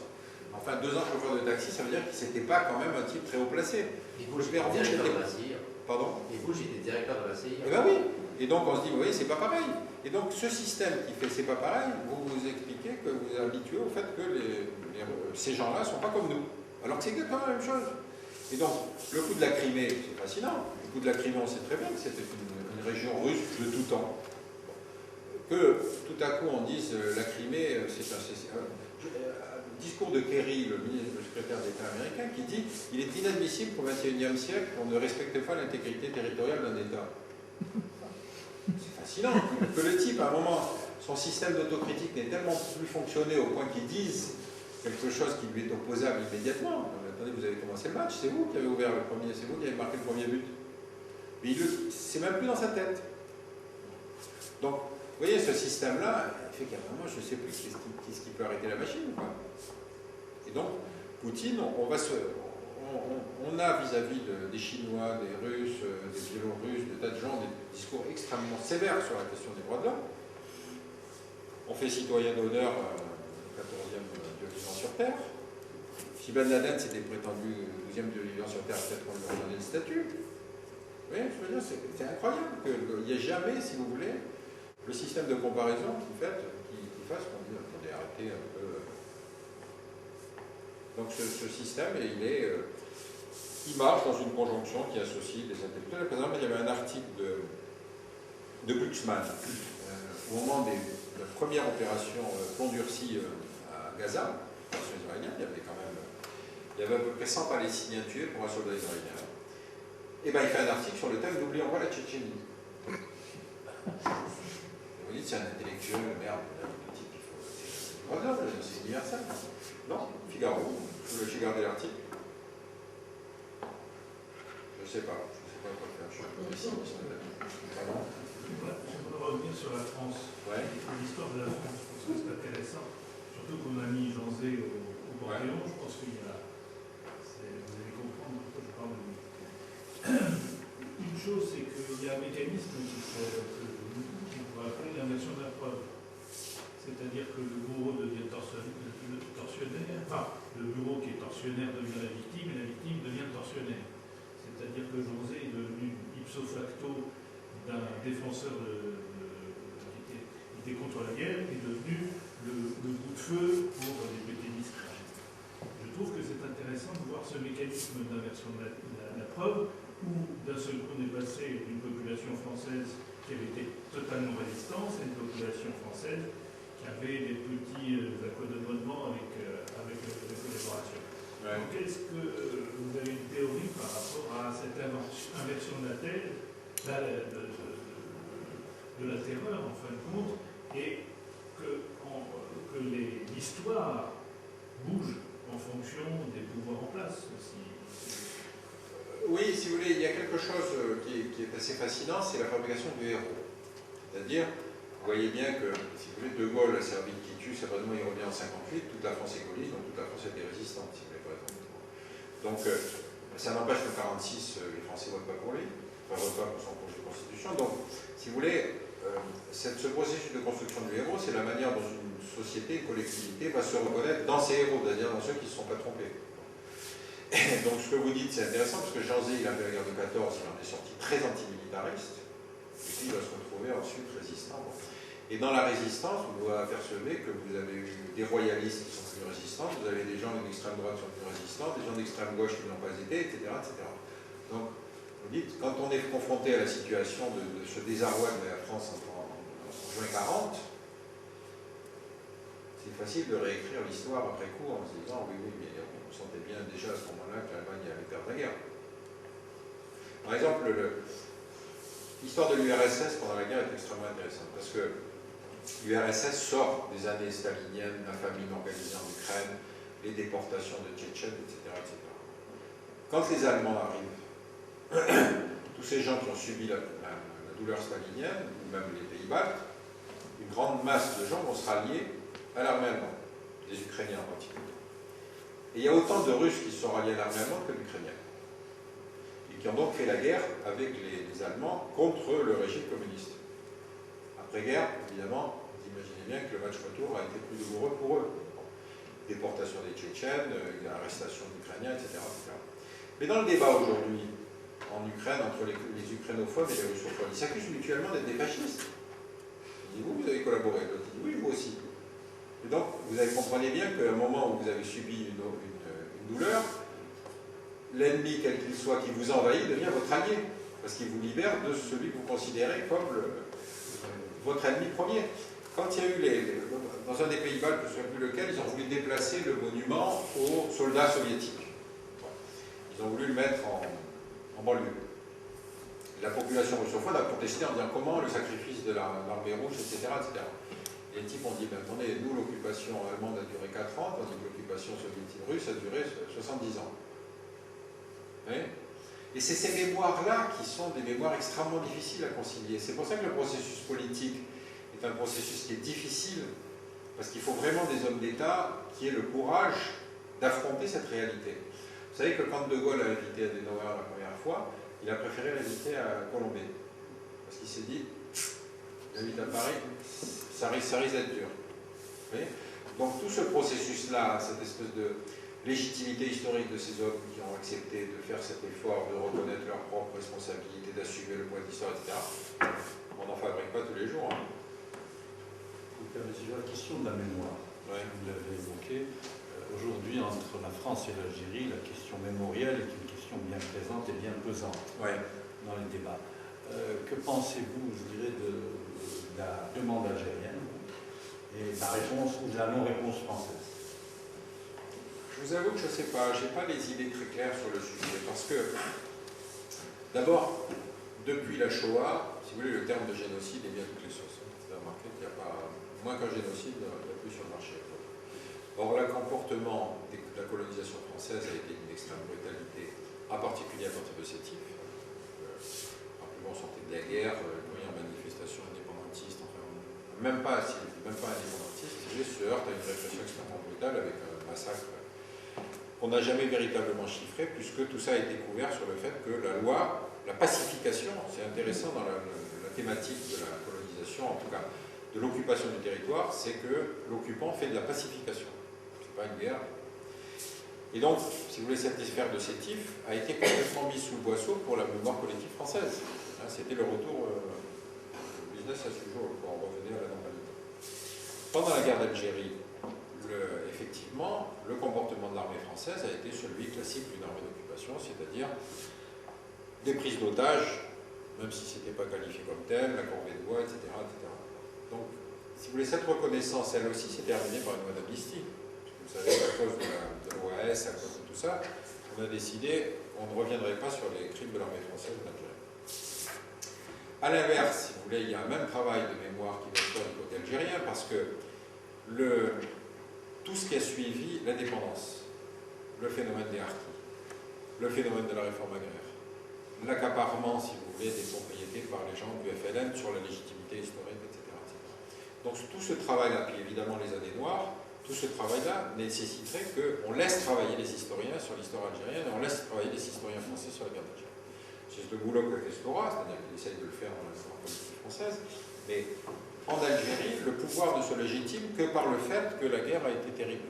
Enfin, 2 ans chauffeur de taxi, ça veut dire qu'il n'était pas quand même un type très haut placé. Et vous, j'étais directeur de la CIA. Pardon? Et vous, j'étais directeur de la CIA. Eh bien oui. Et donc on se dit, vous voyez, c'est pas pareil. Et donc ce système qui fait c'est pas pareil, vous vous expliquez que vous êtes habitué au fait que ces gens-là ne sont pas comme nous. Alors que c'est exactement la même chose. Et donc, le coup de la Crimée, c'est fascinant. Le coup de la Crimée, on sait très bien que c'était une région russe de tout temps. Que tout à coup on dise la Crimée, c'est un discours de Kerry, le secrétaire d'État américain, qui dit il est inadmissible qu'au XXIe siècle, on ne respecte pas l'intégrité territoriale d'un État. C'est fascinant. Que le type, à un moment, son système d'autocritique n'est tellement plus fonctionné au point qu'il dise quelque chose qui lui est opposable immédiatement. Attendez, vous avez commencé le match, c'est vous qui avez ouvert le premier, c'est vous qui avez marqué le premier but. Mais c'est même plus dans sa tête. Donc, vous voyez, ce système-là, il fait qu'à un moment, je ne sais plus qu'est-ce qui peut arrêter la machine, quoi. Et donc, Poutine, on a vis-à-vis des Chinois, des Russes, des Biélorusses, des tas de gens, des discours extrêmement sévères sur la question des droits de l'homme. On fait citoyen d'honneur le 14e Dieu vivant sur Terre. Si Ben Laden s'était prétendu 12e Dieu vivant sur Terre, peut-être qu'on lui aurait donné le statut. Vous voyez, je veux dire, c'est incroyable qu'il n'y ait jamais, si vous voulez, le système de comparaison qui fasse qu'on dit, attendez, arrêtez un peu. Donc ce système, il marche dans une conjonction qui associe des intellectuels. Par exemple, il y avait un article de Glucksmann au moment de la première opération plomb durci à Gaza, l'opération israélienne, il y avait à peu près 100 Palestiniens tués pour un soldat israélien. Et bien il fait un article sur le thème n'oublions pas la Tchétchénie. Vous dites c'est un intellectuel, merde, le type il faut. C'est universel. Non, Figaro. J'ai gardé l'article. Je ne sais pas quoi faire. Je suis un peu pessimiste. Pardon. J'aimerais revenir sur la France. Ouais. L'histoire de la France, je pense que c'est intéressant. Surtout qu'on a mis Jean Zé au Panthéon, je pense qu'il y a. Vous allez comprendre pourquoi je parle de lui. Une chose, c'est qu'il y a un mécanisme qu'on pourrait appeler l'inversion de la preuve. C'est-à-dire que le bourreau devient tortionnaire, enfin, le bourreau qui est tortionnaire devient la victime, et la victime devient tortionnaire. C'est-à-dire que Jean Zé est devenu ipso facto d'un défenseur qui était contre la guerre, est devenu le bout de feu pour les péténistes. Je trouve que c'est intéressant de voir ce mécanisme d'inversion de la preuve preuve où d'un seul coup on est passé d'une population française qui avait été totalement résistante à une population française qui avait des petits accommodements avec la collaboration. Ouais. Donc est-ce que vous avez une théorie par rapport à cette inversion de la thèse, de la terreur en fin de compte, et que l'histoire bouge en fonction des pouvoirs en place aussi? Oui, si vous voulez, il y a quelque chose qui est assez fascinant, c'est la fabrication du héros. C'est-à-dire, vous voyez bien que, si vous voulez, De Gaulle a servi de quitus, après il revient en 58, toute la France est gaulliste, donc toute la France était résistante, si vous voulez, par exemple. Donc, ça n'empêche que 1946, les Français ne votent pas pour lui, enfin, votent pas pour son projet de constitution. Donc, si vous voulez, ce processus de construction du héros, c'est la manière dont une société, une collectivité va se reconnaître dans ses héros, c'est-à-dire dans ceux qui ne se sont pas trompés. Donc ce que vous dites, c'est intéressant, parce que Jean Zé, il a fait la guerre de 14, il en est sorti très antimilitariste, et puis il va se retrouver ensuite résistant. Bon. Et dans la résistance, vous apercevez que vous avez eu des royalistes qui sont plus résistants, vous avez des gens d'extrême droite qui sont plus résistants, des gens d'extrême gauche qui n'ont pas été, etc., etc. Donc, vous dites, quand on est confronté à la situation de ce désarroi de la France en juin 40, c'est facile de réécrire l'histoire après coup en se disant, oui, mais on sentait bien déjà à ce moment-là que l'Allemagne allait perdre la guerre. Par exemple, l'histoire de l'URSS pendant la guerre est extrêmement intéressante, parce que l'URSS sort des années staliniennes, la famine organisée en Ukraine, les déportations de Tchétchènes, etc., etc. Quand les Allemands arrivent, tous ces gens qui ont subi la douleur stalinienne, ou même les pays baltes, une grande masse de gens vont se rallier à l'armée allemande, des Ukrainiens en particulier. Et il y a autant de Russes qui se sont ralliés à l'armée allemande que d'Ukrainiens, et qui ont donc fait la guerre avec les Allemands contre le régime communiste. Après-guerre, évidemment, vous imaginez bien que le match retour a été plus douloureux pour eux. Déportation des Tchétchènes, arrestation d'Ukrainiens, etc., etc. Mais dans le débat aujourd'hui, en Ukraine, entre les ukrainophones et les russophones, ils s'accusent mutuellement d'être des fascistes. Ils disent, vous avez collaboré. L'autre dit, oui, vous aussi. Et donc, vous comprenez bien qu'à un moment où vous avez subi une douleur, l'ennemi, quel qu'il soit, qui vous envahit, devient votre allié. Parce qu'il vous libère de celui que vous considérez comme votre ennemi premier. Quand il y a eu dans un des pays baltes, je ne sais plus lequel, ils ont voulu déplacer le monument aux soldats soviétiques. Ils ont voulu le mettre en banlieue. La population russophone a protesté en disant comment le sacrifice de l'armée rouge, etc., etc. Et les types ont dit, ben, attendez, nous l'occupation allemande a duré 4 ans, tandis que l'occupation soviétique russe a duré 70 ans. Et c'est ces mémoires-là qui sont des mémoires extrêmement difficiles à concilier. C'est pour ça que le processus politique est un processus qui est difficile, parce qu'il faut vraiment des hommes d'État qui aient le courage d'affronter cette réalité. Vous savez que quand De Gaulle a invité Adenauer la première fois, il a préféré l'inviter à Colombey. Parce qu'il s'est dit, j'invite à Paris, ça risque d'être dur. Vous voyez ? Donc tout ce processus-là, cette espèce de légitimité historique de ces hommes qui ont accepté de faire cet effort, de reconnaître leurs propres responsabilités, d'assumer le poids de l'histoire, etc., on n'en fabrique pas tous les jours. Hein. Sur la question de la mémoire, Ouais. vous l'avez évoqué, aujourd'hui entre la France et l'Algérie, la question mémorielle est une question bien présente et bien pesante dans les débats. Que pensez-vous, je dirais, de la demande algérienne et de la réponse ou de la non-réponse française? Je vous avoue que je ne sais pas, je n'ai pas les idées très claires sur le sujet, parce que, d'abord, depuis la Shoah, si vous voulez, le terme de génocide est bien toutes les sauces. Vous avez remarqué qu'il n'y a pas, moins qu'un génocide, il n'y a plus sur le marché. Or, le comportement de la colonisation française a été d'une extrême brutalité, en particulier à partir de Sétif. Rappelez-vous, on sortait de la guerre, première manifestation indépendantiste, enfin, même pas indépendantiste, se heurte à une répression extrêmement brutale avec un massacre qu'on n'a jamais véritablement chiffré, puisque tout ça a été couvert sur le fait que la loi, la pacification, c'est intéressant dans la thématique de la colonisation, en tout cas de l'occupation du territoire, c'est que l'occupant fait de la pacification. C'est pas une guerre. Et donc, si vous voulez, cette affaire de Sétif a été complètement mise sous le boisseau pour la mémoire collective française. C'était le retour business as usual, pour en revenir à la normalité. Pendant la guerre d'Algérie, effectivement, le comportement de l'armée française a été celui classique d'une armée d'occupation, c'est-à-dire des prises d'otages, même si ce n'était pas qualifié comme tel, la corvée de bois, etc., etc. Donc, si vous voulez, cette reconnaissance, elle aussi, s'est terminée par une loi d'amnistie. Vous savez, à cause de l'OAS, à cause de tout ça, on a décidé qu'on ne reviendrait pas sur les crimes de l'armée française en Algérie. A l'inverse, si vous voulez, il y a un même travail de mémoire qui va se faire du côté algérien, parce que tout ce qui a suivi l'indépendance, le phénomène des harkis, le phénomène de la réforme agraire, l'accaparement, si vous voulez, des propriétés par les gens du FLN sur la légitimité historique, etc. Donc tout ce travail-là, puis évidemment les années noires, tout ce travail-là nécessiterait qu'on laisse travailler les historiens sur l'histoire algérienne et on laisse travailler les historiens français sur la guerre d'Algérie. C'est le boulot qu'a fait Stora, c'est-à-dire qu'il essaye de le faire dans l'histoire politique française, mais en Algérie, le pouvoir ne se légitime que par le fait que la guerre a été terrible.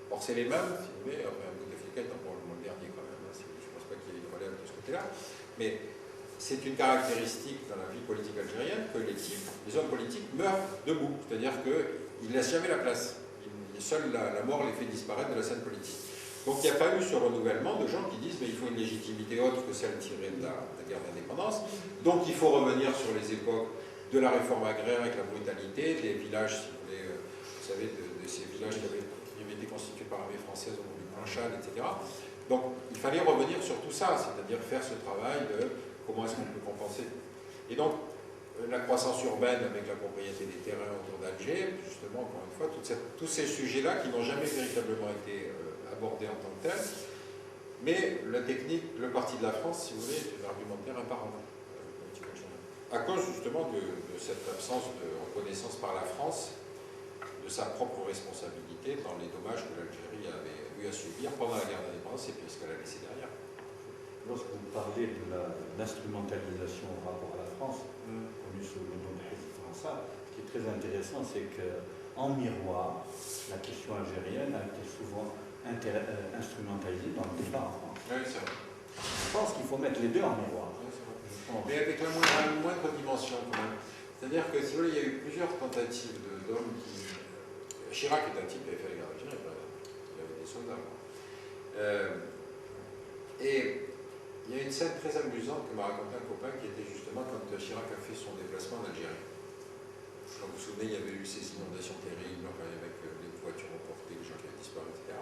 Or, c'est les mêmes, si vous voulez, enfin, Bouteflika est encore le dernier quand même, je ne pense pas qu'il y ait une relève de ce côté-là, mais c'est une caractéristique dans la vie politique algérienne que les hommes politiques meurent debout, c'est-à-dire qu'ils ne laissent jamais la place. Seule la mort les fait disparaître de la scène politique. Donc il n'y a pas eu ce renouvellement de gens qui disent mais il faut une légitimité autre que celle tirée de la guerre d'indépendance, donc il faut revenir sur les époques de la réforme agraire avec la brutalité, des villages, si vous voulez, vous savez, de ces villages qui avaient été constitués par l'armée française au moment du Blanchal, etc. Donc il fallait revenir sur tout ça, c'est-à-dire faire ce travail de comment est-ce qu'on peut compenser. Et donc la croissance urbaine avec la propriété des terrains autour d'Alger, justement, encore une fois, tous ces sujets-là qui n'ont jamais véritablement été abordés en tant que tels, mais la technique, le parti de la France, si vous voulez, est un argumentaire imparable. À cause justement de cette absence de reconnaissance par la France de sa propre responsabilité dans les dommages que l'Algérie avait eu à subir pendant la guerre d'indépendance et puis ce qu'elle a laissé derrière. Lorsque vous parlez de l'instrumentalisation au rapport à la France, connue sous le nom de Hizb França, ce qui est très intéressant, c'est qu'en miroir, la question algérienne a été souvent instrumentalisée dans le débat en France. Oui, c'est vrai. Je pense qu'il faut mettre les deux en miroir. Oui, c'est vrai. Mais avec la moindre dimension quand même. C'est-à-dire que si vous voulez, il y a eu plusieurs tentatives d'hommes qui... Chirac est un type qui avait fait la guerre d'Algérie, il avait des soldats. Et il y a une scène très amusante que m'a raconté un copain qui était justement quand Chirac a fait son déplacement en Algérie. Comme vous vous souvenez, il y avait eu ces inondations terribles, enfin, avec les voitures emportées, les gens qui avaient disparu, etc.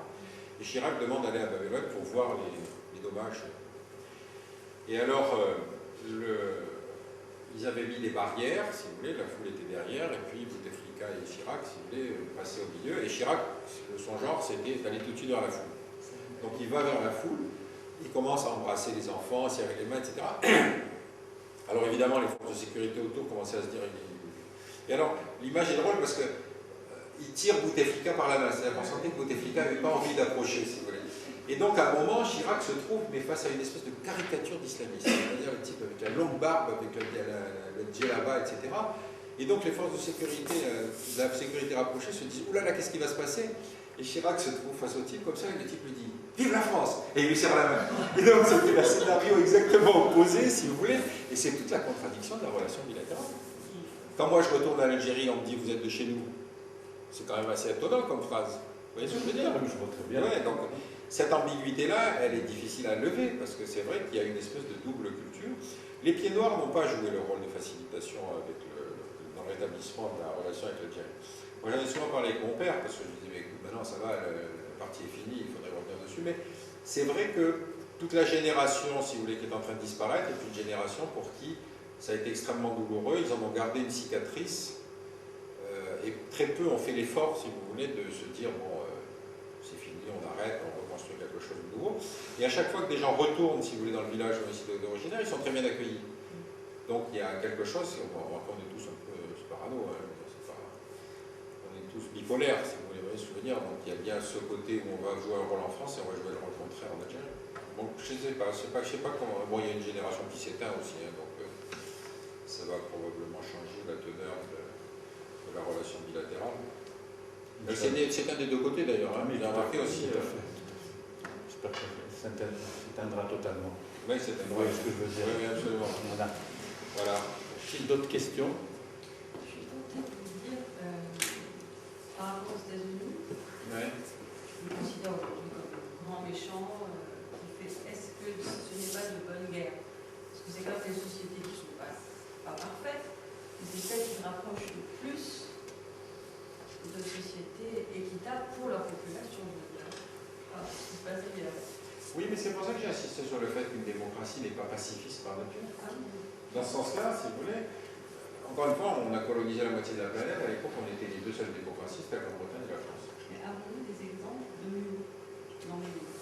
Et Chirac demande d'aller à Babylone pour voir les dommages. Et alors, ils avaient mis des barrières, si vous voulez, la foule était derrière, et puis Bouteflika et Chirac, si vous voulez, passaient au milieu. Et Chirac, son genre, c'était d'aller tout de suite vers la foule. Donc il va vers la foule, il commence à embrasser les enfants, à serrer les mains, etc. Alors évidemment, les forces de sécurité autour commençaient à se dire... Et alors, l'image est drôle parce qu'il tire Bouteflika par la main. C'est-à-dire qu'on sentait que Bouteflika n'avait pas envie d'approcher, si vous voulez. Et donc, à un moment, Chirac se trouve mais face à une espèce de caricature d'islamiste. C'est-à-dire le type avec la longue barbe, avec le djellaba, etc. Et donc, les forces de sécurité, la sécurité rapprochée, se disent « Ouh là là, qu'est-ce qui va se passer ?» Et Chirac se trouve face au type comme ça, et le type lui dit « Vive la France !» Et il lui serre la main. Et donc, c'était un scénario exactement opposé, si vous voulez. Et c'est toute la contradiction de la relation bilatérale. Quand moi, je retourne à l'Algérie, on me dit « Vous êtes de chez nous », c'est quand même assez étonnant comme phrase. Vous voyez ce que je veux dire? Je vois très bien. Ouais, donc, cette ambiguïté-là, elle est difficile à lever, parce que c'est vrai qu'il y a une espèce de double culture. Les pieds noirs n'ont pas joué le rôle de facilitation dans l'établissement de la relation avec l'Algérie. Moi, j'en ai souvent parlé avec mon père, parce que je lui disais, mais écoute, maintenant ça va, la partie est finie, il faudrait revenir dessus. Mais c'est vrai que toute la génération, si vous voulez, qui est en train de disparaître, est une génération pour qui ça a été extrêmement douloureux. Ils en ont gardé une cicatrice, et très peu ont fait l'effort, si vous voulez, de se dire, bon, c'est fini, on arrête, on reconstruit quelque chose de nouveau. Et à chaque fois que des gens retournent, si vous voulez, dans le village où ils sont originaires, ils sont très bien accueillis. Donc il y a quelque chose, on est tous un peu parano, hein, on est tous bipolaires, si vous voulez ce souvenir. Donc il y a bien ce côté où on va jouer un rôle en France et on va jouer le rôle contraire en Algérie. Donc je sais pas comment. Bon, il y a une génération qui s'éteint aussi, hein, donc ça va probablement changer la teneur de la relation bilatérale. C'est un des deux côtés d'ailleurs, hein, mais j'ai remarqué aussi. J'espère que ça s'éteindra totalement. Oui, c'est un ce que je veux dire. Oui, absolument. Voilà. D'autres questions? Je suis tentée de vous dire, par rapport aux États-Unis, je me considère aujourd'hui comme grand méchant, est-ce que ce n'est pas de bonne guerre? que c'est quand même des sociétés qui ne sont pas parfaites, mais c'est celles qui rapprochent le plus de sociétés équitables pour leur population, je veux dire. Enfin, ce qui se passe ailleurs. Oui, mais c'est pour ça que j'ai insisté sur le fait qu'une démocratie n'est pas pacifiste par nature. Ah, Dans ce sens-là, si vous voulez, encore une fois, on a colonisé la moitié de la planète. À l'époque, on était les deux seules démocraties, c'était la Grande-Bretagne et la France. mais avons-nous des exemples de mieux dans les livres?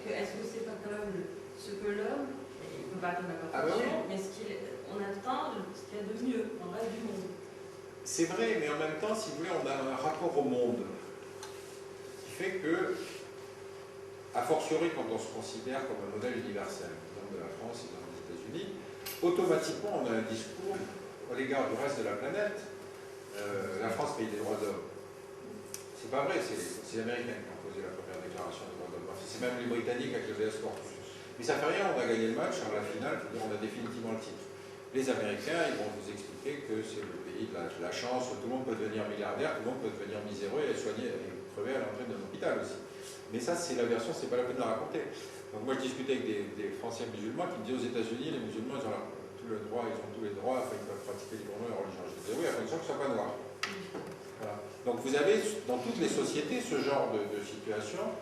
Est-ce que c'est pas quand même ce que l'homme, il ne peut pas comme la perfection, mais on atteint ce qu'il y a de mieux dans le reste du monde? C'est vrai, mais en même temps, si vous voulez, on a un rapport au monde qui fait que, a fortiori, quand on se considère comme un modèle universel, exemple de la France et des États-Unis, automatiquement, on a un discours à l'égard du reste de la planète. La France, pays des droits de l'homme. C'est pas vrai, c'est les Américains qui ont posé la première déclaration des droits de l'homme. C'est même les Britanniques avec le VS Corpus. Mais ça fait rien, on a gagné le match, à la finale, on a définitivement le titre. Les Américains, ils vont vous expliquer que c'est le pays de la chance, tout le monde peut devenir milliardaire, tout le monde peut devenir miséreux et soigner et crever à l'entrée d'un hôpital aussi. Mais ça, c'est la version, c'est pas la peine de la raconter. Donc moi, je discutais avec des Français musulmans qui me disaient aux États-Unis, les musulmans, ils ont tout le droit, ils ont tous les droits, enfin, ils peuvent pratiquer librement leur religion. Je disais oui, à condition que ce soit pas noir. Voilà. Donc vous avez dans toutes les sociétés ce genre de situation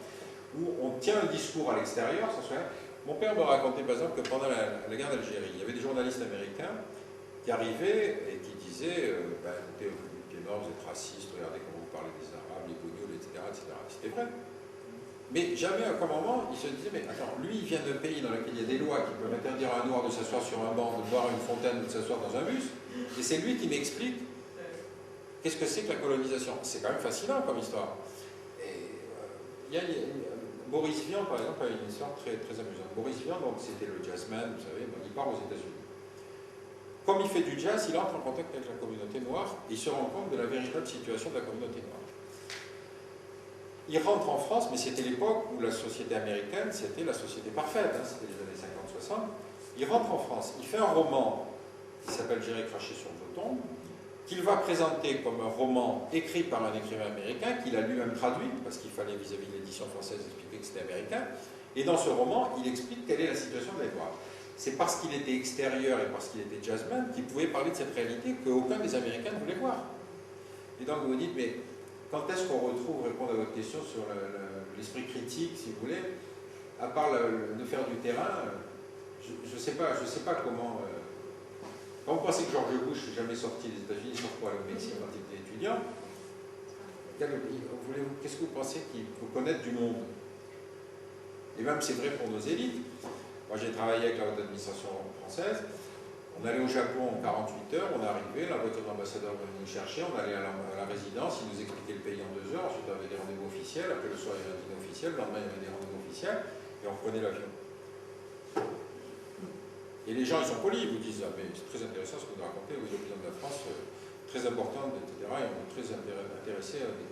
où on tient un discours à l'extérieur. Mon père me racontait par exemple que pendant la guerre d'Algérie, il y avait des journalistes américains qui arrivaient et qui disaient écoutez, vous êtes nord, vous êtes raciste, regardez comment vous parlez des Arabes, les bougnols, etc. C'était vrai. Mais jamais à un moment, il se disait, mais attends, lui, il vient d'un pays dans lequel il y a des lois qui peuvent interdire à un noir de s'asseoir sur un banc, de boire une fontaine ou de s'asseoir dans un bus, et c'est lui qui m'explique qu'est-ce que c'est que la colonisation. C'est quand même fascinant comme histoire. Et Boris Vian, par exemple, a une histoire très, très amusante. Boris Vian, donc c'était le jazzman, vous savez, il part aux États-Unis. Comme il fait du jazz, il entre en contact avec la communauté noire, et il se rend compte de la véritable situation de la communauté noire. Il rentre en France, mais c'était l'époque où la société américaine, c'était la société parfaite, hein, c'était les années 50-60. Il rentre en France, il fait un roman qui s'appelle J'irai cracher sur vos tombes, qu'il va présenter comme un roman écrit par un écrivain américain, qu'il a lui-même traduit, parce qu'il fallait vis-à-vis de l'édition française expliquer que c'était américain. Et dans ce roman, il explique quelle est la situation de les Noirs. C'est parce qu'il était extérieur et parce qu'il était jazzman qu'il pouvait parler de cette réalité qu'aucun des Américains ne voulait voir. Et donc vous vous dites, mais quand est-ce qu'on retrouve, répondre à votre question sur l'esprit critique, si vous voulez, à part de faire du terrain, je ne sais pas comment... Quand vous pensez que George Bush n'est jamais sorti des États-Unis, sauf pour aller au Mexique quand il était étudiant, qu'est-ce que vous pensez qu'il faut connaître du monde? Et même c'est vrai pour nos élites. Moi j'ai travaillé avec la haute administration française. On allait au Japon en 48 heures, on est arrivé, la voiture de l'ambassadeur venait nous chercher, on allait à la résidence, il nous expliquait le pays en 2 heures, ensuite on avait des rendez-vous officiels, après le soir il y avait un dîner officiel, le lendemain il y avait des rendez-vous officiels, et on prenait l'avion. Et les gens ils sont polis, ils vous disent, ah mais c'est très intéressant ce que vous racontez, oui, le président de la France, très important, etc., et on est très intéressés à